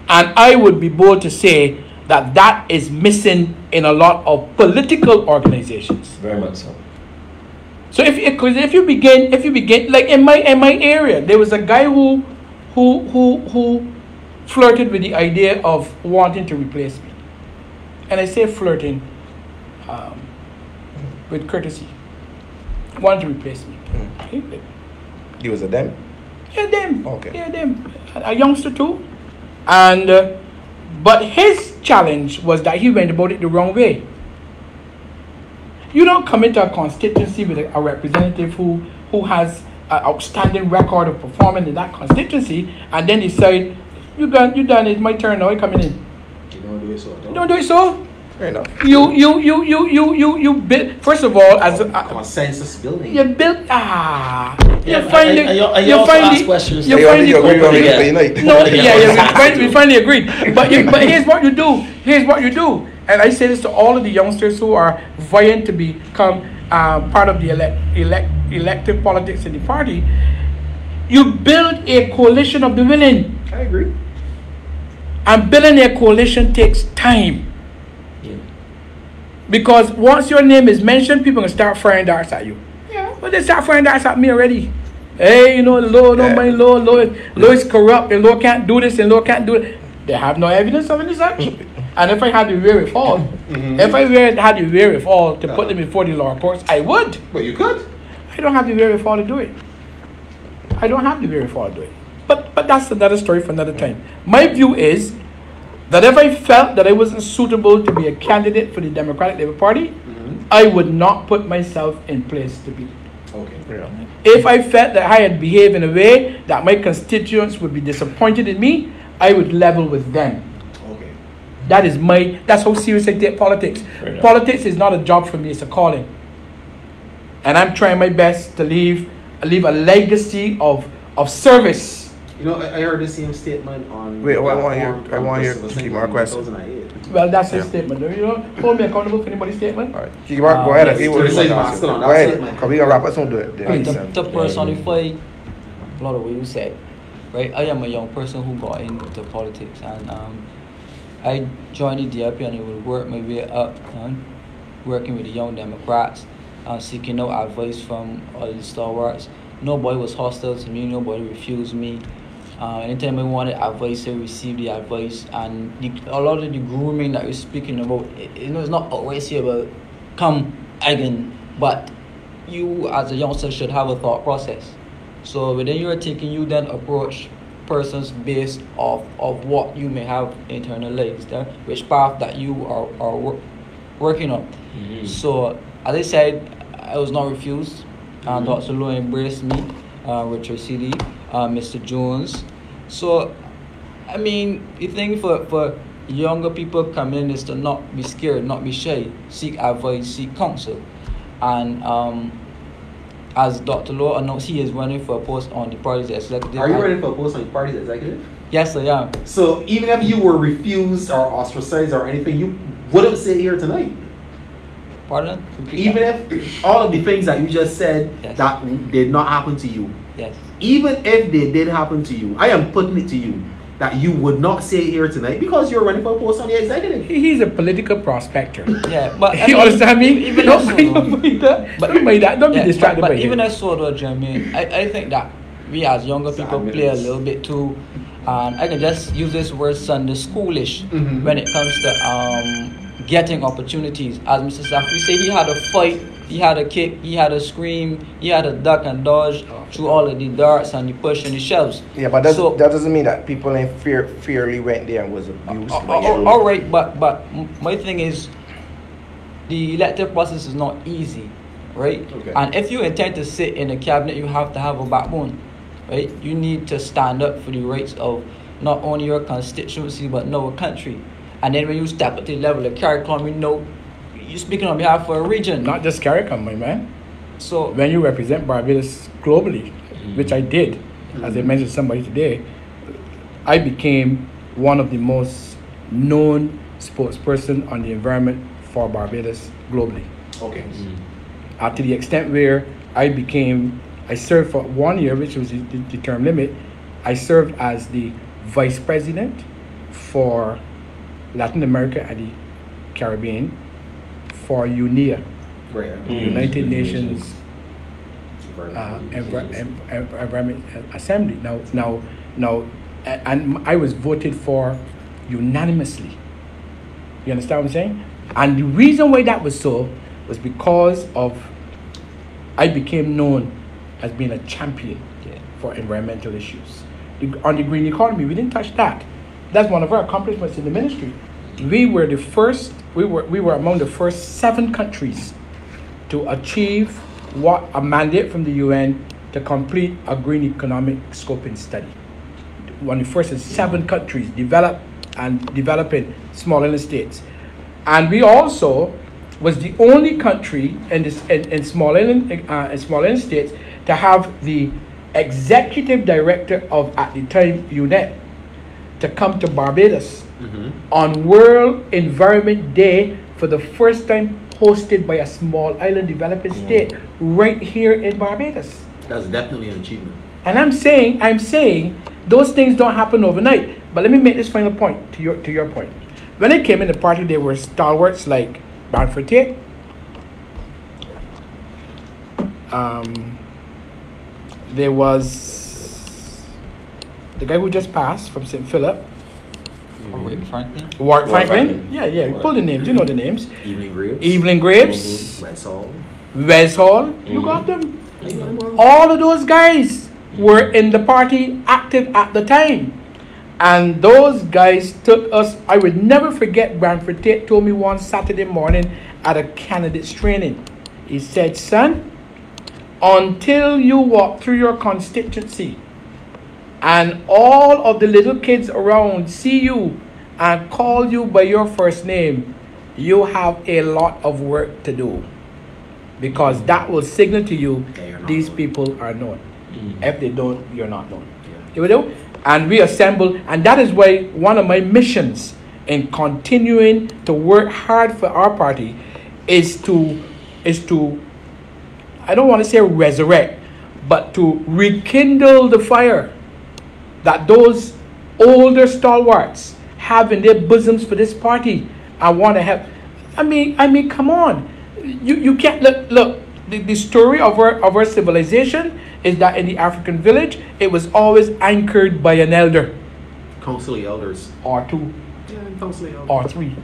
And I would be bold to say that that is missing in a lot of political organizations. Very much so. So if you begin like in my area, there was a guy who flirted with the idea of wanting to replace me, and I say flirting with courtesy. Wanted to replace me. He was a them? Yeah, them. Okay. Yeah, them. A youngster too, and but his challenge was that he went about it the wrong way. You don't come into a constituency with a representative who has an outstanding record of performing in that constituency, and then decide, you done, it's my turn now, I'm coming in. You don't do it so. You don't do it so? Fair enough. You build, first of all, as a consensus building. you build, you finally we finally agreed. But here's what you do. And I say this to all of the youngsters who are vying to become part of the elective politics in the party. You build a coalition of the willing. I agree. And building a coalition takes time. Because once your name is mentioned, people can start firing darts at you. Yeah. But they start firing darts at me already. Hey, Lowe, Lowe is corrupt, and Lowe can't do this, and Lowe can't do it. They have no evidence of any such. And if I had the wherewithal, to put them before the law courts, I would. But you could. I don't have the wherewithal to do it. But that's another story for another time. My view is that if I felt that I wasn't suitable to be a candidate for the Democratic Labour Party, I would not put myself in place to be. Okay. Yeah. If I felt that I had behaved in a way that my constituents would be disappointed in me, I would level with them. Okay. That's how serious I take politics. Politics is not a job for me, it's a calling. And I'm trying my best to leave a legacy of service. You know, I heard the same statement on. Wait, I want to hear Key Marquez. Well, that's his statement. Hold me accountable for anybody's statement. All right. Key Marquez, go ahead. Go ahead. Because we got to wrap us on to it. To personify a lot of what you said, right? I am a young person who got into politics, and I joined the DLP and I would work my way up, working with the Young Democrats, seeking out advice from all the stalwarts. Nobody was hostile to me, nobody refused me. Anytime I wanted advice, I received the advice. And a lot of the grooming that we're speaking about, it's not always here about come again, but you as a youngster should have a thought process. So within your thinking, you then approach persons based off of what you may have internalized, which path that you are working on. So as I said, I was not refused. And Dr. Lowe embraced me, Richard CD, Mr. Jones. So, I mean, the thing for younger people coming in is to not be scared, not be shy, seek advice, seek counsel. And as Dr. Lowe announced, he is running for a post on the party's executive. Are you running for a post on the party's executive? Yes, I am. So, even if you were refused or ostracized or anything, you wouldn't sit here tonight? Pardon? Even if all of the things that you just said that did not happen to you, even if they did happen to you, I am putting it to you that you would not sit here tonight because you're running for a post on the executive. He's a political prospector. Yeah, but you understand me? Don't be distracted by him. Even as so, though, Jeremy, I think that we as younger people play a little bit too. I can just use this word Sunday schoolish when it comes to getting opportunities. As Mr. Safri said, he had a fight, he had a kick, he had a scream, he had a duck and dodge through all of the darts and the push and the shoves. Yeah, but that doesn't mean that people in fairly went there and was abused. All right, but my thing is, the elective process is not easy, right? Okay. And if you intend to sit in the cabinet, you have to have a backbone, right? You need to stand up for the rights of not only your constituency but our country. And then when you step up to the level of CARICOM, you know you're speaking on behalf of a region. Not just CARICOM, my man. So when you represent Barbados globally, which I did, as I mentioned to somebody today, I became one of the most known spokesperson on the environment for Barbados globally. Okay. To the extent where I served for 1 year, which was the term limit. I served as the vice president for Latin America and the Caribbean for UNEA, United Nations Environment Assembly. Now, and I was voted for unanimously. You understand what I'm saying? And the reason why that was so was because of I became known as being a champion for environmental issues. On the green economy, we didn't touch that. That's one of our accomplishments in the ministry. We were among the first 7 countries to achieve what a mandate from the UN to complete a green economic scoping study. One of the first 7 countries developing small island states. And we also was the only country in small island states to have the executive director of, at the time, UNEP, to come to Barbados on World Environment Day for the first time, hosted by a small island developing state right here in Barbados. That's definitely an achievement. And I'm saying those things don't happen overnight. But let me make this final point to your point. When I came in the party, there were stalwarts like Branford Tate, there was the guy who just passed from St. Philip, Warwick Franklin. Yeah. We pull the names. You know the names. Evelyn Graves. Wes Hall. You got them. All of those guys were in the party, active at the time. And those guys took us. I would never forget, Branford Tate told me one Saturday morning at a candidates training. He said, son, until you walk through your constituency and all of the little kids around see you and call you by your first name, you have a lot of work to do. Because that will signal to you these people are known. If they don't, you're not known. You know? And we assemble, and that is why one of my missions in continuing to work hard for our party is to I don't want to say resurrect, but to rekindle the fire that those older stalwarts have in their bosoms for this party. I want to help. I mean, come on. You can't look. The story of our civilization is that in the African village, it was always anchored by an elder. Council elders. Or 2. Council elders. Or 3.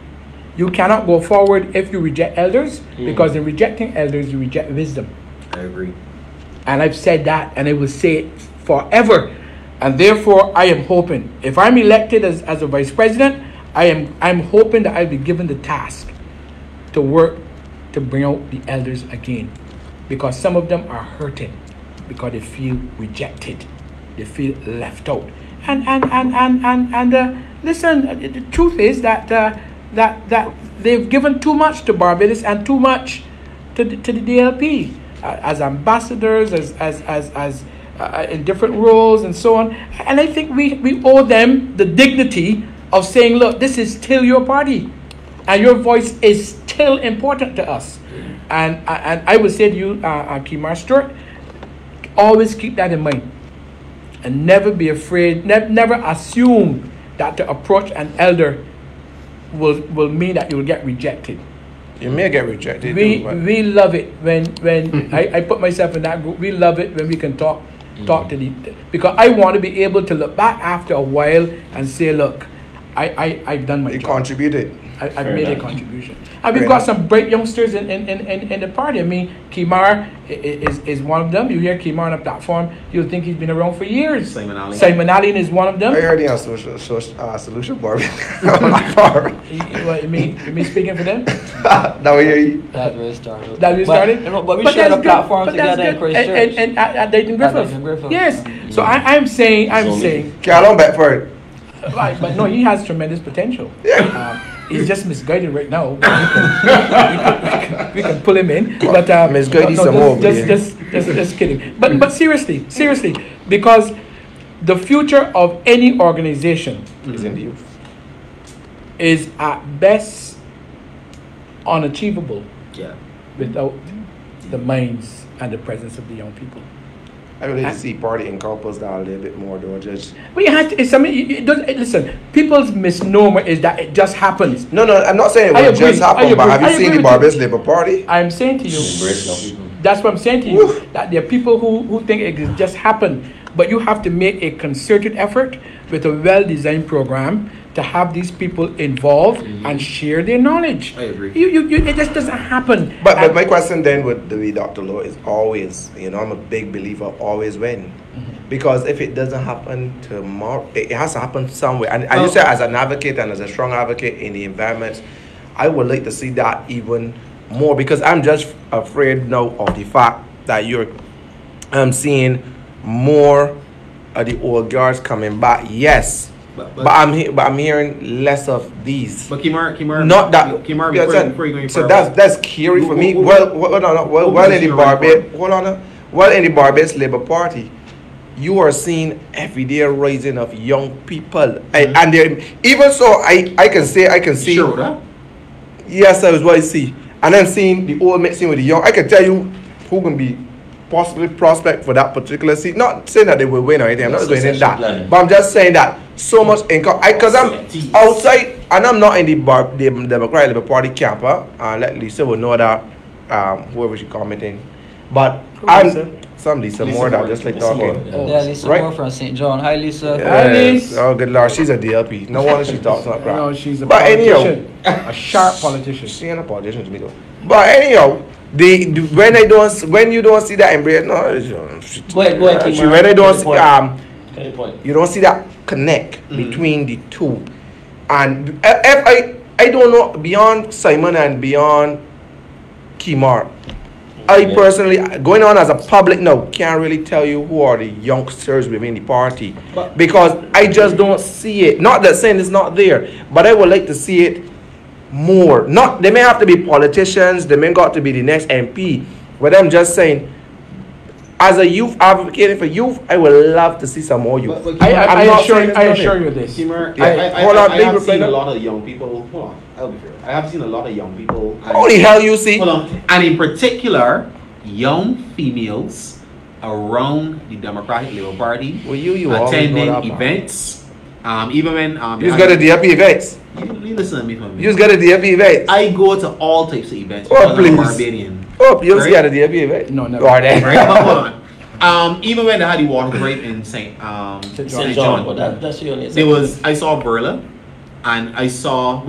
You cannot go forward if you reject elders, because in rejecting elders, you reject wisdom. I agree. And I've said that, and I will say it forever. And therefore, I am hoping, if I'm elected as a vice president, I'm hoping that I'll be given the task to work to bring out the elders again. Because some of them are hurting because they feel rejected, they feel left out. And listen, the truth is that they've given too much to Barbados and too much to the DLP as ambassadors, as in different roles and so on. And I think we owe them the dignity of saying, look, this is still your party, and your voice is still important to us. And I would say to you, Kimar Stewart, always keep that in mind. And never be afraid, never assume that to approach an elder will mean that you will get rejected. You may get rejected. We love it when I put myself in that group. We love it when we can talk to the, because I want to be able to look back after a while and say, look, I've done my job. You contributed. I've made a contribution. And we've got some great youngsters in the party. I mean, Kimar is one of them. You hear Kimar on the platform, you'll think he's been around for years. Simon Allen is one of them. I heard he has solution bar. You mean speaking for them? That way you. That really started. That we started? But we share the platform together in Christchurch. And at Dayton Griffith. Yes. So I'm saying. Carry on back for it. Right, but no, he has tremendous potential. He's just misguided right now. We can pull him in, but misguided no, some more. Just kidding. But seriously, because the future of any organization is in the youth. Is at best unachievable. Yeah. Without the minds and the presence of the young people. I would like to see party encompass that a little bit more, though, Judge. But you have to. It's something. Listen, people's misnomer is that it just happens. No, I'm not saying it will just happen. But have you seen the Barbados Labour Party? I'm saying to you. That's what I'm saying to you. That there are people who think it can just happen, but you have to make a concerted effort with a well-designed program to have these people involved and share their knowledge. I agree. It just doesn't happen. But my question then with Dr. Lowe is always, I'm a big believer, always win. Because if it doesn't happen tomorrow, it has to happen somewhere. And you say as an advocate and as a strong advocate in the environment, I would like to see that even more, because I'm just afraid now of the fact that I'm seeing more of the old guards coming back. Yes. But I'm hearing less of these. But Kimar, not that. Kimar, before you go so that's scary for me. Well, in the Barbados Labour Party, you are seeing every day a rising of young people, and even so, I can see. Sure, that? Yes, that is what I see, and then seeing the old mixing with the young. I can tell you who can be possibly prospect for that particular seat. Not saying that they will win or anything. I'm not going into that, but I'm just saying that so much income. Because I'm outside and I'm not in the Democratic Labour Party camp. Let Lisa will know that whoever she commenting, but some Lisa Moore that just like talking. Yeah, Lisa Moore from St. John. Hi, Lisa. Hi, Lisa. Oh, good Lord, she's a DLP. No wonder she talks like that. No, she's a politician. A sharp politician. She ain't a politician to me though. But anyhow. When you don't see that embrace, when I don't see you don't see that connect between the two, and if I don't know beyond Simon and beyond Kimar, I personally going on as a public now can't really tell you who are the youngsters within the party, because I just don't see it. Not that saying it's not there, but I would like to see it more. Not they may have to be politicians, they may got to be the next MP, but I'm just saying as a youth advocating for youth, I would love to see some more youth. I assure you this. I have seen a lot of young people. Hold on, I'll be fair. I have seen a lot of young people. Holy hell, you see? Hold on, and in particular, young females around the Democratic Labour Party attending events. Even when you got a DLP events. You listen to me for a minute. You got a DLP event. I go to all types of events. Oh, please. I'm Barbadian. Oh, you see at a DLP event? No, never. Right? But hold on. Even when they had the water break in St. John, that's your I saw Burla, and I saw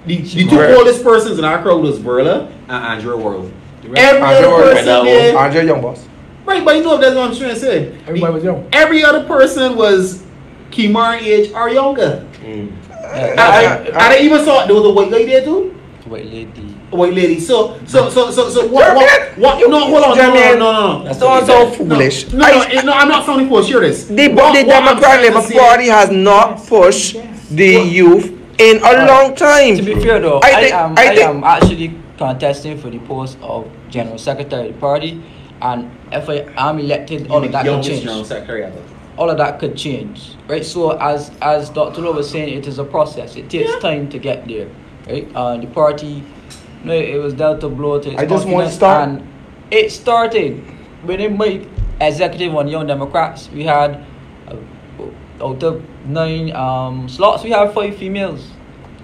the two oldest persons in our crowd was Burla and Andrew World. Every other person there, Andrew Young boss. Right, but you know that's what I'm trying to say. Everybody was young. Every other person was Kimar age or younger. And I even saw there was a white lady there too. White lady. White lady. So what? No, hold on. No. That's so foolish. No, I'm not sounding foolish. Hear this. The Democratic Labour Party has not pushed the youth in a long time. To be fair though, I am actually contesting for the post of General Secretary of the party, and if I am elected, all of that could change. All of that could change, right? So as Dr. Lowe was saying, it is a process. It takes time to get there, right? The party, it was dealt a blow to its I just want to start. And it started when they made executive on Young Democrats. We had out of 9 slots, we have 5 females.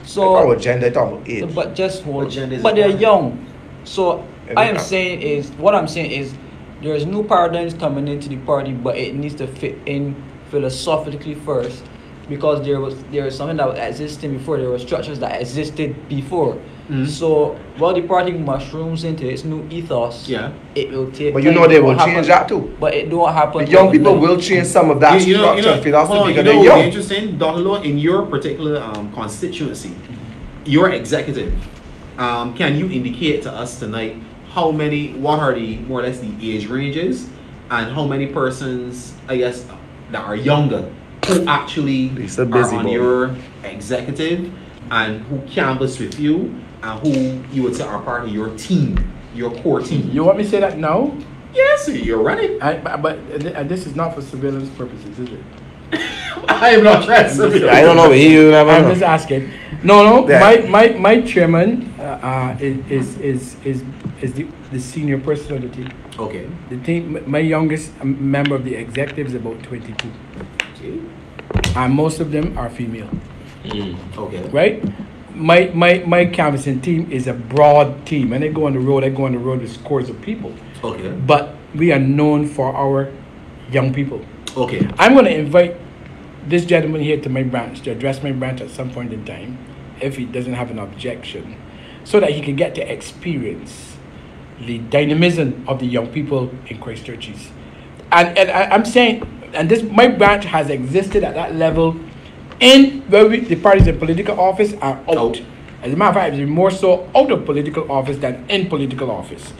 So gender, age. But just hold. But they're young. So what I'm saying is there is new paradigms coming into the party, but it needs to fit in philosophically first, because there was something that was existing before. There were structures that existed before. So while the party mushrooms into its new ethos, it will take. But you know they will change that too. But it don't happen. The young people will change some of that structure and philosophy because they're young. Interesting, Dr. Lowe, in your particular constituency, your executive, can you indicate to us tonight what are the more or less the age ranges, and how many persons, I guess, that are younger who actually are on your executive and who canvass with you and who you would say are part of your team, your core team? You want me to say that now? Yes, you're running. But this is not for surveillance purposes, is it? I am not trying to. I don't know. I'm just asking. No. Yeah. My chairman is the senior person of the team. Okay. The team. My youngest member of the executive is about 22. Okay. And most of them are female. Okay. Right. My canvassing team is a broad team, and I go on the road with scores of people. Okay. But we are known for our young people. Okay. I'm going to invite this gentleman here to my branch to address my branch at some point in time, if he doesn't have an objection, so that he can get to experience the dynamism of the young people in Christchurches. And I'm saying, and my branch has existed at that level in where the parties in political office are out. As a matter of fact, it's more so out of political office than in political office.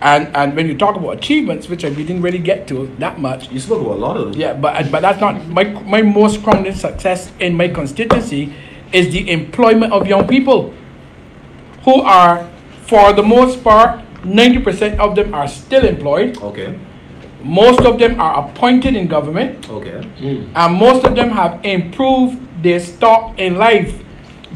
And when you talk about achievements, which we didn't really get to that much. You spoke about a lot of them. Yeah, but that's not my most crowning success in my constituency is the employment of young people who are, for the most part, 90% of them are still employed. Okay. Most of them are appointed in government. Okay. And most of them have improved their stock in life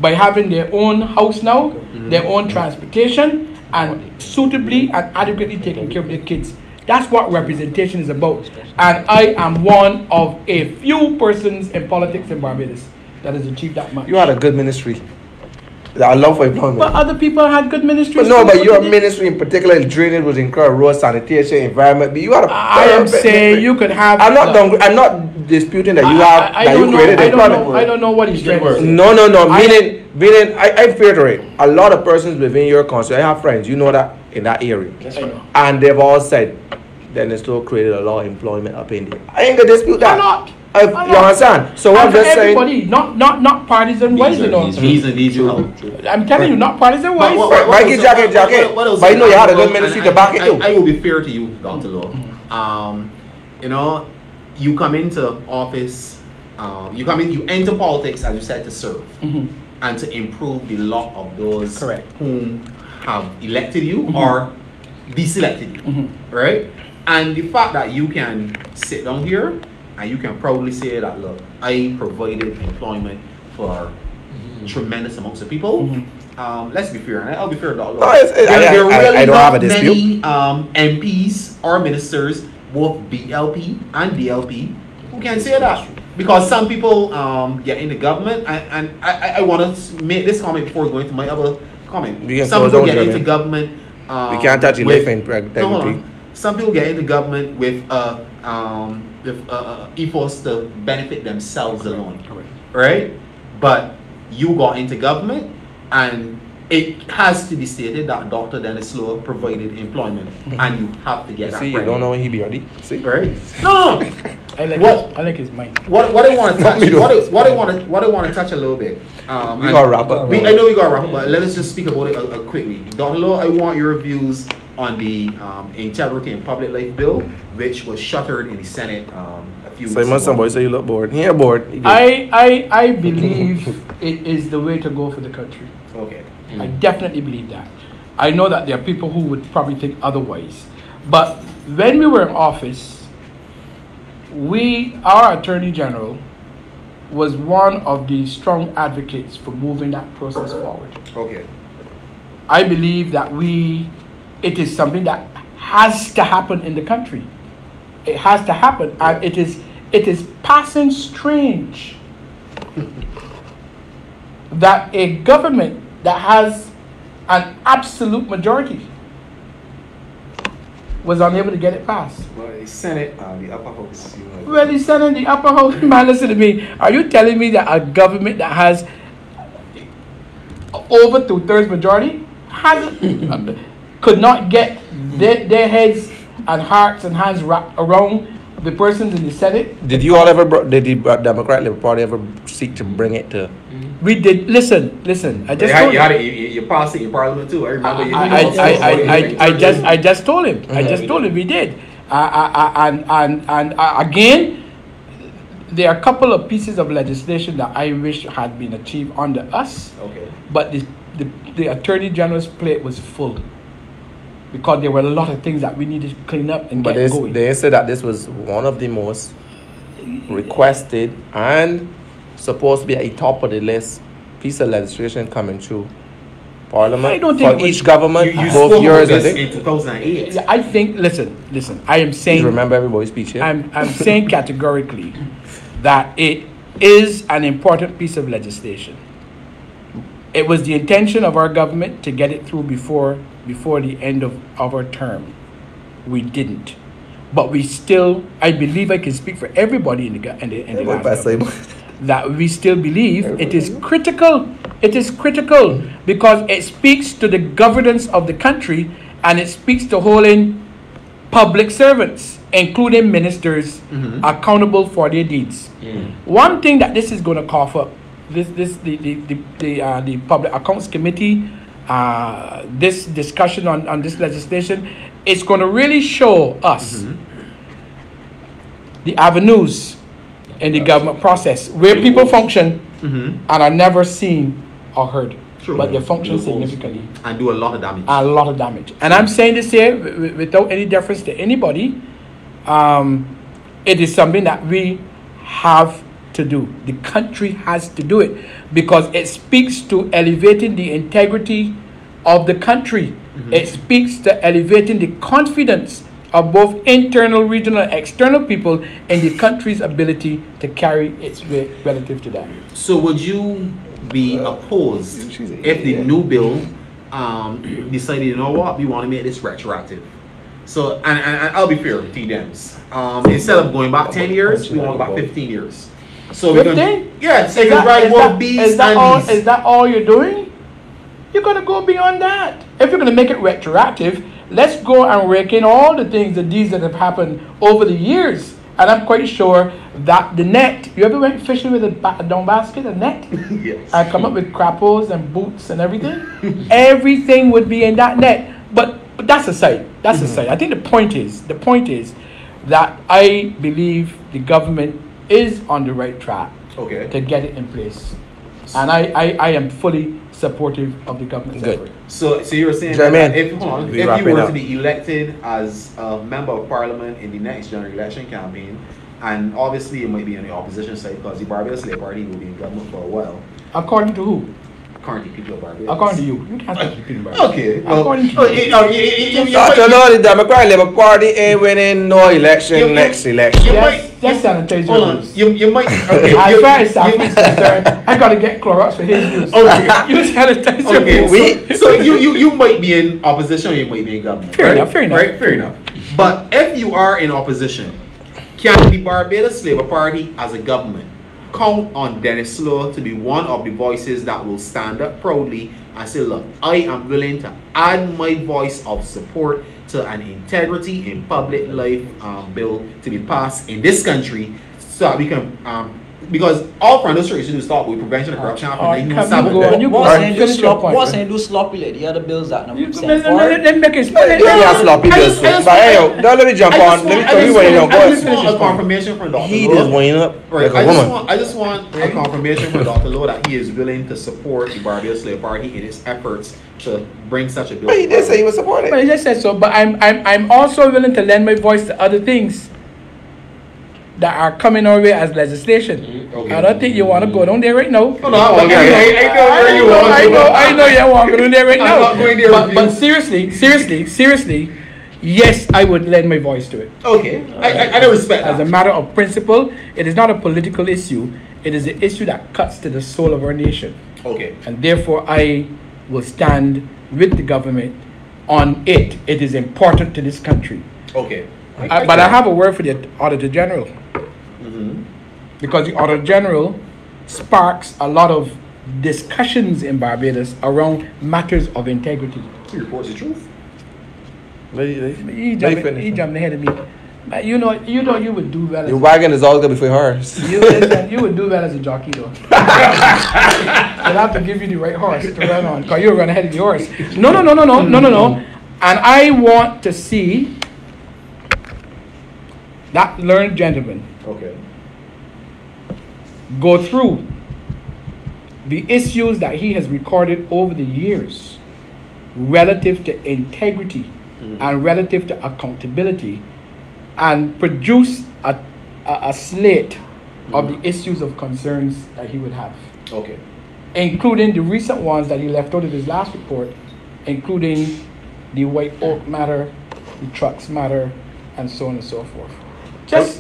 by having their own house now, their own transportation, and suitably and adequately taking care of their kids. That's what representation is about. And I am one of a few persons in politics in Barbados that has achieved that much. You had a good ministry. I love for employment. But other people had good ministries. But your ministry in particular, drainage was incurred, road sanitation, environment. But you had I am saying you could have. I'm not disputing that you have created employment. I don't know what he's trying to say. No. Meaning, I reiterate, a lot of persons within your constituency, I have friends, you know that, in that area. That's right. And they've all said, Denis Lowe created a lot of employment up in there. I ain't gonna dispute that. You understand? So I'm just saying, not partisan wise, you know. I'm telling you, not partisan wise. Mikey jacket. But you know you had a good ministry to back it too. I will be fair to you, Dr. Lowe. You know, you come into office, you enter politics, as you said, to serve and to improve the lot of those whom have elected you or deselected you, right? And the fact that you can sit down here and you can proudly say that, look, I provided employment for tremendous amounts of people. Let's be fair, and I'll be fair, Dr. Lowe. There are really not many MPs or ministers, both DLP and DLP, who can say that. Because some people get in the government, and I want to make this comment before going to my other comment. Some people get into government. We can't touch the Some people get into government with ethos to benefit themselves alone, right? But you got into government, and it has to be stated that Dr. Denis Lowe provided employment, and you have to get that. See, you don't know when he be ready. See, right? No. I like his mind. What I want to touch. What I want to touch a little bit. We got to wrap up. I know we got to wrap up, but let us just speak about it quickly. Dr. Lowe, I want your views on the Integrity in Public Life Bill, which was shuttered in the Senate a few weeks ago. Somebody say you look bored. He ain't bored. I believe it is the way to go for the country. Okay. I definitely believe that. I know that there are people who would probably think otherwise. But when we were in office, our Attorney General was one of the strong advocates for moving that process forward. Okay. I believe that it is something that has to happen in the country. It has to happen, and it is passing strange that a government that has an absolute majority was unable to get it passed. Well, the Senate, the upper house. Well, the Senate, the upper house, man, listen to me. Are you telling me that a government that has over 2/3 majority could not get their heads and hearts and hands wrapped around the persons in the Senate? Did you all ever, did the Democrat Labour Party ever seek to bring it to? We did. Listen. I just told you passed it in Parliament too. I remember. I just told him. I just told him we did. And again, there are a couple of pieces of legislation that I wish had been achieved under us. Okay. But the Attorney General's plate was full because there were a lot of things that we needed to clean up and get going. They said that this was one of the most requested and supposed to be at the top of the list piece of legislation coming through Parliament. I don't think for each government, you both yours this and in 2008. Yeah, I think. Listen. I am saying. You remember everybody's speech here. I'm saying categorically that it is an important piece of legislation. It was the intention of our government to get it through before the end of our term. We didn't, but we still. I believe I can speak for everybody in the last government, that we still believe it is critical. It is critical because it speaks to the governance of the country and it speaks to holding public servants, including ministers, accountable for their deeds. One thing that this is going to cough up, the Public Accounts Committee, this discussion on this legislation, it's going to really show us the avenues in the government process where people function and are never seen or heard. True. But they function significantly. And do a lot of damage. A lot of damage. And I'm saying this here without any deference to anybody. It is something that we have to do. The country has to do it because it speaks to elevating the integrity of the country. It speaks to elevating the confidence of both internal, regional, and external people in the country's ability to carry its weight relative to that. So would you be opposed if the new bill decided, you know what, we want to make this retroactive? So, and I'll be fair with T-Dems. Instead of going back 10 years, we want back 15 years. So 15? Yeah, so you can write both B's is that and all, B's. Is that all you're doing? You're going to go beyond that. If you're going to make it retroactive, let's go and rake in all the things, the deeds that have happened over the years. And I'm quite sure that the net, you ever went fishing with a down basket, a net? Yes. I come up with crappos and boots and everything. Everything would be in that net. But that's aside. That's aside. I think the point is that I believe the government is on the right track to get it in place. And I am fully supportive of the government's effort. So you're saying that if you were to be elected as a member of parliament in the next general election campaign, and obviously you might be on the opposition side because the Barbados Labour Party will be in government for a while. According to who? According to people of Barbados. According to you. You can't speak to people of Barbados. Okay. According to you. The Democrat Labour Party ain't winning no election next election. Just sanitize your news. You might. Okay. As far as South is concerned, I gotta get Clorox for his news. Okay. You sanitize your news. So you might be in opposition or you might be in government. Fair enough. Right? Fair enough. But if you are in opposition, can the Barbados Labour Party as a government count on Denis Lowe to be one of the voices that will stand up proudly and say, look, I am willing to add my voice of support to an integrity in public life bill to be passed in this country so that we can, because all front industry should do start with prevention of corruption. What's saying do sloppy like the other bills that number Let me make it sloppy bills. But hey, don't let me jump on. Let me tell you where you're going. I just want a confirmation from Dr. Lowe. He is weighing up like a woman. I just want a confirmation from Dr. Lowe that he is willing to support the Barbados Labour Party in its efforts to bring such a bill. But he did say he would support it. But he just said so. But I'm also willing to lend my voice to other things that are coming our way as legislation. I don't think you want to go down there right now. I know you want to go down there right now. But seriously, yes, I would lend my voice to it. Okay, I don't respect that. As a matter of principle, it is not a political issue. It is an issue that cuts to the soul of our nation. Okay. And therefore, I will stand with the government on it. It is important to this country. Okay. But I have a word for the Auditor General. Because the Auditor General sparks a lot of discussions in Barbados around matters of integrity. He reports the truth. He jumped ahead of me. But you know you would do well. Your wagon is all good before yours. You would do well as a jockey though. They'll have to give you the right horse to run on, because you'll run ahead of the horse. No. And I want to see that learned gentleman go through the issues that he has recorded over the years relative to integrity and relative to accountability, and produce a slate of the issues of concerns that he would have. Okay. Including the recent ones that he left out of his last report, including the White Oak matter, the trucks matter, and so on and so forth.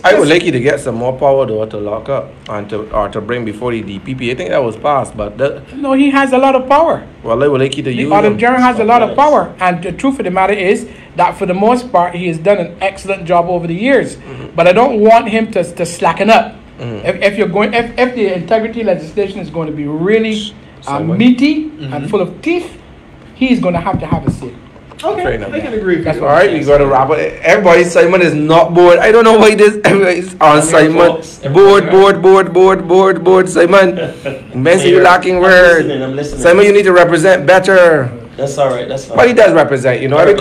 I would like you to get some more power though to lock up and to bring before the DPP. I think that was passed, but no, he has a lot of power. Well, I would like you to use the Auditor General has a lot of power, and the truth of the matter is that for the most part he has done an excellent job over the years. But I don't want him to slacken up. If the integrity legislation is going to be really meaty and full of teeth, he's going to have a say. Okay, I can agree with you. All right, we got to wrap it. Everybody, Simon is not bored. I don't know why this. Everybody's on Simon. Bored. Simon, Messi, you lacking words. I'm listening. Simon, you need to represent better. That's all right. That's fine. But he does represent. You know, every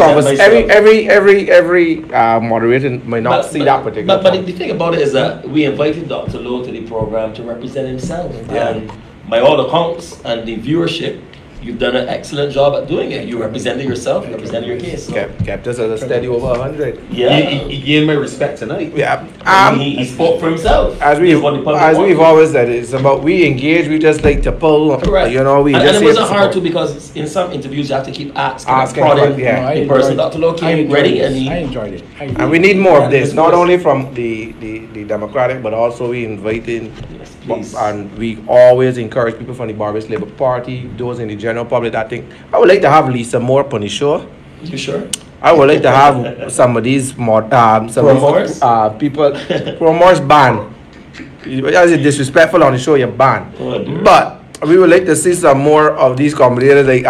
moderator may not see that particular. But the thing about it is that we invited Dr. Lowe to the program to represent himself, and by all accounts and the viewership, you've done an excellent job at doing it. You represented yourself, you represented your case. So. Kept us at a steady over 100. Yeah. He gained my respect tonight. Yeah. He spoke for himself. As we've always said, it's about we engage, we just like to pull. Correct. You know, and it wasn't hard to, because in some interviews you have to keep asking the person. Dr. Lowe came ready and I enjoyed it. And we need more of this, not only from the Democratic, but also we inviting, and we always encourage people from the Barbados Labour Party, those in the general public. I think I would like to have Lisa Moore on the show. You sure? I would like to have some of these people Promorse ban. As it's disrespectful on the show, you're banned. But we would like to see some more of these commentators like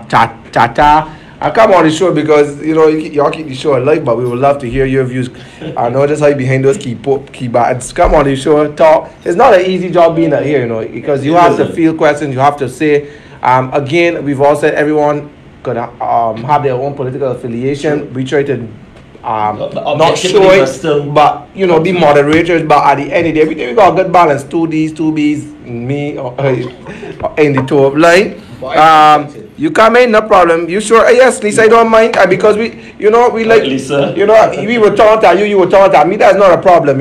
Tata. I come on the show because y'all keep the show alive, but we would love to hear your views. I know just how you behind those key buttons. Come on the show, talk. It's not an easy job being out here, because you have to field questions, you have to say. Again, we've all said everyone could have their own political affiliation. We try to not show it, but be moderators. But at the end of the day, we got a good balance. 2 Ds, 2 Bs, me in the top line. You come in, no problem. You sure? Yes, Lisa, I don't mind, because we like Lisa. We were talking at you, you were talking at me. That's not a problem,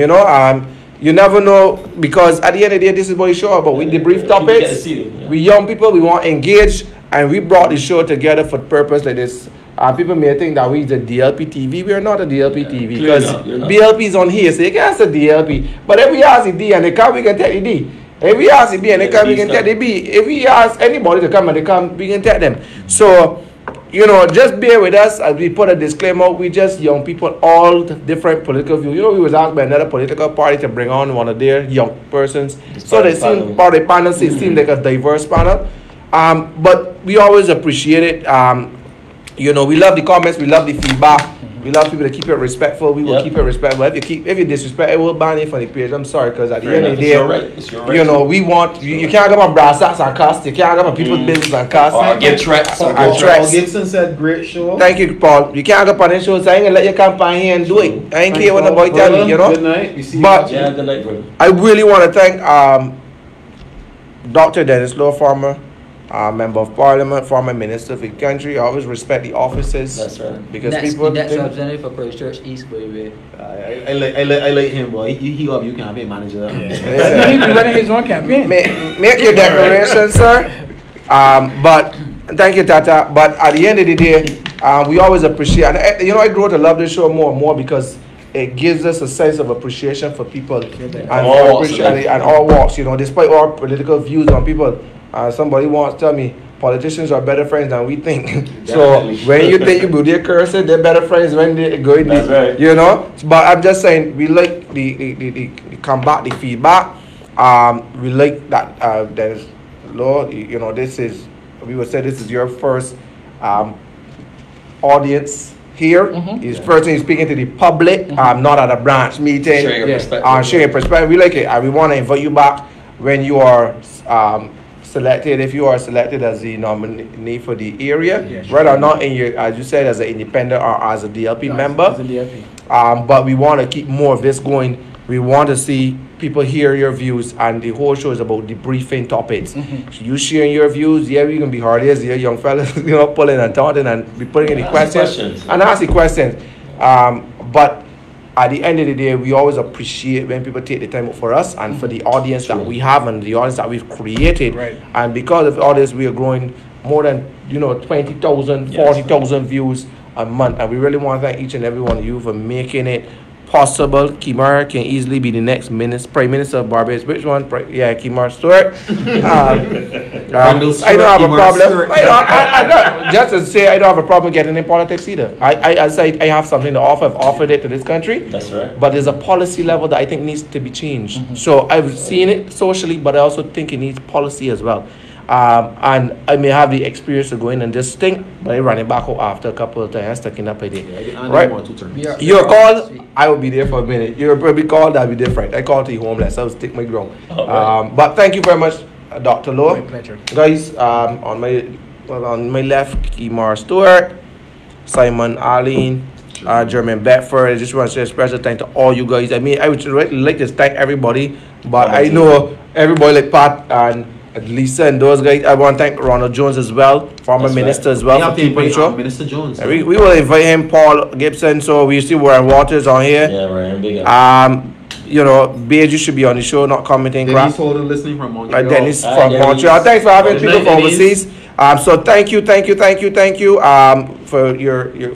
You never know, because at the end of the day, this is what we show about. We debrief topics. We young people, we want to engage, and we brought the show together for purpose like this. People may think that we the DLP TV. We are not a DLP TV, because BLP is on here, so you can ask the DLP. But if we ask the D and they come, we can take the D. If we ask the B and they come, we can take the B. If we ask anybody to come and they come, we can take them. So, just bear with us as we put a disclaimer. We just young people, all different political views. We was asked by another political party to bring on one of their young persons. So they seem part of the panel, it seemed like a diverse panel. But we always appreciate it. We love the comments, we love the feedback. We love people to keep it respectful. We will keep it respectful. If you disrespect it, we'll ban it from the page. I'm sorry, because at the end of the day, we want you can't go on brass sacks and cuss. You can't go on people's business and cuss. Or get threats. Paul Gibson said, "Great show." Thank you, Paul. You can't go on this show, so I ain't gonna let you come by here and do it. I ain't care what the boy tell me, Good night. But good night, brother. I really want to thank Dr. Denis Lowe, former Member of Parliament, former Minister of the country. I always respect the offices. That's right. Because next people representative for Christchurch East, baby. I like him, boy. He up, you campaign manager. He's running his own campaign. Make your declaration, sir. But thank you, Tata. But at the end of the day, we always appreciate. And I grow to love this show more and more because it gives us a sense of appreciation for people and all walks. Despite our political views on people. Somebody wants to tell me, politicians are better friends than we think. So Definitely. when you think you build your cursor, they're better friends when they go in. That's right. You know. But I'm just saying, we like the comeback, the feedback. We like that there's law. You know, this is, we would say this is your first audience here. He's first thing speaking to the public, not at a branch meeting. Sharing your perspective. Sharing your perspective. We like it, and we want to invite you back when you are selected. If you are selected as the nominee for the area, whether or not in your, as you said, as an independent or as a DLP member. As a DLP. But we want to keep more of this going. We want to see people hear your views, and the whole show is about debriefing topics. You sharing your views, yeah, we can be hard as young fellas, you know, pulling and taunting and be putting in the questions and asking questions. But at the end of the day, we always appreciate when people take the time out for us and for the audience that we have and the audience that we've created. Right. And because of all this, we are growing more than 20,000, 40,000 views a month, and we really want to thank each and every one of you for making it possible. Kimar can easily be the next Prime Minister of Barbados. Which one? Yeah, Kimar Stewart. I don't have a problem. Just to say, I don't have a problem getting in politics either. I have something to offer. I've offered it to this country. That's right. But there's a policy level that I think needs to be changed. So I've seen it socially, but I also think it needs policy as well. And I may have the experience of going and just think, but I run it back out after a couple of times, sticking up idea. Right? You're called, I will be there for a minute. You're probably called, I'll be different. I called the homeless, I'll stick my ground. But thank you very much, Dr. Lowe. My pleasure. Guys, on my left, Kimar Stewart, Simon Arlene, Jermaine Bedford. I just want to say a special thank to all you guys. I mean, I would really like to thank everybody, but I know everybody like Pat and Lisa and those guys. I want to thank Ronald Jones as well, former minister as well, for keeping show. Minister Jones. We will invite him, Paul Gibson. So we see Warren Waters on here. Yeah, Ryan, big up. You know, Beju should be on the show, not commenting. Dennis Holder listening from Montreal. Dennis from Montreal. Thanks for having people from overseas. So thank you for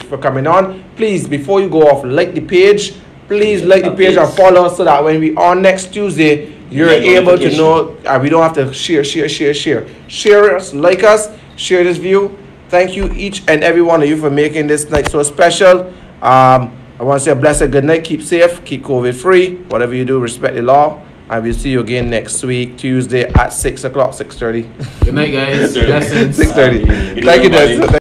for coming on. Please, before you go off, like the page. Please like the page and follow us so that when we on next Tuesday, you're able to know, we don't have to share. Share us, like us, share this view. Thank you, each and every one of you, for making this night so special. I want to say a blessed good night. Keep safe, keep COVID free. Whatever you do, respect the law. And we'll see you again next week, Tuesday at 6 o'clock, 6:30. Good night, guys. Blessings. 6:30. Thank you, Des.